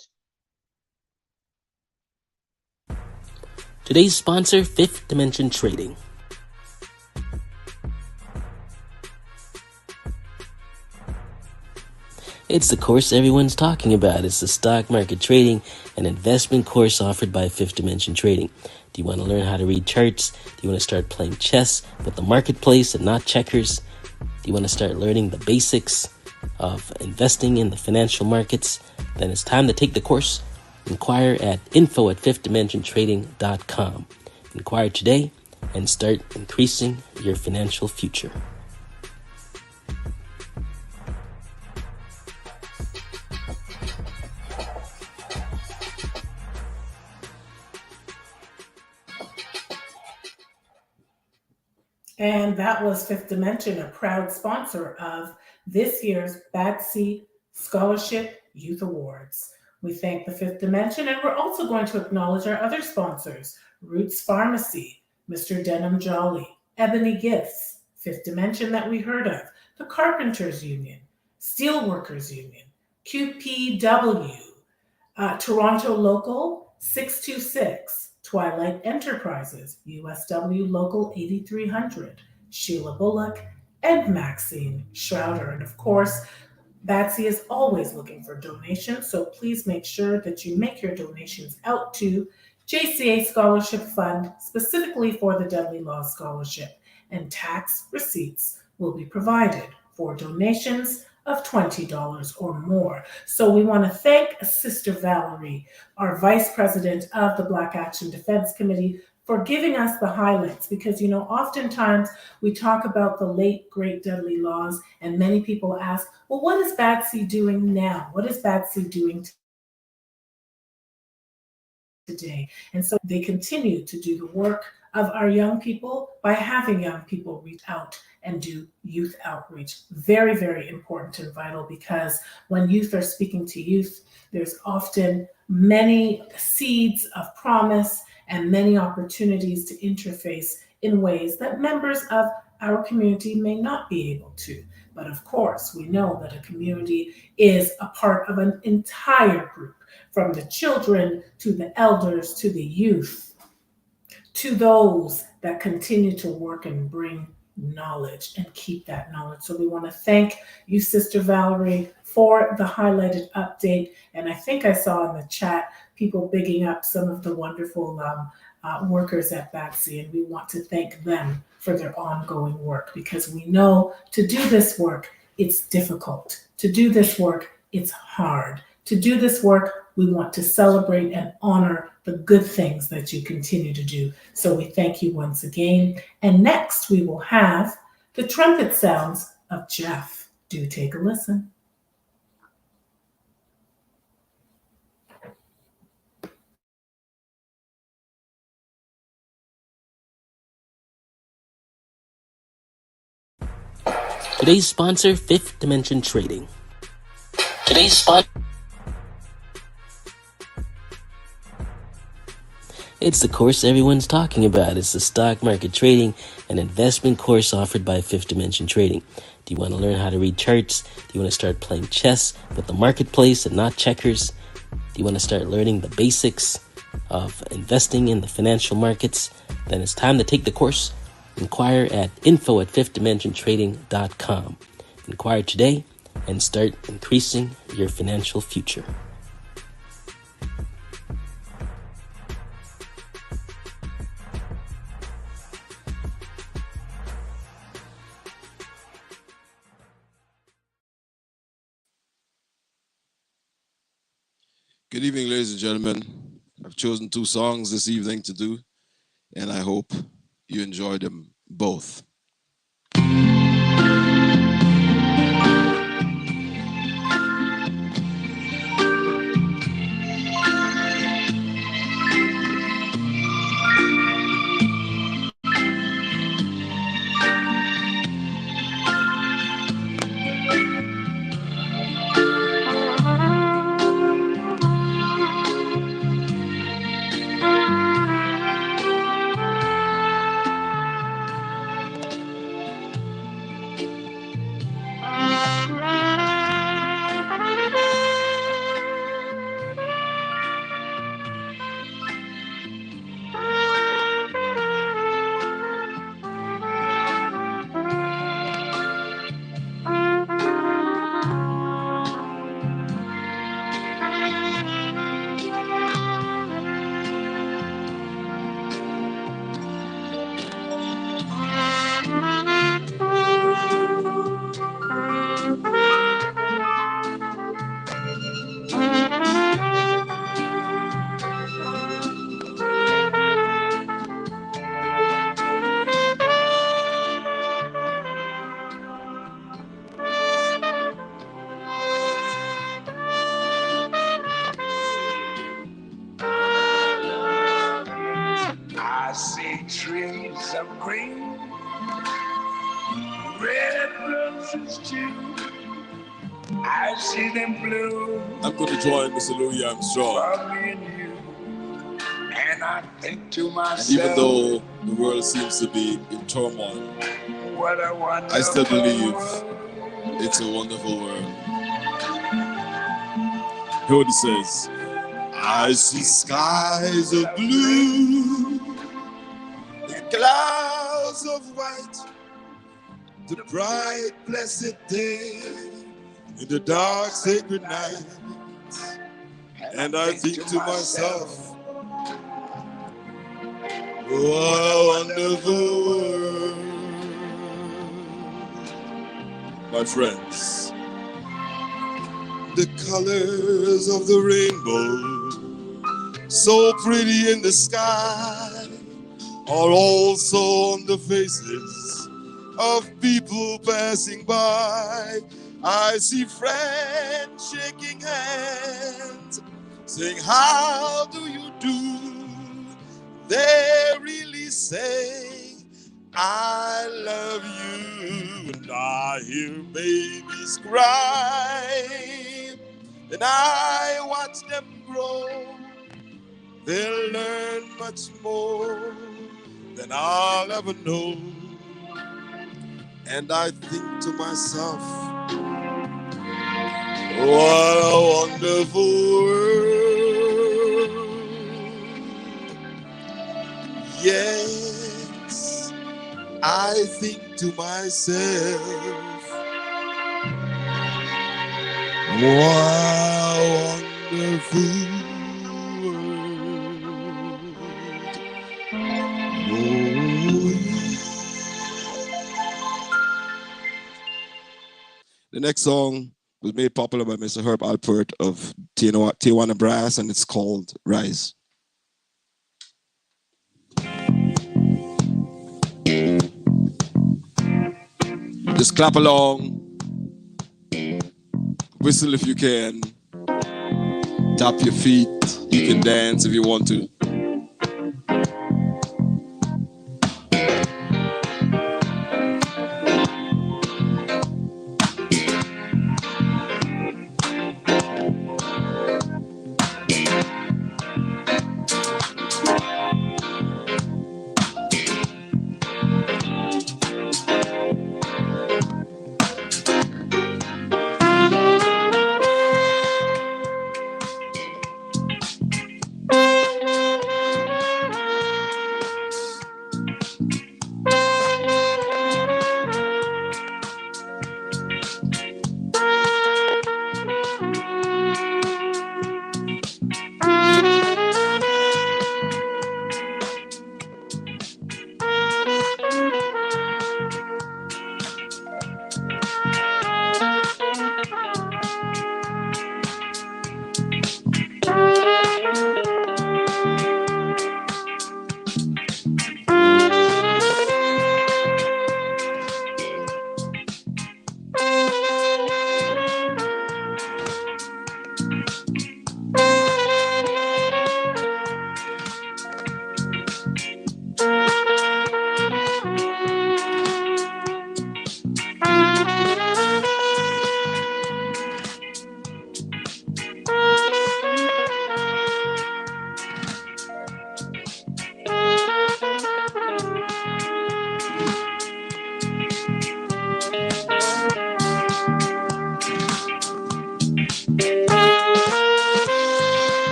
Today's sponsor, Fifth Dimension Trading. It's the course everyone's talking about. It's the stock market trading and investment course offered by Fifth Dimension Trading. Do you want to learn how to read charts? Do you want to start playing chess with the marketplace and not checkers? Do you want to start learning the basics of investing in the financial markets? Then it's time to take the course. Inquire at info@fifthdimensiontrading.com. Inquire today and start increasing your financial future. And that was Fifth Dimension, a proud sponsor of this year's BATSI Scholarship Youth Awards. We thank the Fifth Dimension, and we're also going to acknowledge our other sponsors, Roots Pharmacy, Mr. Denham Jolly, Ebony Gifts, Fifth Dimension that we heard of, the Carpenters Union, Steelworkers Union, QPW, Toronto Local 626, Twilight Enterprises, USW Local 8300, Sheila Bullock, and Maxine Schrouder. And of course, BATSI is always looking for donations, so please make sure that you make your donations out to JCA Scholarship Fund, specifically for the Dudley Law Scholarship, and tax receipts will be provided for donations of $20 or more. So we want to thank Sister Valerie, our Vice President of the Black Action Defense Committee, for giving us the highlights, because, you know, oftentimes we talk about the late, great Dudley Laws, and many people ask, well, what is BATSI doing now? What is BATSI doing today? And so they continue to do the work of our young people by having young people reach out and do youth outreach. Very, very important and vital, because when youth are speaking to youth, there's often many seeds of promise and many opportunities to interface in ways that members of our community may not be able to. But of course, we know that a community is a part of an entire group, from the children to the elders to the youth, to those that continue to work and bring knowledge and keep that knowledge. So we want to thank you, Sister Valerie, for the highlighted update. And I think I saw in the chat people bigging up some of the wonderful workers at BATSI, and we want to thank them for their ongoing work, because we know to do this work, it's difficult. To do this work, it's hard. To do this work, we want to celebrate and honor the good things that you continue to do. So we thank you once again. And next, we will have the trumpet sounds of Jeff. Do take a listen. Today's sponsor, Fifth Dimension Trading. Today's sponsor. It's the course everyone's talking about. It's the stock market trading and investment course offered by Fifth Dimension Trading. Do you want to learn how to read charts? Do you want to start playing chess with the marketplace and not checkers? Do you want to start learning the basics of investing in the financial markets? Then it's time to take the course. Inquire at info@fifthdimensiontrading.com. Inquire today and start increasing your financial future. Good evening, ladies and gentlemen. I've chosen 2 songs this evening to do, and I hope you enjoy them both. green, red roses too. I see them blue. I'm going to join Mr. Louis Armstrong. For me and you. And I think to myself, And even though the world seems to be in turmoil, what a wonderful I still believe world. it's a wonderful world. Here what it says. I see skies of blue, the clouds of white, the bright blessed day, in the dark sacred night. And I think to myself, what a wonderful world. My friends, the colors of the rainbow, so pretty in the sky, are also on the faces of people passing by. I see friends shaking hands, saying, how do you do? They really say, I love you. And I hear babies cry, and I watch them grow. They'll learn much more than I'll ever know. And I think to myself, what a wonderful world. Yes, I think to myself, what a wonderful The next song was made popular by Mr. Herb Alpert of Tijuana Brass, and it's called Rise. Just clap along, whistle if you can, tap your feet, you can dance if you want to.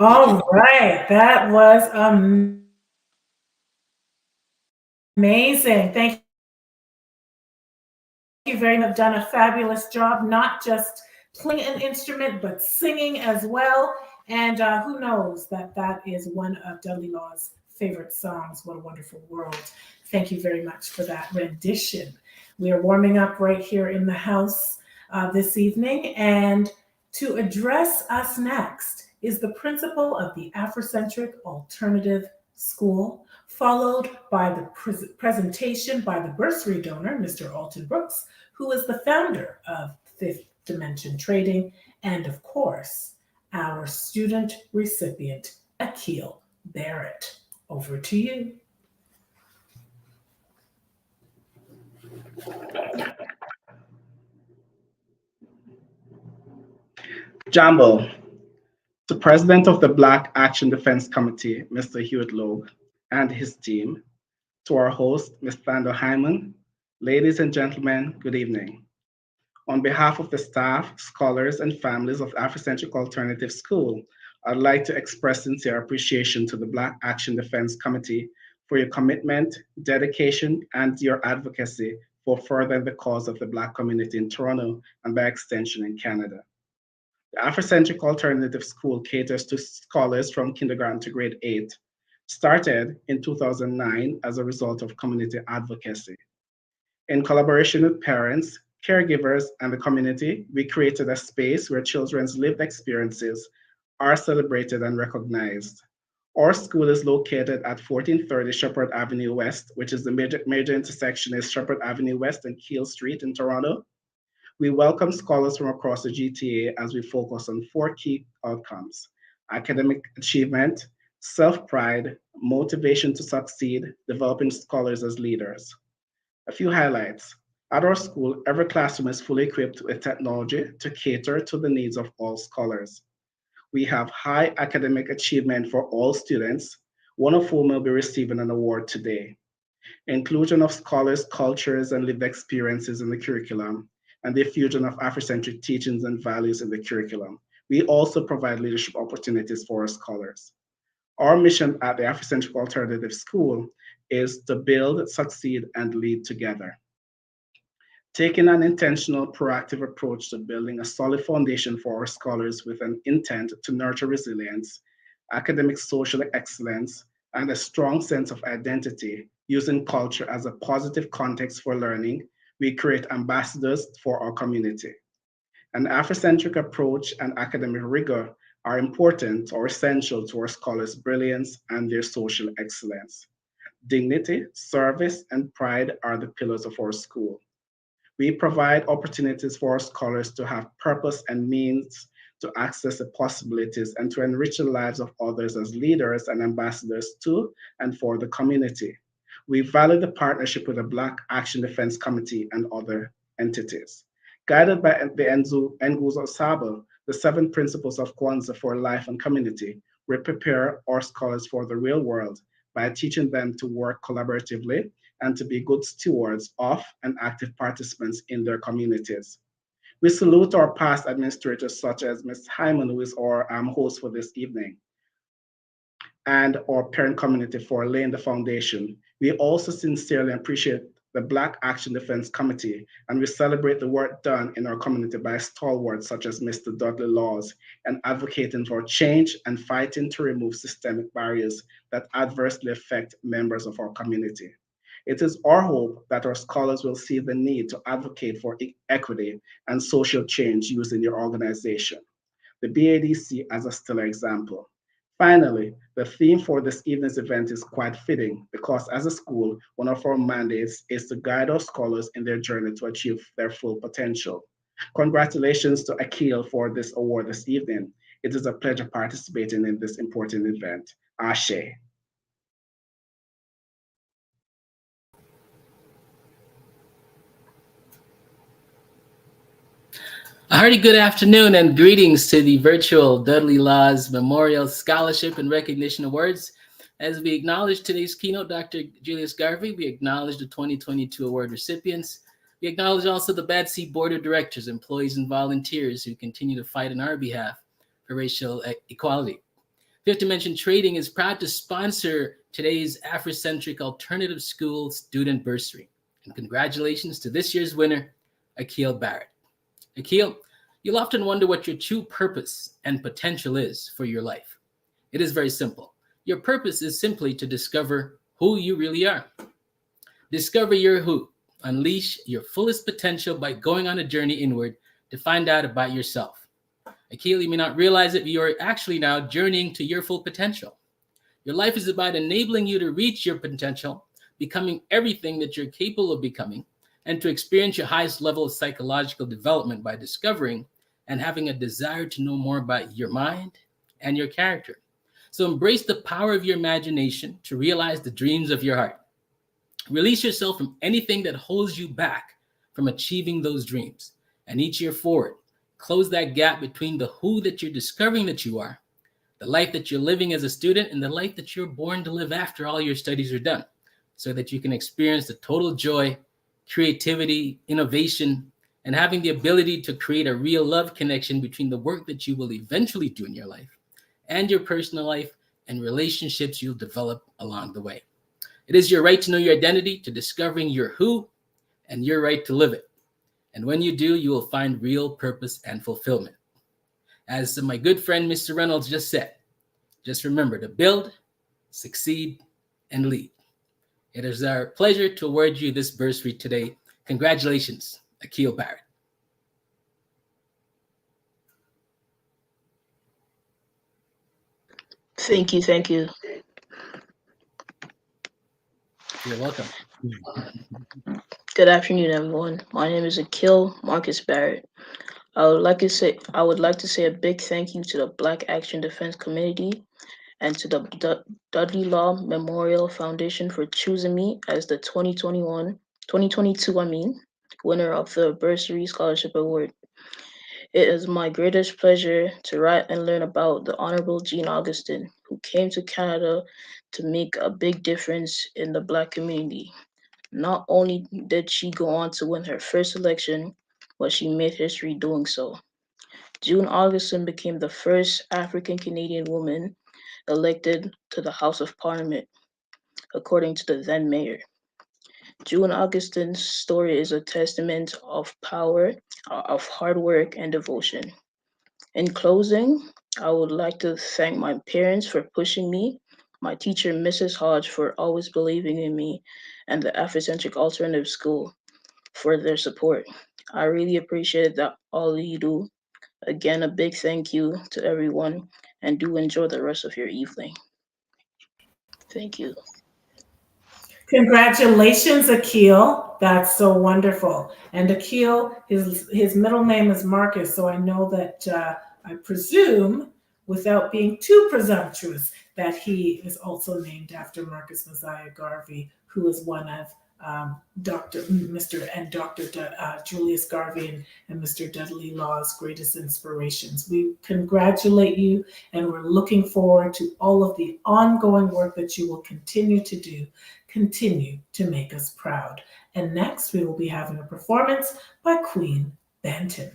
All right, that was amazing. Thank you very much. Done a fabulous job, not just playing an instrument, but singing as well. And who knows that is one of Dudley Law's favorite songs, What a Wonderful World. Thank you very much for that rendition. We are warming up right here in the house this evening. And to address us next is the principal of the Afrocentric Alternative School, followed by the presentation by the bursary donor, Mr. Alton Brooks, who is the founder of Fifth Dimension Trading, and of course, our student recipient, Akil Barrett. Over to you. Jambo, the president of the Black Action Defense Committee, Mr. Hewitt Loeb, and his team, to our host, Ms. Thando Hyman, ladies and gentlemen, good evening. On behalf of the staff, scholars, and families of Afrocentric Alternative School, I'd like to express sincere appreciation to the Black Action Defense Committee for your commitment, dedication, and your advocacy for furthering the cause of the Black community in Toronto and by extension in Canada. The Afrocentric Alternative School caters to scholars from kindergarten to grade 8, started in 2009 as a result of community advocacy. In collaboration with parents, caregivers, and the community, we created a space where children's lived experiences are celebrated and recognized. Our school is located at 1430 Shepherd Avenue West, which is the major intersection is Shepherd Avenue West and Keele Street in Toronto. We welcome scholars from across the GTA as we focus on 4 key outcomes: academic achievement, self-pride, motivation to succeed, developing scholars as leaders. A few highlights. At our school, every classroom is fully equipped with technology to cater to the needs of all scholars. We have high academic achievement for all students, one of whom will be receiving an award today. Inclusion of scholars, cultures, and lived experiences in the curriculum, and the fusion of Afrocentric teachings and values in the curriculum. We also provide leadership opportunities for our scholars. Our mission at the Afrocentric Alternative School is to build, succeed, and lead together. Taking an intentional, proactive approach to building a solid foundation for our scholars with an intent to nurture resilience, academic social excellence, and a strong sense of identity, using culture as a positive context for learning, we create ambassadors for our community. An Afrocentric approach and academic rigor are important or essential to our scholars' brilliance and their social excellence. Dignity, service, and pride are the pillars of our school. We provide opportunities for our scholars to have purpose and means to access the possibilities and to enrich the lives of others as leaders and ambassadors to and for the community. We value the partnership with the Black Action Defense Committee and other entities. Guided by the Nguzo Saba, the 7 principles of Kwanzaa for life and community, we prepare our scholars for the real world by teaching them to work collaboratively and to be good stewards of and active participants in their communities. We salute our past administrators such as Ms. Hyman, who is our host for this evening, and our parent community for laying the foundation. We also sincerely appreciate the Black Action Defense Committee, and we celebrate the work done in our community by stalwarts such as Mr. Dudley Laws and advocating for change and fighting to remove systemic barriers that adversely affect members of our community. It is our hope that our scholars will see the need to advocate for equity and social change using your organization, the BADC as a stellar example. Finally, the theme for this evening's event is quite fitting because as a school, one of our mandates is to guide our scholars in their journey to achieve their full potential. Congratulations to Akil for this award this evening. It is a pleasure participating in this important event. Ashe. A hearty good afternoon and greetings to the virtual Dudley Laws Memorial Scholarship and Recognition Awards. As we acknowledge today's keynote, Dr. Julius Garvey, we acknowledge the 2022 award recipients. We acknowledge also the BADC Board of Directors, employees, and volunteers who continue to fight on our behalf for racial equality. Fifth Dimension Trading is proud to sponsor today's Afrocentric Alternative School Student Bursary. And congratulations to this year's winner, Akil Barrett. Akil, you'll often wonder what your true purpose and potential is for your life. It is very simple. Your purpose is simply to discover who you really are. Discover your who. Unleash your fullest potential by going on a journey inward to find out about yourself. Akil, you may not realize it, but you are actually now journeying to your full potential. Your life is about enabling you to reach your potential, becoming everything that you're capable of becoming, and to experience your highest level of psychological development by discovering and having a desire to know more about your mind and your character. So embrace the power of your imagination to realize the dreams of your heart. Release yourself from anything that holds you back from achieving those dreams. And each year forward, close that gap between the who that you're discovering that you are, the life that you're living as a student, and the life that you're born to live after all your studies are done, so that you can experience the total joy, creativity, innovation, and having the ability to create a real love connection between the work that you will eventually do in your life and your personal life and relationships you'll develop along the way. It is your right to know your identity, to discovering your who, and your right to live it. And when you do, you will find real purpose and fulfillment. As my good friend, Mr. Reynolds, just said, just remember to build, succeed, and lead. It is our pleasure to award you this bursary today. Congratulations, Akil Barrett. Thank you, thank you. You're welcome. Good afternoon, everyone. My name is Akil Marcus Barrett. I would like to say a big thank you to the Black Action Defense Committee and to the Dudley Law Memorial Foundation for choosing me as the 2022 winner of the Bursary Scholarship Award. It is my greatest pleasure to write and learn about the Honorable Jean Augustin, who came to Canada to make a big difference in the Black community. Not only did she go on to win her first election, but she made history doing so. June Augustin became the first African Canadian woman elected to the House of Parliament, according to the then mayor. June Augustin's story is a testament of power, of hard work, and devotion. In closing, I would like to thank my parents for pushing me, my teacher, Mrs. Hodge, for always believing in me, and the Afrocentric Alternative School for their support. I really appreciate that all you do. Again, a big thank you to everyone, and do enjoy the rest of your evening. Thank you. Congratulations, Akil. That's so wonderful. And Akil, his middle name is Marcus, so I know that I presume, without being too presumptuous, that he is also named after Marcus Messiah Garvey, who is one of Dr. Julius Garvey and Mr. Dudley Law's greatest inspirations. We congratulate you, and we're looking forward to all of the ongoing work that you will continue to do. Continue to make us proud. And next, we will be having a performance by Queen Benton.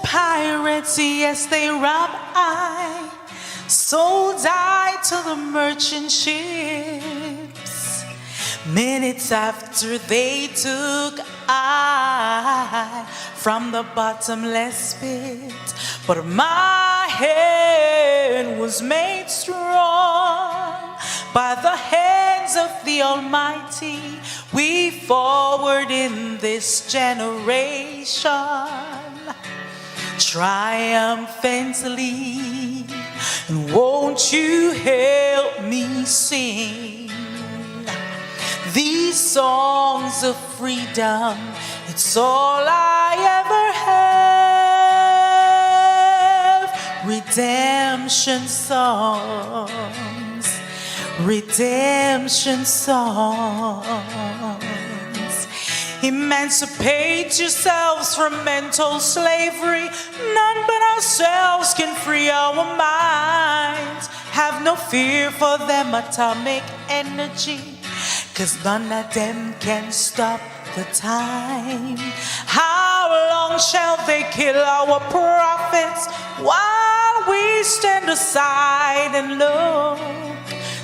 Pirates, yes, they robbed I, sold I to the merchant ships. Minutes after they took I from the bottomless pit, but my head was made strong by the hands of the Almighty. We forward in this generation triumphantly, and won't you help me sing these songs of freedom? It's all I ever have. Redemption songs, redemption songs. Emancipate yourselves from mental slavery. None but ourselves can free our minds. Have no fear for them atomic energy, 'cause none of them can stop the time. How long shall they kill our prophets while we stand aside and look?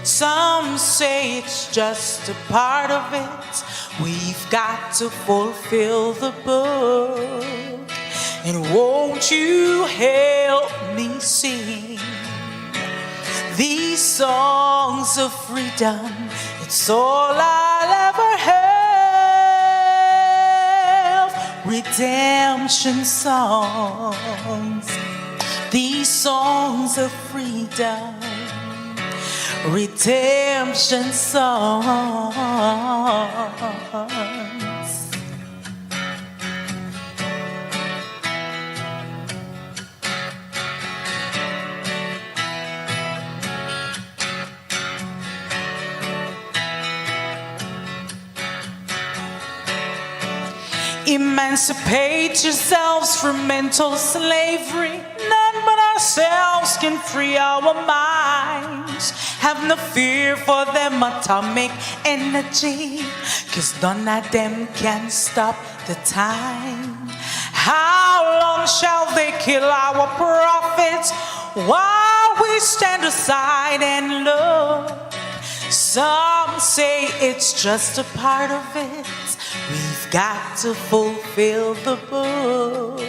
Some say it's just a part of it. We've got to fulfill the book. And won't you help me sing these songs of freedom? It's all I'll ever have. Redemption songs, these songs of freedom. Redemption songs. Emancipate yourselves from mental slavery. None but ourselves can free our minds. Have no fear for them atomic energy, 'cause none of them can stop the time. How long shall they kill our prophets while we stand aside and look? Some say it's just a part of it. We've got to fulfill the book.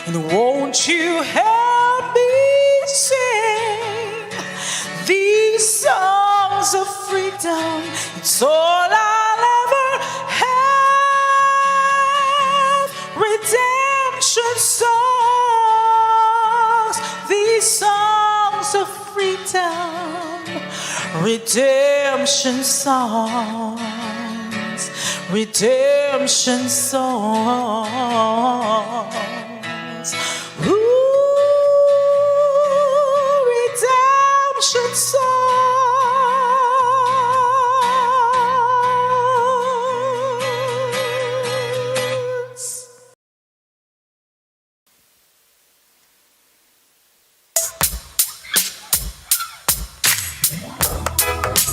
And won't you help me sing these songs of freedom? It's all I'll ever have. Redemption songs, these songs of freedom. Redemption songs, redemption songs. Ooh, redemption songs.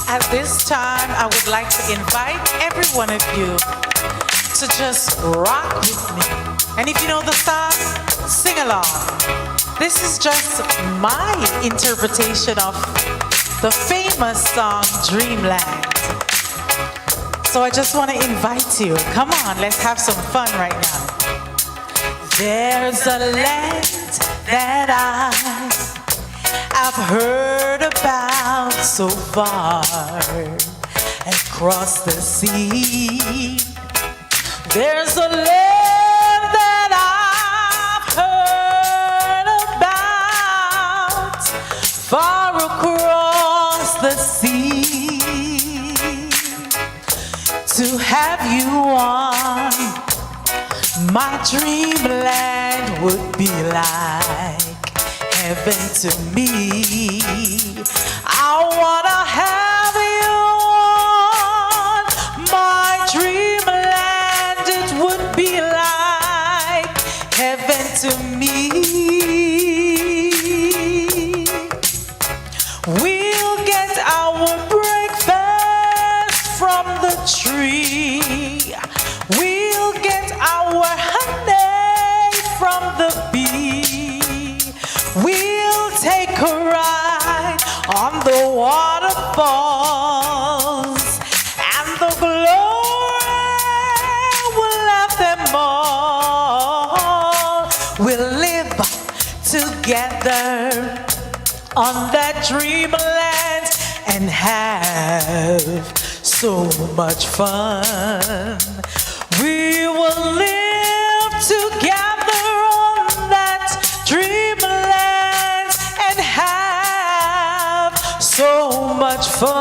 At this time, I would like to invite every one of you to just rock with me. And if you know the song, sing along. This is just my interpretation of the famous song Dreamland. So I just want to invite you. Come on, let's have some fun right now. There's a land that I've heard about so far across the sea. There's a land that I've heard about far across the sea. To have you on my dreamland would be like heaven to me. I wanna have you on my dreamland. It would be like heaven to me. We'll get our breakfast from the tree. We'll get our honey from the bee. We'll take a ride on the waterfalls, and the glory will have them all. We'll live together on that dreamland and have so much fun. We will live together on that dreamland and have so much fun.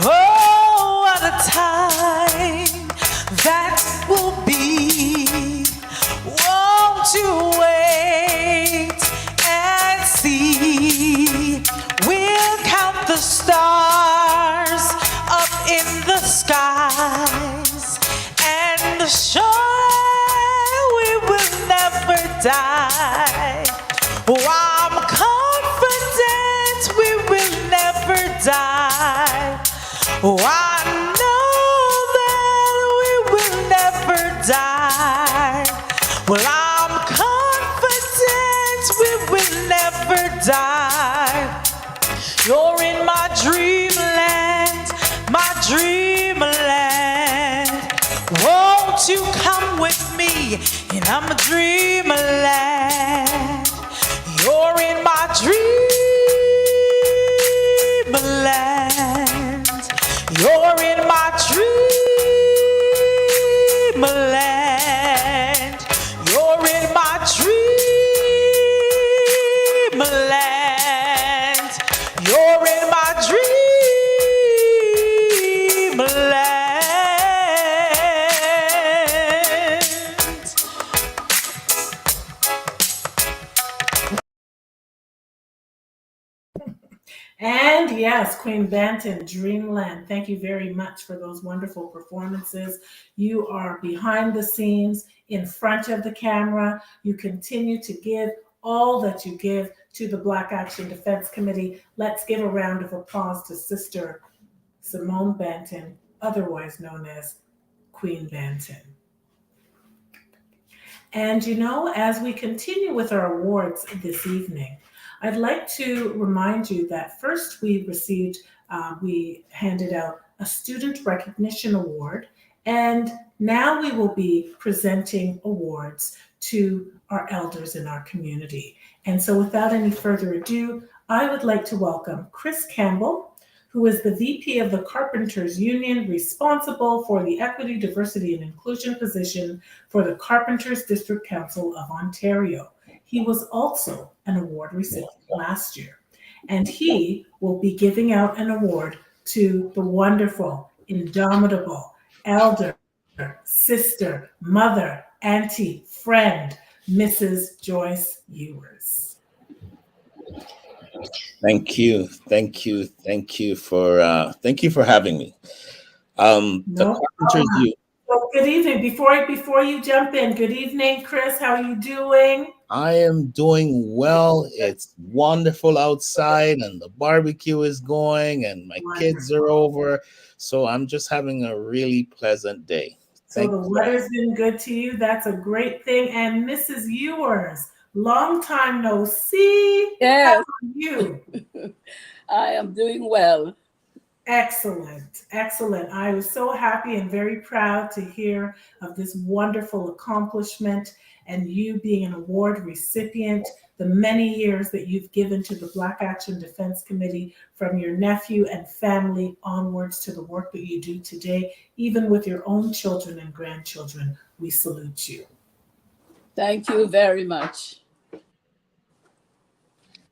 Oh, what a time that will be. Won't you wait and see? We'll count the stars up die. Oh, I'm confident we will never die. Oh, I know that we will never die. Well, I'm confident we will never die. You're in my dreamland, my dreamland. Won't you come with me in my dreamland? You're in my dreamland. You're in my dreamland. You're in my dreamland. You're in my dreamland. And yes, Queen Banton, Dreamland. Thank you very much for those wonderful performances. You are behind the scenes, in front of the camera. You continue to give all that you give to the Black Action Defense Committee. Let's give a round of applause to Sister Simone Banton, otherwise known as Queen Banton. And you know, as we continue with our awards this evening, I'd like to remind you that first we handed out a Student Recognition Award, and now we will be presenting awards to our elders in our community. And so without any further ado, I would like to welcome Chris Campbell, who is the VP of the Carpenters Union, responsible for the Equity, Diversity, and Inclusion position for the Carpenters District Council of Ontario. He was also an award recipient last year, and he will be giving out an award to the wonderful, indomitable elder, sister, mother, auntie, friend, Mrs. Joyce Ewers. Thank you for having me. The Carpenters Union. Well, good evening. Before you jump in, good evening, Chris. How are you doing? I am doing well. It's wonderful outside, and the barbecue is going, and my kids are over. So I'm just having a really pleasant day. So the weather's been good to you. That's a great thing. And Mrs. Ewers, long time no see. Yes. How are you? I am doing well. Excellent, excellent. I was so happy and very proud to hear of this wonderful accomplishment and you being an award recipient, the many years that you've given to the Black Action Defense Committee from your nephew and family onwards to the work that you do today, even with your own children and grandchildren. We salute you. Thank you very much.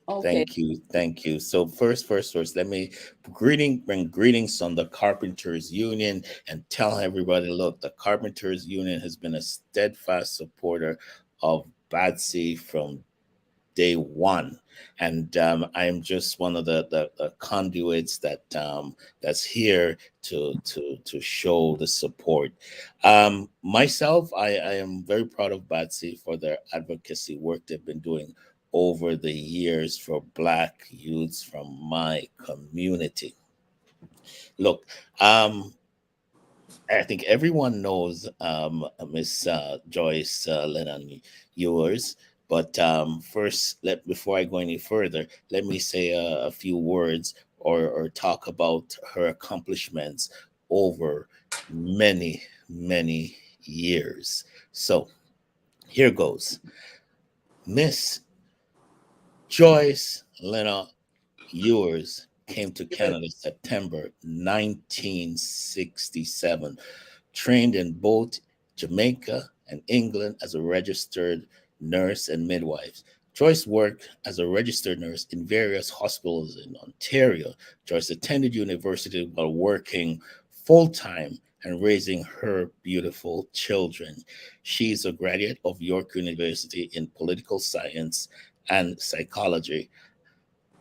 Okay. Thank you. So first, let me bring greetings on the Carpenters Union and tell everybody, look, the Carpenters Union has been a steadfast supporter of BATC from day one. And I am just one of the conduits that's here to show the support. Myself, I am very proud of BATC for their advocacy work they've been doing over the years for Black youths from my community. Look, I think everyone knows Miss Joyce Lennon Ewers, but first, before I go any further, let me say a few words or talk about her accomplishments over many, many years. So here goes. Miss Joyce Lennon Ewers came to Canada September 1967, trained in both Jamaica and England as a registered nurse and midwife. Joyce worked as a registered nurse in various hospitals in Ontario. Joyce attended university while working full-time and raising her beautiful children. She's a graduate of York University in political science and psychology.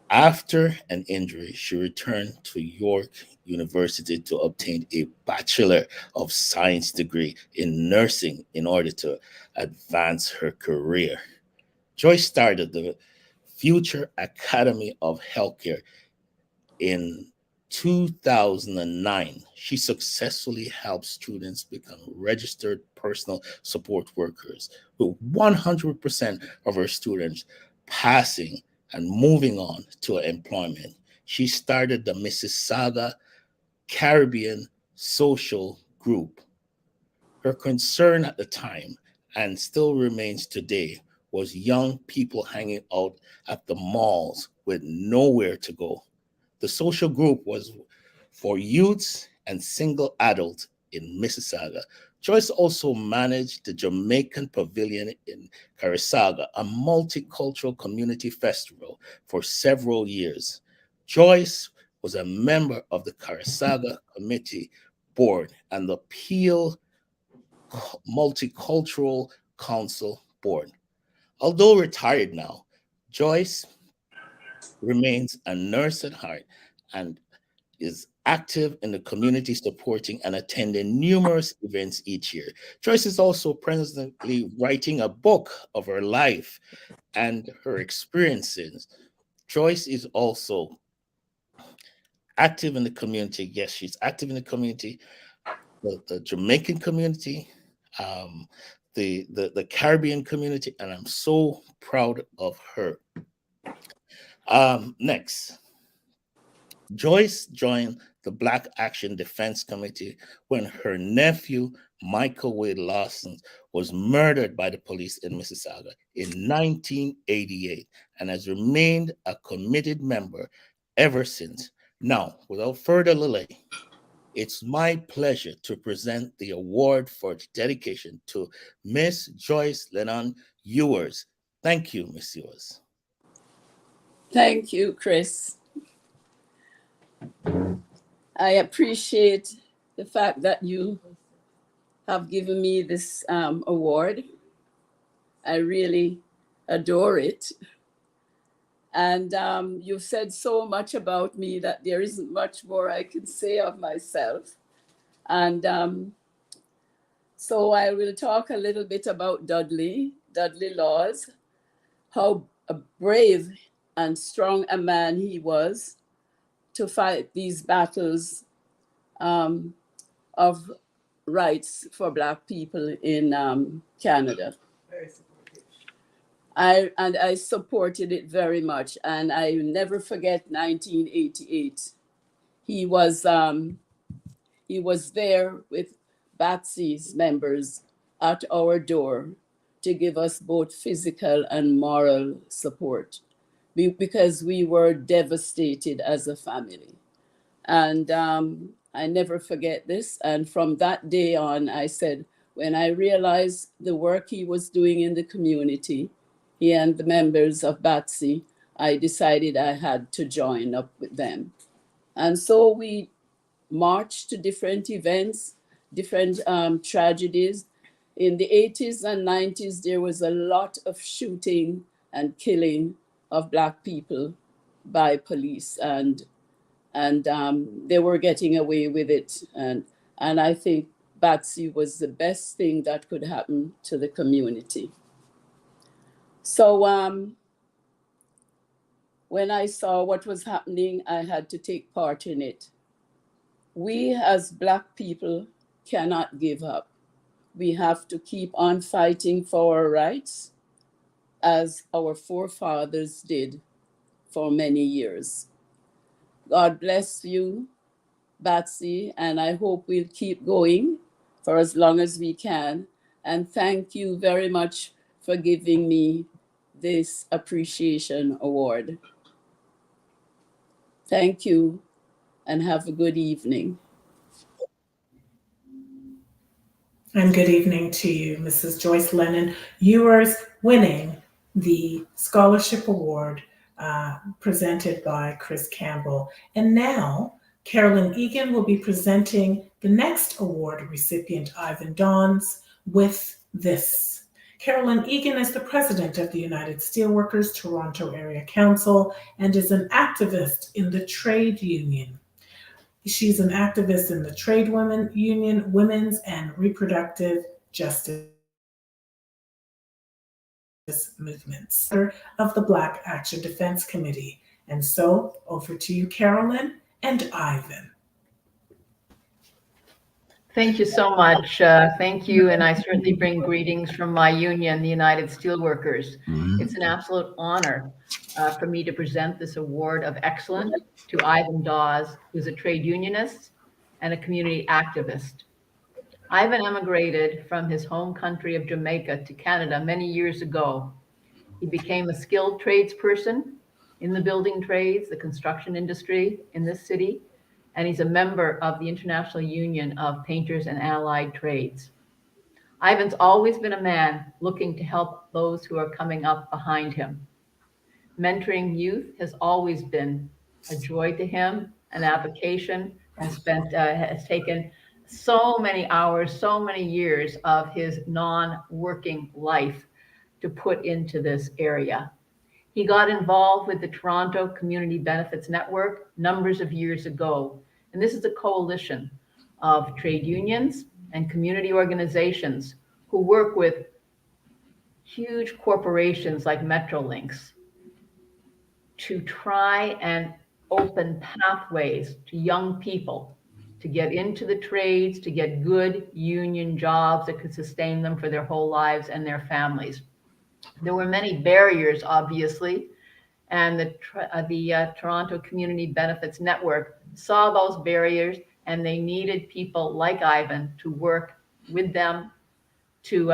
After an injury, she returned to York University to obtain a Bachelor of Science degree in nursing in order to advance her career. Joyce started the Future Academy of Healthcare in 2009. She successfully helped students become registered personal support workers, with 100% of her students passing and moving on to employment. She started the Mississauga Caribbean Social Group. Her concern at the time, and still remains today, was young people hanging out at the malls with nowhere to go. The social group was for youths and single adults in Mississauga. Joyce also managed the Jamaican Pavilion in Carisaga, a multicultural community festival, for several years. Joyce was a member of the Carisaga Committee Board and the Peel Multicultural Council Board. Although retired now, Joyce remains a nurse at heart and is active in the community, supporting and attending numerous events each year. Joyce is also presently writing a book of her life and her experiences. Joyce is also active in the community. Yes, she's active in the community, the Jamaican community, the Caribbean community, and I'm so proud of her. Next, Joyce joined the Black Action Defense Committee when her nephew, Michael Wade Lawson, was murdered by the police in Mississauga in 1988 and has remained a committed member ever since. Now, without further delay, it's my pleasure to present the award for dedication to Miss Joyce Lennon Ewers. Thank you, Miss Ewers. Thank you, Chris. I appreciate the fact that you have given me this award. I really adore it. And you've said so much about me that there isn't much more I can say of myself. And so I will talk a little bit about Dudley Laws, how a brave and strong a man he was to fight these battles of rights for Black people in Canada. I supported it very much, and I will never forget 1988. He was there with Batsy's members at our door to give us both physical and moral support because we were devastated as a family. And I never forget this. And from that day on, I said, when I realized the work he was doing in the community, he and the members of Batsy, I decided I had to join up with them. And so we marched to different events, different tragedies. In the 80s and 90s, there was a lot of shooting and killing of Black people by police, and they were getting away with it. And I think Batsy was the best thing that could happen to the community. So when I saw what was happening, I had to take part in it. We as Black people cannot give up. We have to keep on fighting for our rights as our forefathers did for many years. God bless you, Batsy, and I hope we'll keep going for as long as we can. And thank you very much for giving me this appreciation award. Thank you, and have a good evening. And good evening to you, Mrs. Joyce Lennon Ewers, winning the Scholarship Award presented by Chris Campbell. And now, Carolyn Egan will be presenting the next award recipient, Ivan Dons, with this. Carolyn Egan is the president of the United Steelworkers Toronto Area Council and is an activist in the trade union. She's an activist in the trade union, women's and reproductive justice movements of the Black Action Defense Committee. And so over to you, Carolyn and Ivan. Thank you so much. Thank you. And I certainly bring greetings from my union, the United Steelworkers. It's an absolute honor for me to present this award of excellence to Ivan Dawes, who's a trade unionist and a community activist. Ivan emigrated from his home country of Jamaica to Canada many years ago. He became a skilled tradesperson in the building trades, the construction industry in this city, and he's a member of the International Union of Painters and Allied Trades. Ivan's always been a man looking to help those who are coming up behind him. Mentoring youth has always been a joy to him, an avocation, has taken so many hours, so many years of his non-working life to put into this area. He got involved with the Toronto Community Benefits Network numbers of years ago. And this is a coalition of trade unions and community organizations who work with huge corporations like Metrolinx to try and open pathways to young people to get into the trades, to get good union jobs that could sustain them for their whole lives and their families. There were many barriers, obviously, and the Toronto Community Benefits Network saw those barriers, and they needed people like Ivan to work with them to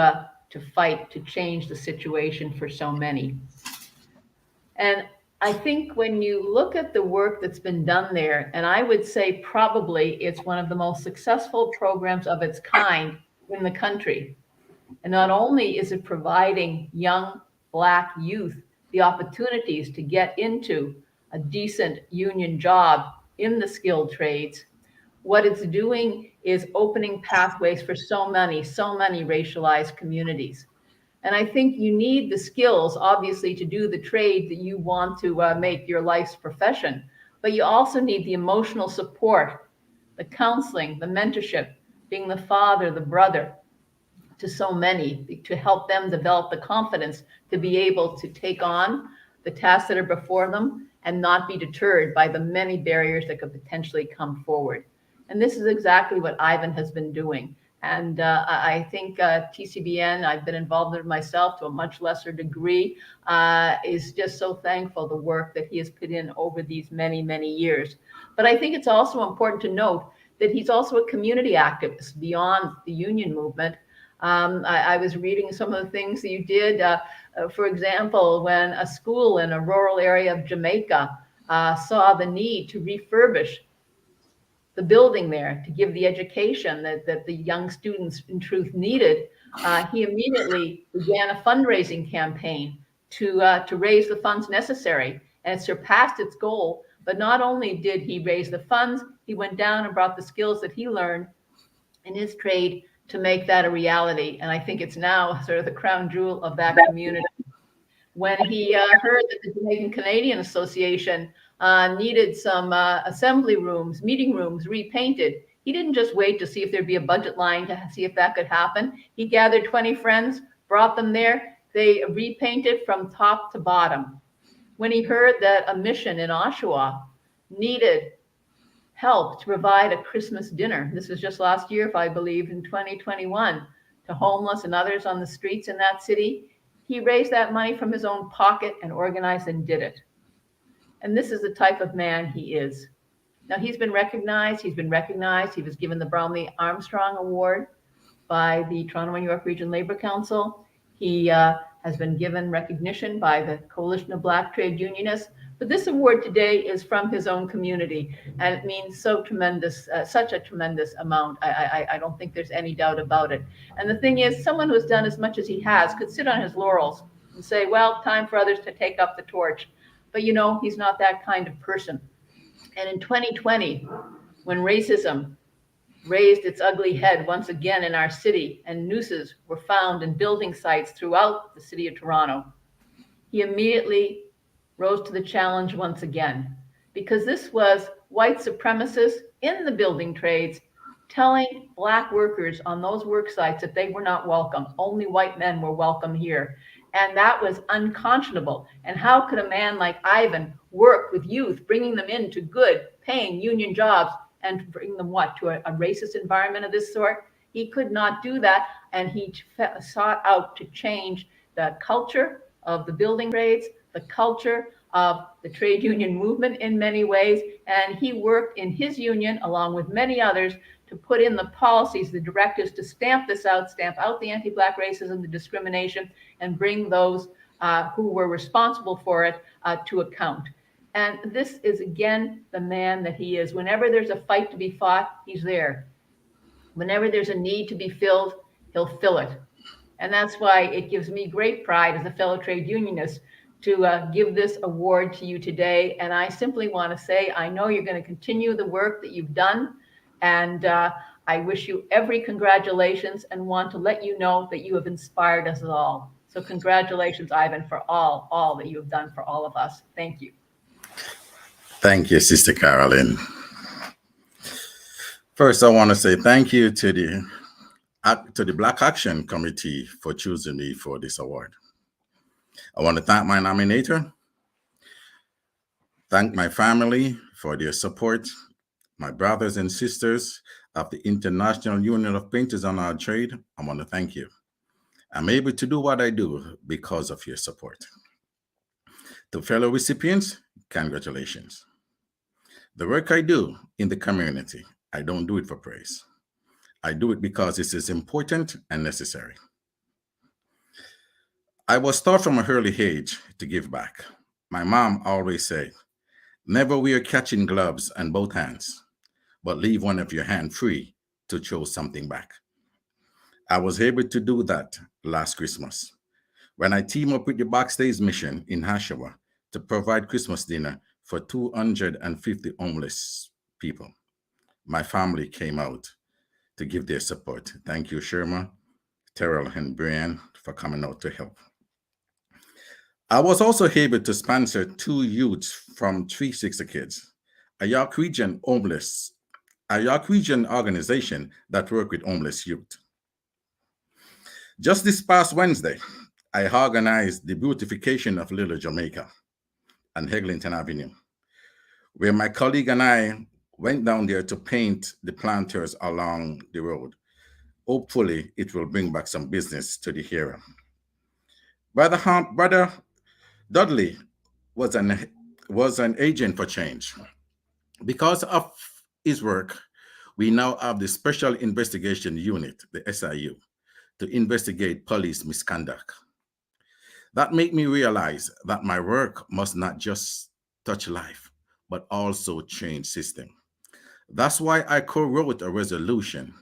fight to change the situation for so many. And I think when you look at the work that's been done there, and I would say probably it's one of the most successful programs of its kind in the country. And not only is it providing young Black youth the opportunities to get into a decent union job in the skilled trades, what it's doing is opening pathways for so many racialized communities. And I think you need the skills, obviously, to do the trade that you want to make your life's profession, but you also need the emotional support, the counseling, the mentorship, being the father, the brother to so many, to help them develop the confidence to be able to take on the tasks that are before them and not be deterred by the many barriers that could potentially come forward. And this is exactly what Ivan has been doing. And I think TCBN, I've been involved in it myself to a much lesser degree, is just so thankful the work that he has put in over these many, many years. But I think it's also important to note that he's also a community activist beyond the union movement. I was reading some of the things that you did. For example, when a school in a rural area of Jamaica saw the need to refurbish the building there to give the education that the young students in truth needed, he immediately began a fundraising campaign to raise the funds necessary, and it surpassed its goal. But not only did he raise the funds, he went down and brought the skills that he learned in his trade to make that a reality. And I think it's now sort of the crown jewel of that community. When he heard that the Jamaican Canadian Association needed some assembly rooms, meeting rooms repainted, he didn't just wait to see if there'd be a budget line to see if that could happen. He gathered 20 friends, brought them there. They repainted from top to bottom. When he heard that a mission in Oshawa needed help to provide a Christmas dinner, this was just last year, if I believe, in 2021, to homeless and others on the streets in that city, he raised that money from his own pocket and organized and did it. And this is the type of man he is. Now, he's been recognized. He was given the Bromley Armstrong Award by the Toronto and York Region Labor Council. He has been given recognition by the Coalition of Black Trade Unionists. But this award today is from his own community, and it means so tremendous, such a tremendous amount. I don't think there's any doubt about it. And the thing is, someone who has done as much as he has could sit on his laurels and say, well, time for others to take up the torch. But you know, he's not that kind of person. And in 2020, when racism raised its ugly head once again in our city and nooses were found in building sites throughout the city of Toronto, he immediately rose to the challenge once again, because this was white supremacists in the building trades telling Black workers on those work sites that they were not welcome. Only white men were welcome here. And that was unconscionable. And how could a man like Ivan work with youth, bringing them into good, paying union jobs, and bring them to a racist environment of this sort? He could not do that. And he sought out to change the culture of the building trades, the culture of the trade union movement in many ways. And he worked in his union, along with many others, to put in the policies, the directives to stamp this out, stamp out the anti-Black racism, the discrimination, and bring those who were responsible for it to account. And this is, again, the man that he is. Whenever there's a fight to be fought, he's there. Whenever there's a need to be filled, he'll fill it. And that's why it gives me great pride as a fellow trade unionist to give this award to you today. And I simply want to say, I know you're going to continue the work that you've done. And I wish you every congratulations and want to let you know that you have inspired us all. So congratulations, Ivan, for all that you have done for all of us. Thank you. Thank you, Sister Carolyn. First, I want to say thank you to the Black Action Committee for choosing me for this award. I want to thank my nominator, thank my family for their support, my brothers and sisters of the International Union of Painters and Allied Trade. I want to thank you. I'm able to do what I do because of your support. To fellow recipients, congratulations. The work I do in the community, I don't do it for praise. I do it because it is important and necessary. I was taught from an early age to give back. My mom always said, never wear catching gloves on both hands, but leave one of your hands free to throw something back. I was able to do that last Christmas when I teamed up with the Backstage Mission in Oshawa to provide Christmas dinner for 250 homeless people. My family came out to give their support. Thank you, Sherma, Terrell, and Brian for coming out to help. I was also able to sponsor 2 youths from 360 Kids, a York Region organization that works with homeless youth. Just this past Wednesday, I organized the beautification of Little Jamaica on Eglinton Avenue, where my colleague and I went down there to paint the planters along the road. Hopefully, it will bring back some business to the area. Brother Dudley was an agent for change. Because of his work, we now have the Special Investigation Unit, the SIU, to investigate police misconduct. That made me realize that my work must not just touch life, but also change system. That's why I co-wrote a resolution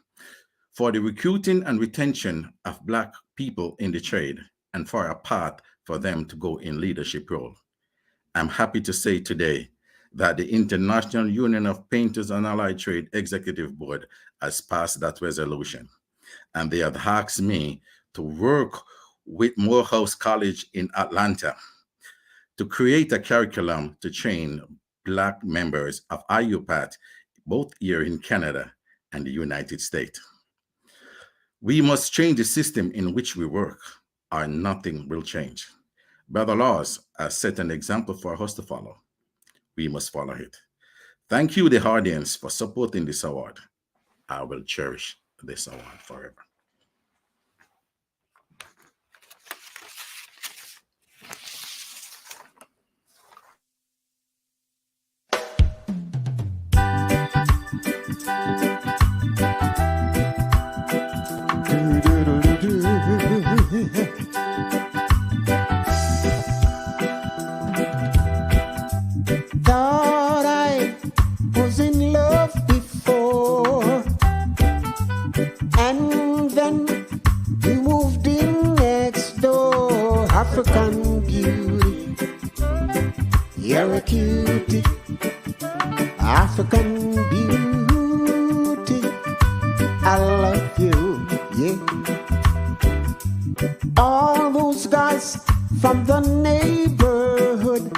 for the recruiting and retention of Black people in the trade and for a path for them to go in leadership role. I'm happy to say today that the International Union of Painters and Allied Trade Executive Board has passed that resolution. And they have asked me to work with Morehouse College in Atlanta to create a curriculum to train Black members of IUPAT, both here in Canada and the United States. We must change the system in which we work, or nothing will change. Brother Laws has set an example for us to follow. We must follow it. Thank you, the audience, for supporting this award. I will cherish this award forever. Thought I was in love before, and then you moved in next door. African beauty, you're a cutie. African beauty, I love you, yeah. All those guys from the neighborhood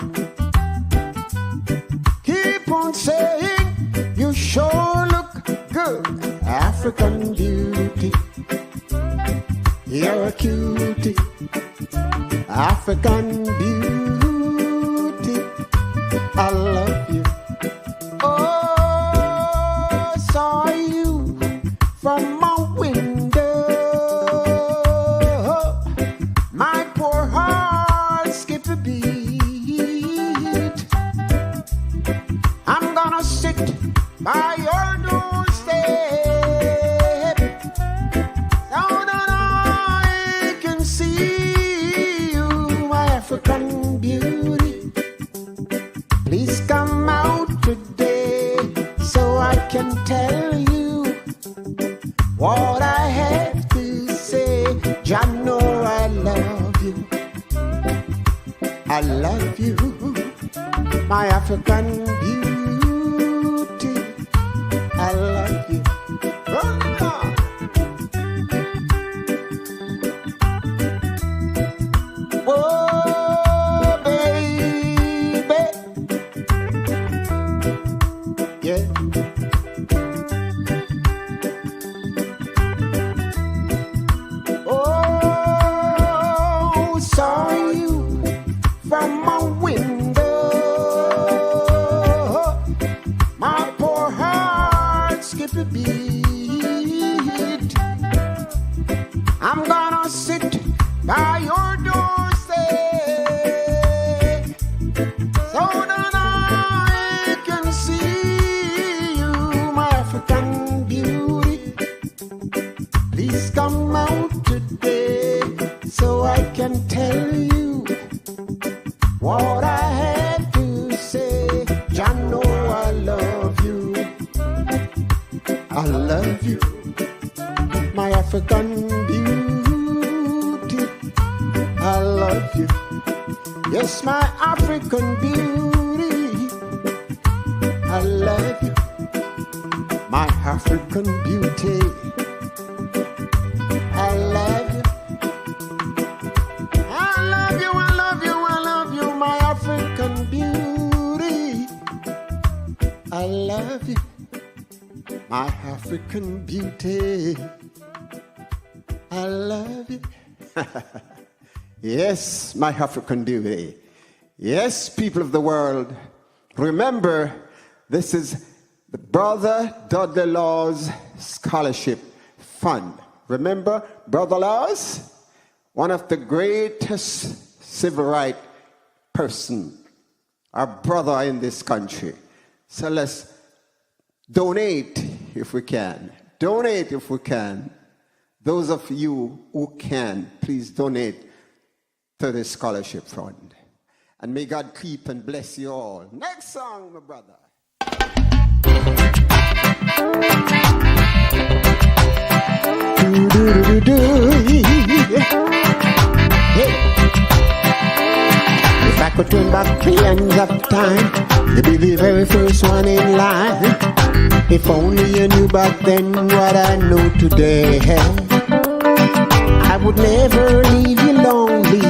keep on saying you sure look good. African beauty, you're a cutie. African beauty, I love you. Oh, saw you from my window. My poor heart skipped a beat. I'm gonna sit by your doorstep so that I can see you, my African beauty. Please come out today so I can tell you what I have to say. Jah know I love you. I love you, my African beauty. I love you. Oh, baby. Yeah. Oh, saw you from my window. My poor heart skipped a beat. I'm gonna sit by your doorstep so that I can see you, my African beauty. Please come out today so I can tell you what I have to say. Jah know I love you. I love you, my African beauty. I love you. Yes, my African beauty. I love you, my African beauty. I love you. I love you, I love you, I love you, my African beauty. I love you, my African beauty. I love you. Yes, my African beauty. Yes, people of the world, remember, this is the Brother Dudley Laws Scholarship Fund. Remember, Brother Laws, one of the greatest civil rights person, our brother in this country. So let's donate if we can. Donate if we can. Those of you who can, please donate to the scholarship fund. And may God keep and bless you all. Next song, my brother. Hey. If I could turn back the ends of time, you'd be the very first one in line. If only you knew back then what I know today. I would never leave you lonely.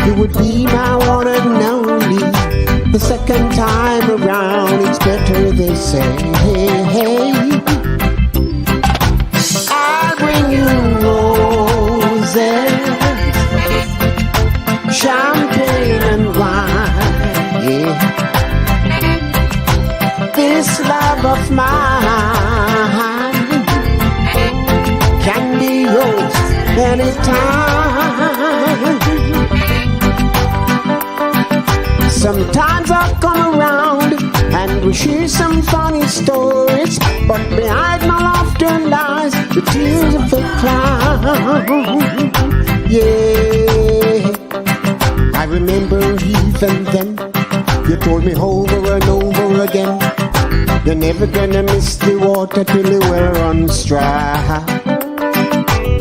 You would be my one and only. The second time around, it's better, they say. I'll bring you roses, champagne and wine. Yeah. This love of mine can be yours anytime. Sometimes I come around and we share some funny stories, but behind my laughter lies the tears of a clown. Yeah, I remember even then you told me over and over again, you're never gonna miss the water till the well runs dry.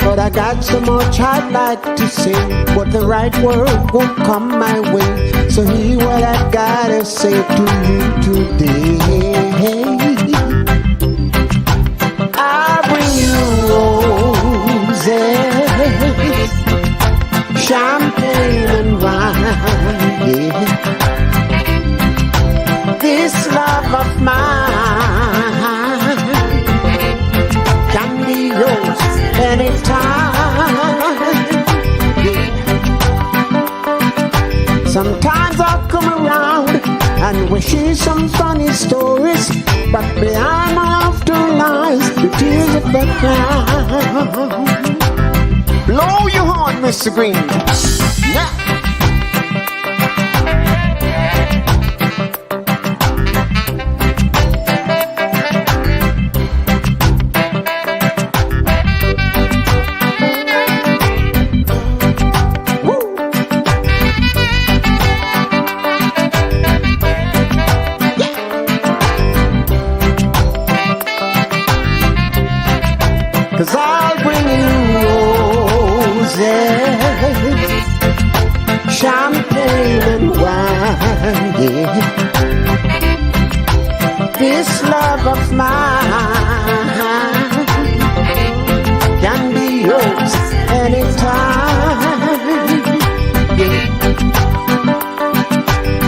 But I got so much I'd like to say, but the right word won't come my way. So hear what I gotta say to you today. I bring you roses, champagne and wine. Yeah. This love of mine can be yours anytime. Yeah. we share some funny stories, but behind my laughter lies the tears of the clown. Blow your horn, Mr. Green. Now. Cause I'll bring you roses, champagne and wine, yeah. This love of mine can be yours anytime, yeah.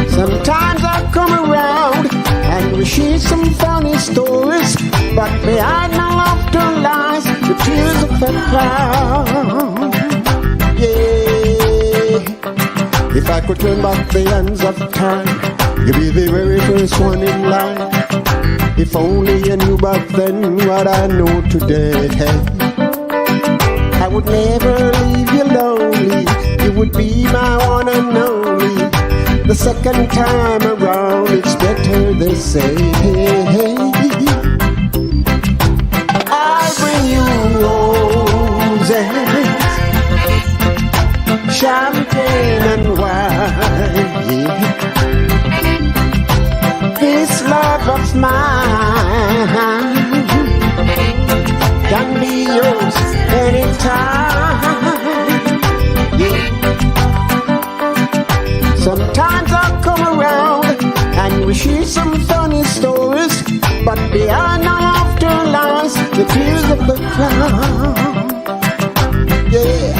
Sometimes I come around and we share some funny stories, but behind my laughter lies the tears of the clown. Yeah, if I could turn back the hands of time, you'd be the very first one in line. If only you knew back then what I know today. I would never leave you lonely, you would be my one and only. The second time around it's better, they say. I'll bring you roses, champagne and wine, yeah. This love of mine can be yours anytime, yeah. Sometimes I come around and we share some funny stories, but behind our laughter lies the tears of the clown. Yeah.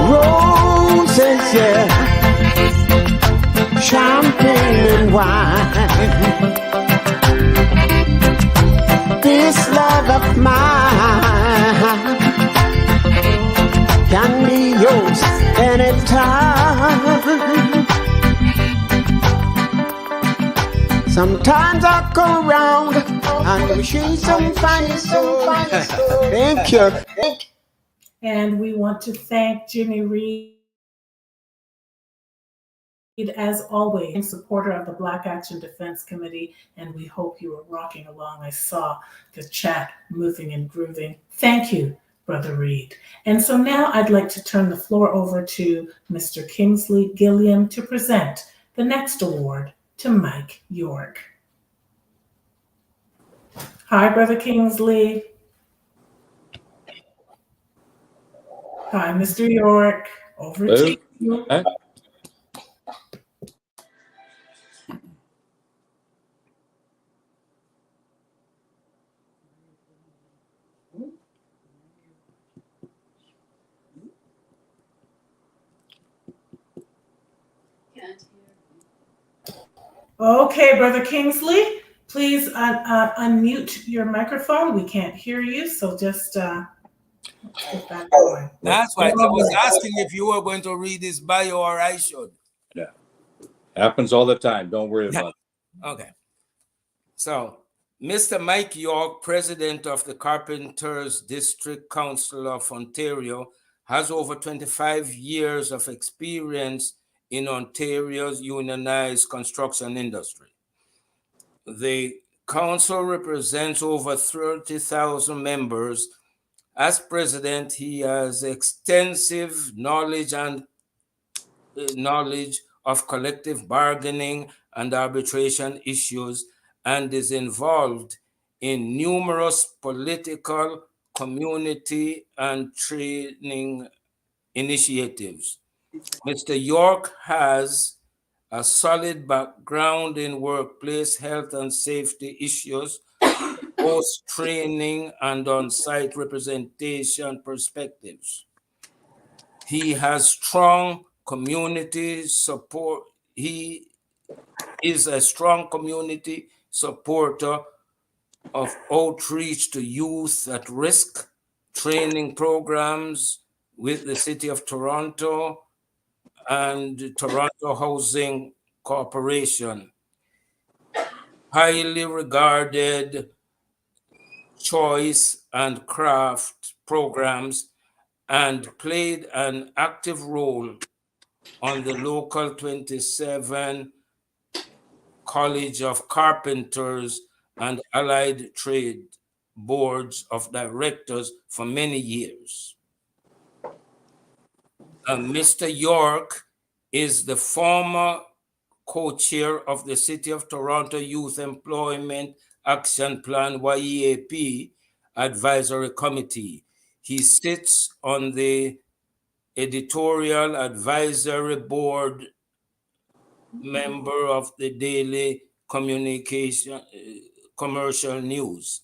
Roses, yeah, champagne and wine. This love of mine can be yours anytime. Sometimes I go around and we share some funny stories. Thank you. And we want to thank Jimmy Reed, as always, supporter of the Black Action Defense Committee, and we hope you are rocking along. I saw the chat moving and grooving. Thank you, Brother Reed. And so now I'd like to turn the floor over to Mr. Kingsley Gilliam to present the next award to Mike York. Hi, Brother Kingsley. Hi, Mr. York. Over to you. Okay, Brother Kingsley, please unmute your microphone. We can't hear you, so just get that going. That's right. I was asking if you were going to read his bio or I should. Yeah. Happens all the time. Don't worry about it. Okay. So, Mr. Mike York, president of the Carpenters District Council of Ontario, has over 25 years of experience in Ontario's unionized construction industry. The council represents over 30,000 members. As president, he has extensive knowledge of collective bargaining and arbitration issues and is involved in numerous political, community, and training initiatives. Mr. York has a solid background in workplace health and safety issues, post-training and on-site representation perspectives. He has strong community support. He is a strong community supporter of outreach to youth at risk, training programs with the City of Toronto, and Toronto Housing Corporation. Highly regarded choice and craft programs, and played an active role on the local 27 College of Carpenters and Allied Trade boards of directors for many years. Mr. York is the former co-chair of the City of Toronto Youth Employment Action Plan YEAP Advisory Committee. He sits on the Editorial Advisory Board, member of the Daily Communication Commercial News.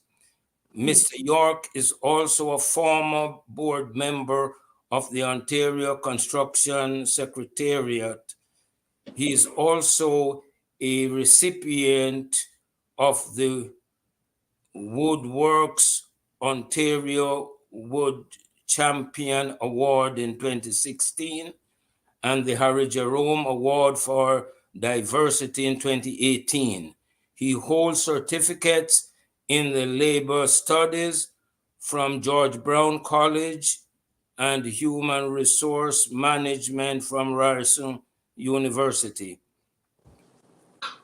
Mr. York is also a former board member of the Ontario Construction Secretariat. He is also a recipient of the Woodworks Ontario Wood Champion Award in 2016 and the Harry Jerome Award for Diversity in 2018. He holds certificates in the labor studies from George Brown College and human resource management from Ryerson University.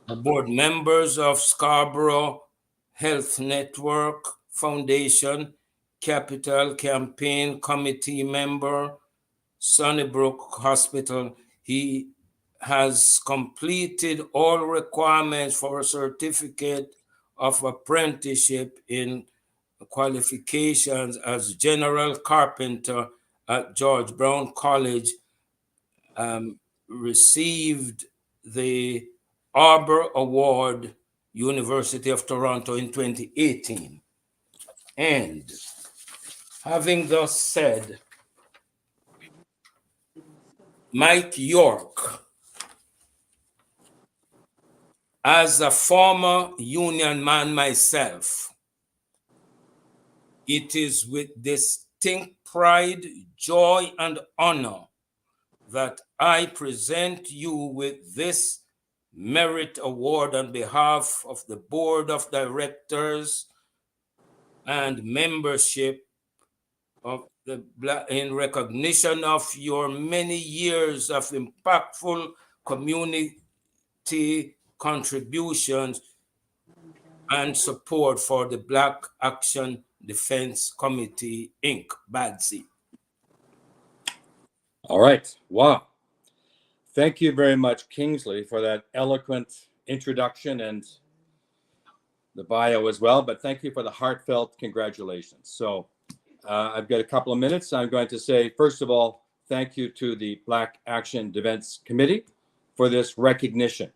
The board members of Scarborough Health Network Foundation, Capital Campaign Committee member, Sunnybrook Hospital. He has completed all requirements for a certificate of apprenticeship in qualifications as general carpenter at George Brown College, received the Arbor Award, University of Toronto in 2018. And having thus said, Mike York, as a former union man myself, it is with distinct pride, joy, and honor that I present you with this Merit Award on behalf of the Board of Directors and membership of the in recognition of your many years of impactful community contributions and support for the Black Action Defense Committee, Inc., BADSI. All right. Wow. Thank you very much, Kingsley, for that eloquent introduction and the bio as well. But thank you for the heartfelt congratulations. So I've got a couple of minutes. I'm going to say, first of all, thank you to the Black Action Defense Committee for this recognition.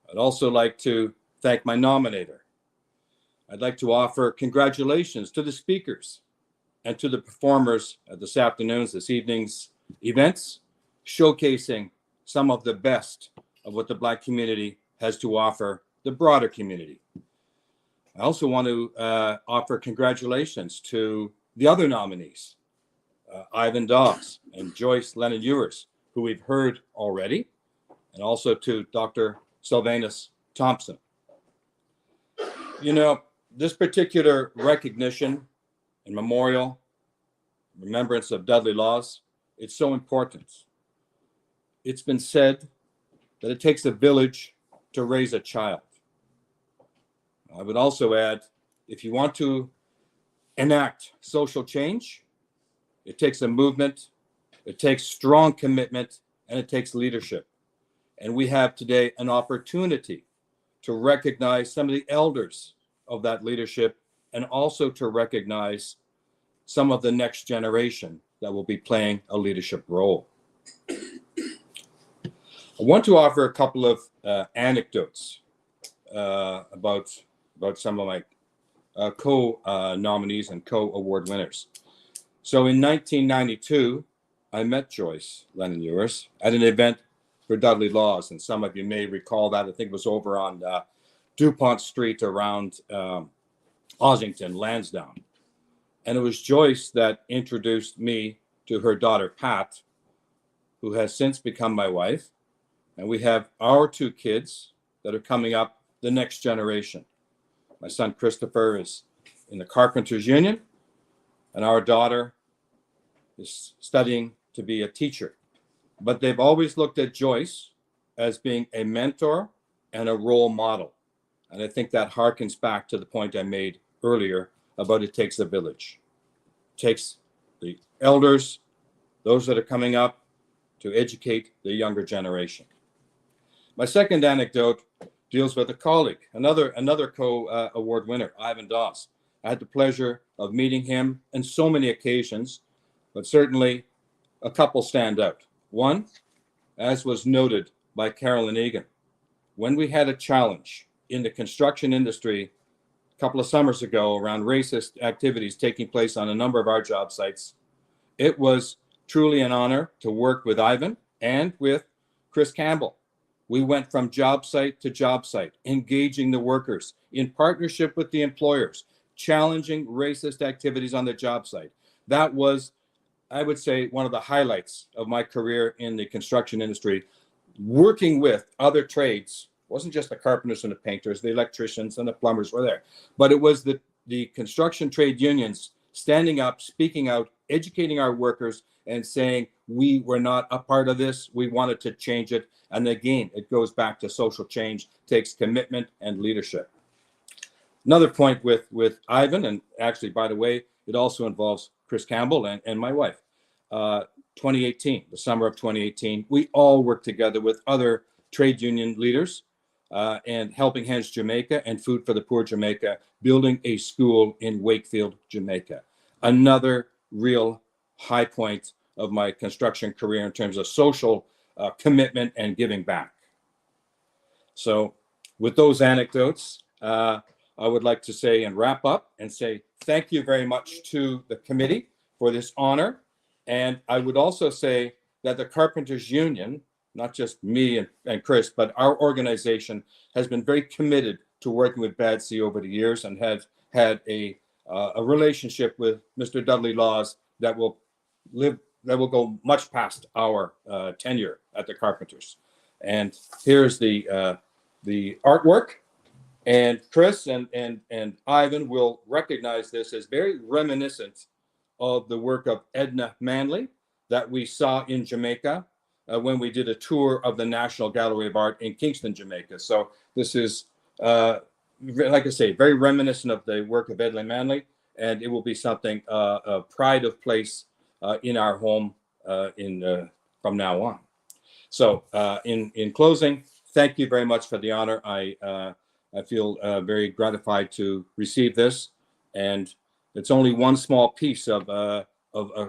I'd also like to thank my nominator. I'd like to offer congratulations to the speakers and to the performers at this evening's events, showcasing some of the best of what the Black community has to offer the broader community. I also want to offer congratulations to the other nominees, Ivan Dobbs and Joyce Lennon-Ewers, who we've heard already, and also to Dr. Sylvanus Thompson. You know, this particular recognition and memorial, remembrance of Dudley Laws, it's so important. It's been said that it takes a village to raise a child. I would also add, if you want to enact social change, it takes a movement, it takes strong commitment, and it takes leadership. And we have today an opportunity to recognize some of the elders of that leadership and also to recognize some of the next generation that will be playing a leadership role. I want to offer a couple of anecdotes about some of my co-nominees and co-award winners. So in 1992, I met Joyce Lennon-Ewers at an event for Dudley Laws, and some of you may recall that. I think it was over on DuPont Street around Ossington, Lansdowne. And it was Joyce that introduced me to her daughter, Pat, who has since become my wife. And we have our 2 kids that are coming up, the next generation. My son Christopher is in the Carpenters Union, and our daughter is studying to be a teacher. But they've always looked at Joyce as being a mentor and a role model. And I think that harkens back to the point I made earlier about it takes a village. It takes the elders, those that are coming up, to educate the younger generation. My second anecdote deals with a colleague, another co-award winner, Ivan Doss. I had the pleasure of meeting him on so many occasions, but certainly a couple stand out. One, as was noted by Carolyn Egan, when we had a challenge in the construction industry a couple of summers ago around racist activities taking place on a number of our job sites, it was truly an honor to work with Ivan and with Chris Campbell. We went from job site to job site, engaging the workers in partnership with the employers, challenging racist activities on the job site. That was, I would say, one of the highlights of my career in the construction industry. Working with other trades, wasn't just the carpenters and the painters, the electricians and the plumbers were there, but it was the construction trade unions standing up, speaking out, educating our workers and saying, we were not a part of this, we wanted to change it. And again, it goes back to social change, takes commitment and leadership. Another point with Ivan, and actually, by the way, it also involves Chris Campbell and my wife. 2018, the summer of 2018, we all worked together with other trade union leaders and Helping Hands Jamaica and Food for the Poor Jamaica, building a school in Wakefield, Jamaica. Another real high point of my construction career in terms of social commitment and giving back. So with those anecdotes, I would like to say and wrap up and say thank you very much to the committee for this honor. And I would also say that the Carpenters Union, not just me and Chris, but our organization has been very committed to working with BADC over the years and has had a relationship with Mr. Dudley Laws that will go much past our tenure at the Carpenters. And here's the artwork. And Chris and Ivan will recognize this as very reminiscent of the work of Edna Manley that we saw in Jamaica when we did a tour of the National Gallery of Art in Kingston, Jamaica. So this is, like I say, very reminiscent of the work of Edna Manley, and it will be something, a pride of place in our home from now on. So in closing, thank you very much for the honor. I feel very gratified to receive this, and it's only one small piece of a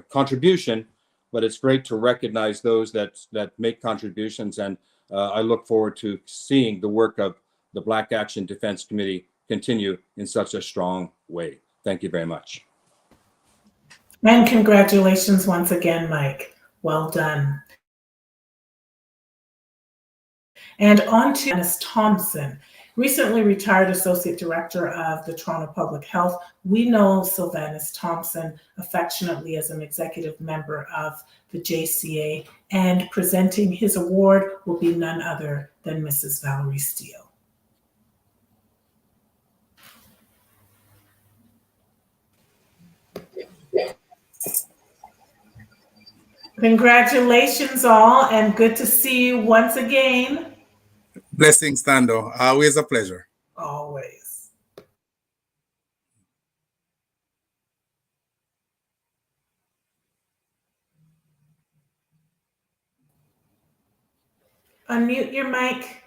contribution, but it's great to recognize those that make contributions, and I look forward to seeing the work of the Black Action Defense Committee continue in such a strong way. Thank you very much. And congratulations once again, Mike. Well done. And on to Janice Thompson, recently retired Associate Director of the Toronto Public Health. We know Sylvanus Thompson affectionately as an executive member of the JCA, and presenting his award will be none other than Mrs. Valerie Steele. Congratulations all, and good to see you once again. Blessings, Tando. Always a pleasure. Always. Unmute your mic.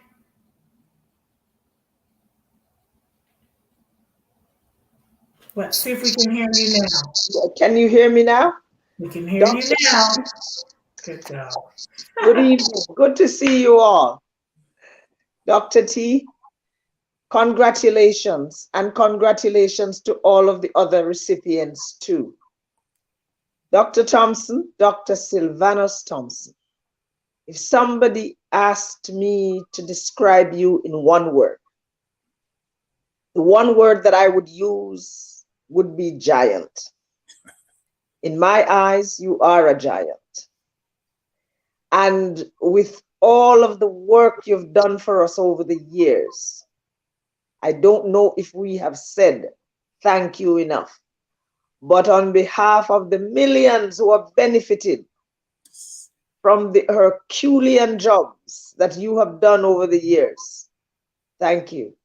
Let's see if we can hear you now. Can you hear me now? We can hear you now. Good job. Good evening. Good to see you all. Dr. T, congratulations, and congratulations to all of the other recipients too. Dr. Thompson, Dr. Sylvanus Thompson, if somebody asked me to describe you in one word, the one word that I would use would be giant. In my eyes, you are a giant. And with all of the work you've done for us over the years, I don't know if we have said thank you enough. But on behalf of the millions who have benefited from the Herculean jobs that you have done over the years, thank you,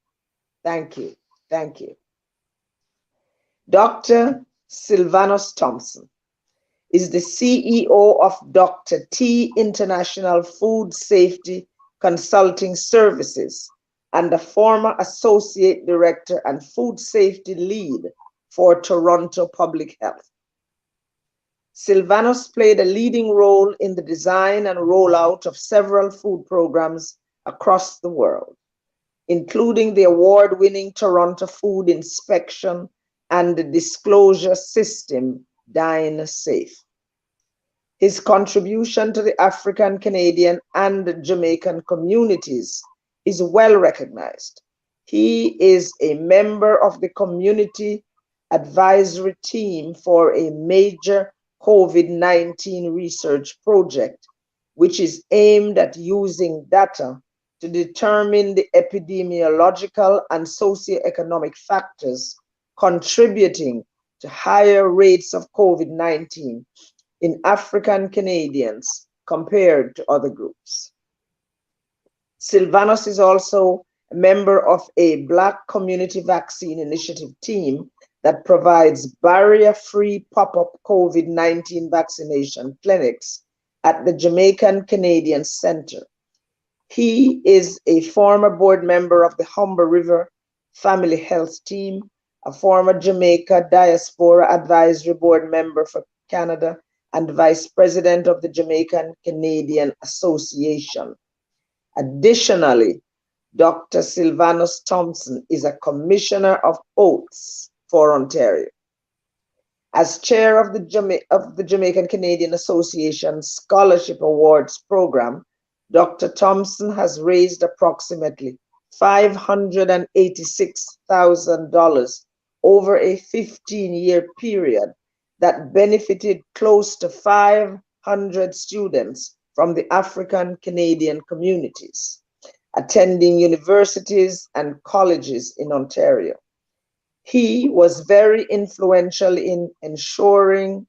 thank you, thank you. Dr. Sylvanus Thompson is the CEO of Dr. T International Food Safety Consulting Services and a former Associate Director and Food Safety Lead for Toronto Public Health. Sylvanus played a leading role in the design and rollout of several food programs across the world, including the award-winning Toronto Food Inspection and Disclosure System, Dine Safe. His contribution to the African, Canadian, and Jamaican communities is well recognized. He is a member of the Community Advisory Team for a major COVID-19 research project, which is aimed at using data to determine the epidemiological and socioeconomic factors contributing to higher rates of COVID-19 in African Canadians compared to other groups. Sylvanus is also a member of a Black Community Vaccine Initiative team that provides barrier-free pop-up COVID-19 vaccination clinics at the Jamaican Canadian Center. He is a former board member of the Humber River Family Health Team, a former Jamaica Diaspora Advisory Board member for Canada, and vice president of the Jamaican Canadian Association. Additionally, Dr. Sylvanus Thompson is a commissioner of oaths for Ontario. As chair of the Jamaican Canadian Association Scholarship Awards program, Dr. Thompson has raised approximately $586,000 over a 15-year period that benefited close to 500 students from the African Canadian communities, attending universities and colleges in Ontario. He was very influential in ensuring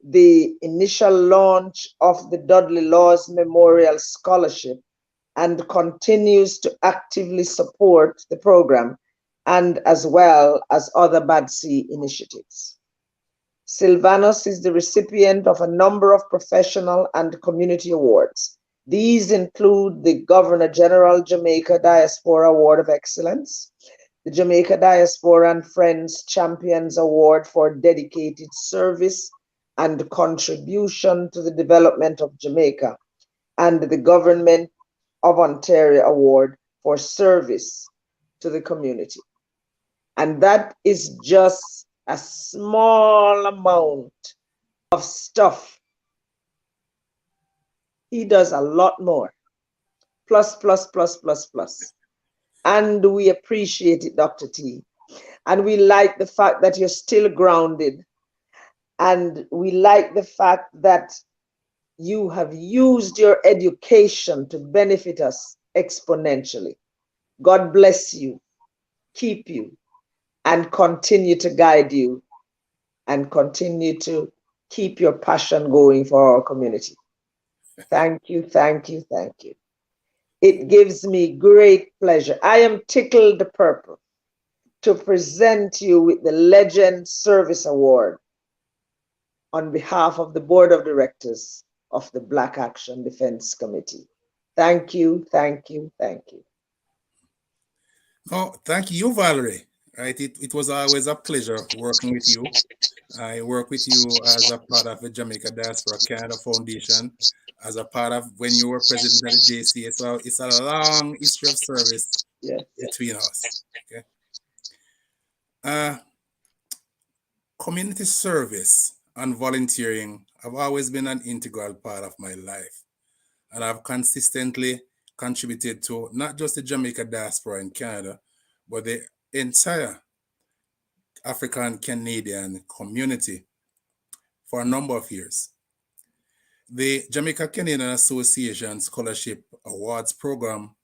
the initial launch of the Dudley Laws Memorial Scholarship and continues to actively support the program and as well as other BADC initiatives. Sylvanus is the recipient of a number of professional and community awards. These include the Governor General Jamaica Diaspora Award of Excellence, the Jamaica Diaspora and Friends Champions Award for dedicated service and contribution to the development of Jamaica, and the Government of Ontario Award for service to the community. And that is just a small amount of stuff. He does a lot more. Plus, plus, plus, plus, plus. And we appreciate it, Dr. T. And we like the fact that you're still grounded. And we like the fact that you have used your education to benefit us exponentially. God bless you, keep you, and continue to guide you, and continue to keep your passion going for our community. Thank you, thank you, thank you. It gives me great pleasure. I am tickled purple to present you with the Legend Service Award on behalf of the Board of Directors of the Black Action Defense Committee. Thank you, thank you, thank you. Oh, thank you, Valerie. Right, it was always a pleasure working with you. I work with you as a part of the Jamaica Diaspora Canada Foundation, as a part of when you were president of the JCA. So it's a long history of service between us. Okay. Community service and volunteering have always been an integral part of my life, and I've consistently contributed to not just the Jamaica diaspora in Canada, but the entire African Canadian community for a number of years. The Jamaica Canadian Association Scholarship Awards Program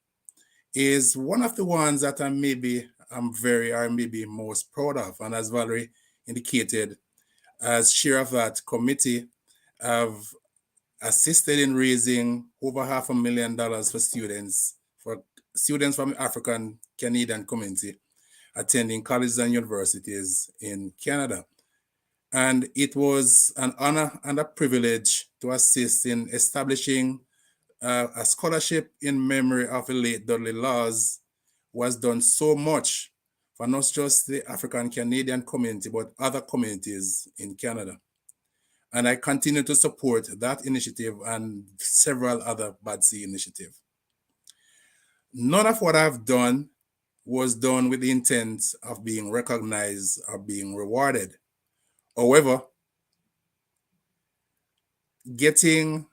is one of the ones that I'm maybe most proud of. And as Valerie indicated, as chair of that committee, I've assisted in raising over $500,000 for students from the African Canadian community attending colleges and universities in Canada. And it was an honor and a privilege to assist in establishing a scholarship in memory of the late Dudley Laws, who has done so much for not just the African Canadian community, but other communities in Canada. And I continue to support that initiative and several other BADC initiatives. None of what I've done was done with the intent of being recognized or being rewarded. However, getting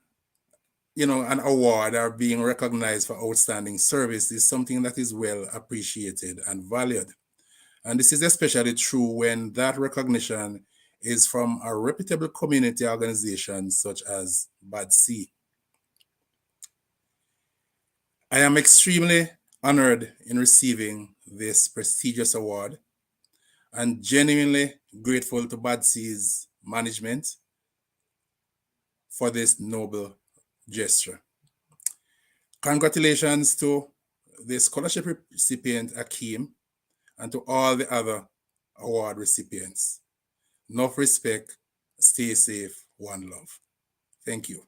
an award or being recognized for outstanding service is something that is well appreciated and valued. And this is especially true when that recognition is from a reputable community organization such as BADC. I am extremely honored in receiving this prestigious award and genuinely grateful to BADC's management for this noble gesture. Congratulations to the scholarship recipient Akeem and to all the other award recipients. Enough respect, stay safe, one love. Thank you.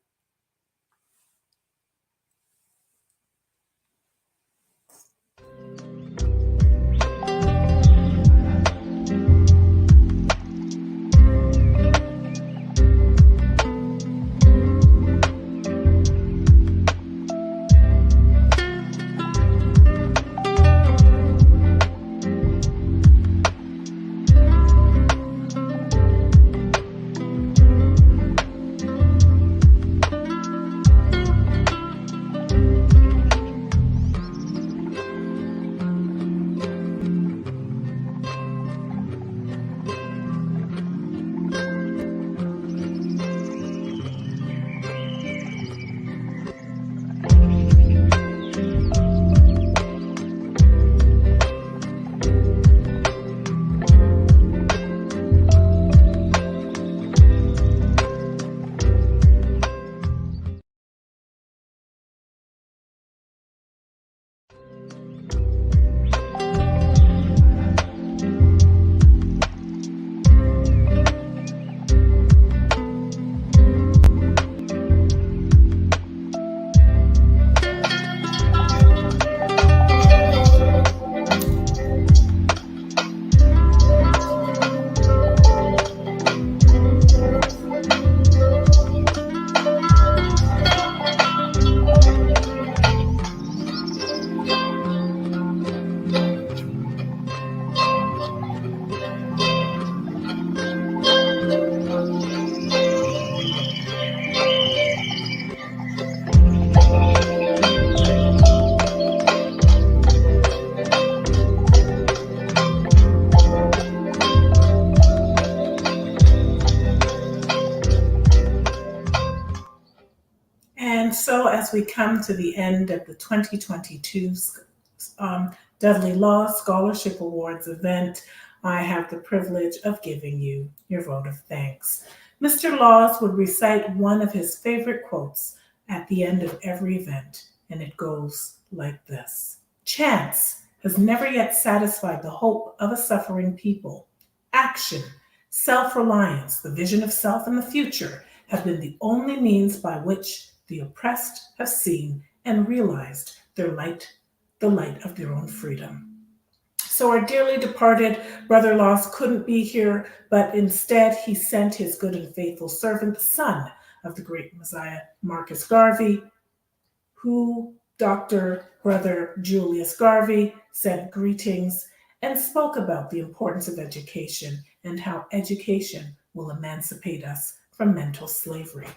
And so as we come to the end of the 2022 Dudley Law Scholarship Awards event, I have the privilege of giving you your vote of thanks. Mr. Laws would recite one of his favorite quotes at the end of every event, and it goes like this: "Chance has never yet satisfied the hope of a suffering people. Action, self-reliance, the vision of self and the future have been the only means by which the oppressed have seen and realized the light of their own freedom." So our dearly departed Brother Laws couldn't be here, but instead he sent his good and faithful servant, the son of the great Messiah, Marcus Garvey, who Dr. Brother Julius Garvey sent greetings and spoke about the importance of education and how education will emancipate us from mental slavery.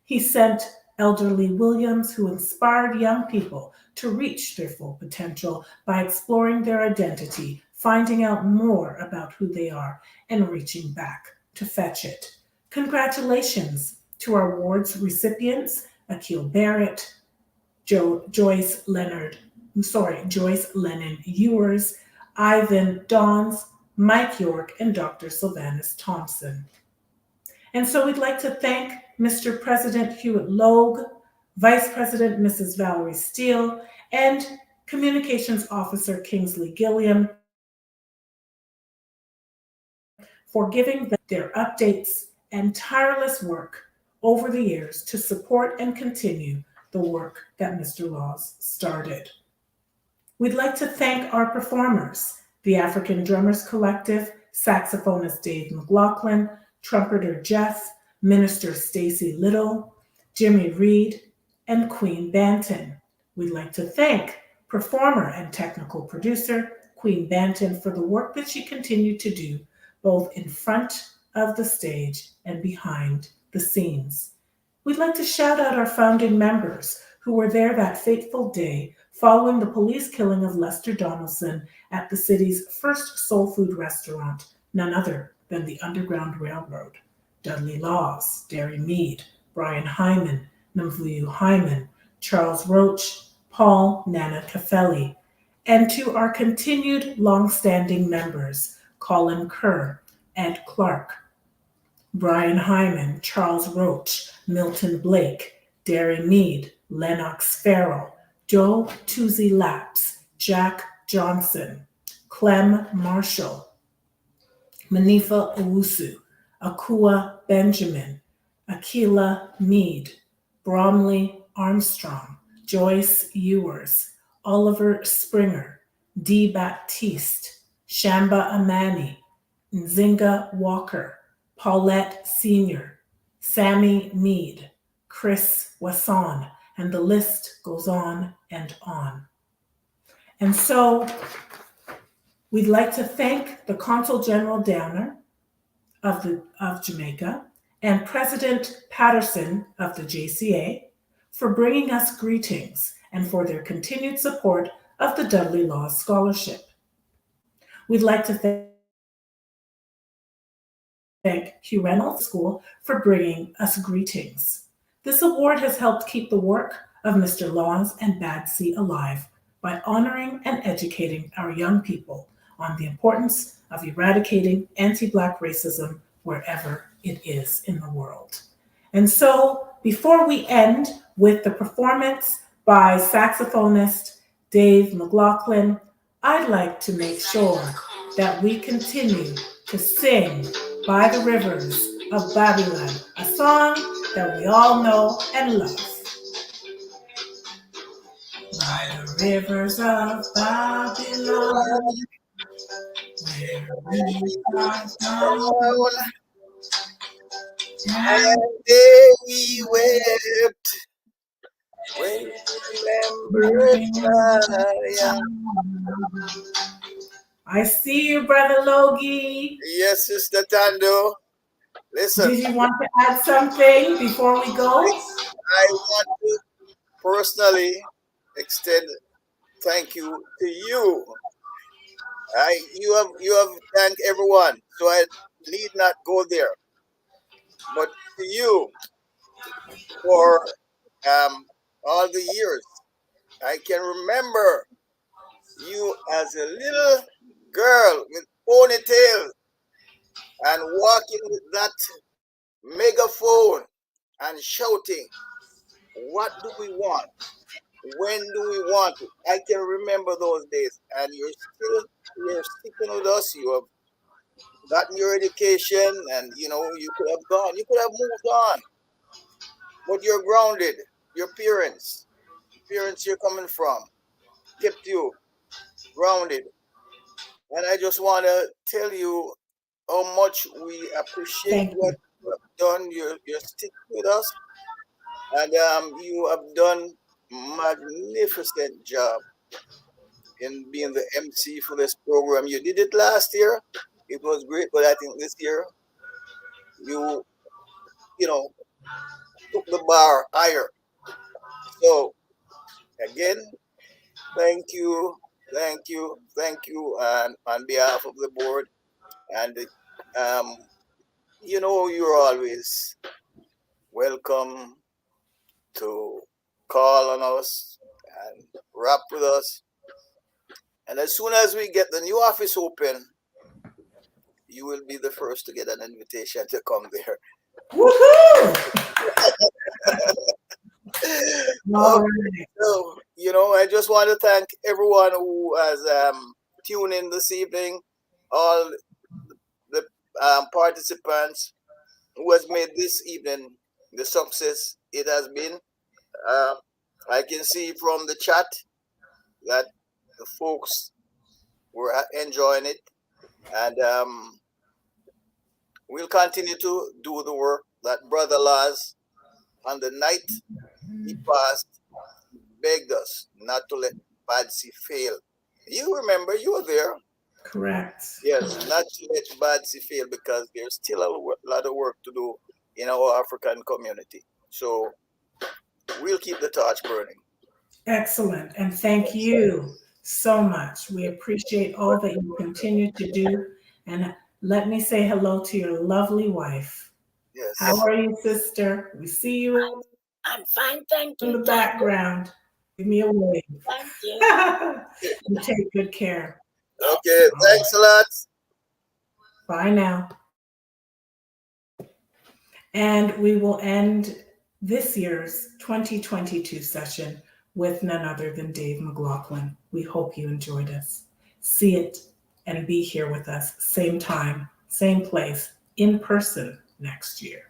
He sent Elderly Williams, who inspired young people to reach their full potential by exploring their identity, finding out more about who they are, and reaching back to fetch it. Congratulations, To our awards recipients, Akil Barrett, Joyce Lennon Ewers, Ivan Dawns, Mike York, and Dr. Sylvanus Thompson. And so we'd like to thank Mr. President Hewitt Logue, Vice President Mrs. Valerie Steele, and Communications Officer Kingsley Gilliam for giving their updates and tireless work over the years to support and continue the work that Mr. Laws started. We'd like to thank our performers, the African Drummers Collective, saxophonist Dave McLaughlin, trumpeter Jeff, minister Stacy Little, Jimmy Reed, and Queen Banton. We'd like to thank performer and technical producer Queen Banton for the work that she continued to do both in front of the stage and behind the scenes. We'd like to shout out our founding members who were there that fateful day following the police killing of Lester Donaldson at the city's first soul food restaurant, none other than the Underground Railroad. Dudley Laws, Derry Mead, Brian Hyman, Namvuyu Hyman, Charles Roach, Paul Nana Caffelli, and to our continued long-standing members, Colin Kerr, Ed Clark, Brian Hyman, Charles Roach, Milton Blake, Derry Mead, Lennox Farrell, Joe Tuzi Laps, Jack Johnson, Clem Marshall, Manifa Owusu, Akua Benjamin, Akila Mead, Bromley Armstrong, Joyce Ewers, Oliver Springer, D. Baptiste, Shamba Amani, Nzinga Walker, Paulette Sr., Sammy Mead, Chris Wasson, and the list goes on and on. And so we'd like to thank the Consul General Downer of Jamaica and President Patterson of the JCA for bringing us greetings and for their continued support of the Dudley Laws Scholarship. We'd like to thank Hugh Reynolds School for bringing us greetings. This award has helped keep the work of Mr. Laws and Badsy alive by honoring and educating our young people on the importance of eradicating anti-Black racism wherever it is in the world. And so, before we end with the performance by saxophonist Dave McLaughlin, I'd like to make sure that we continue to sing By the Rivers of Babylon, a song that we all know and love. By the rivers of Babylon, where we are down, and they wept when remembered Zion. I see you, Brother Logie. Yes, Sister Tando. Listen. Did you want to add something before we go? I want to personally extend thank you to you. You have thanked everyone, so I need not go there. But to you for all the years, I can remember you as a little girl with ponytail and walking with that megaphone and shouting, "What do we want? When do we want it?" I can remember those days, and you're sticking with us. You have gotten your education, and you could have moved on, but you're grounded. Your parents you're coming from, kept you grounded, and I just want to tell you how much we appreciate what you have done. You're sticking with us, and you have done magnificent job in being the MC for this program. You did it last year. It was great, but I think this year you took the bar higher. So again, thank you, and on behalf of the board, and you're always welcome to call on us and rap with us. And as soon as we get the new office open, you will be the first to get an invitation to come there. Okay, so, I just want to thank everyone who has tuned in this evening, all the participants who has made this evening the success it has been. I can see from the chat that the folks were enjoying it, and we'll continue to do the work that Brother Laz, on the night he passed, begged us not to let Badsy fail. You remember, you were there. Correct. Yes, not to let Badsy fail, because there's still a lot of work to do in our African community. So we'll keep the torch burning. Excellent. And thank you so much. We appreciate all that you continue to do. And let me say hello to your lovely wife. Yes. How are you, sister? We see you. I'm fine, thank you. In the background. Give me a wave. Thank you. You take good care. Okay, thanks a lot. Bye now. And we will end this year's 2022 session with none other than Dave McLaughlin. We hope you enjoyed us. See it and be here with us, same time, same place, in person next year.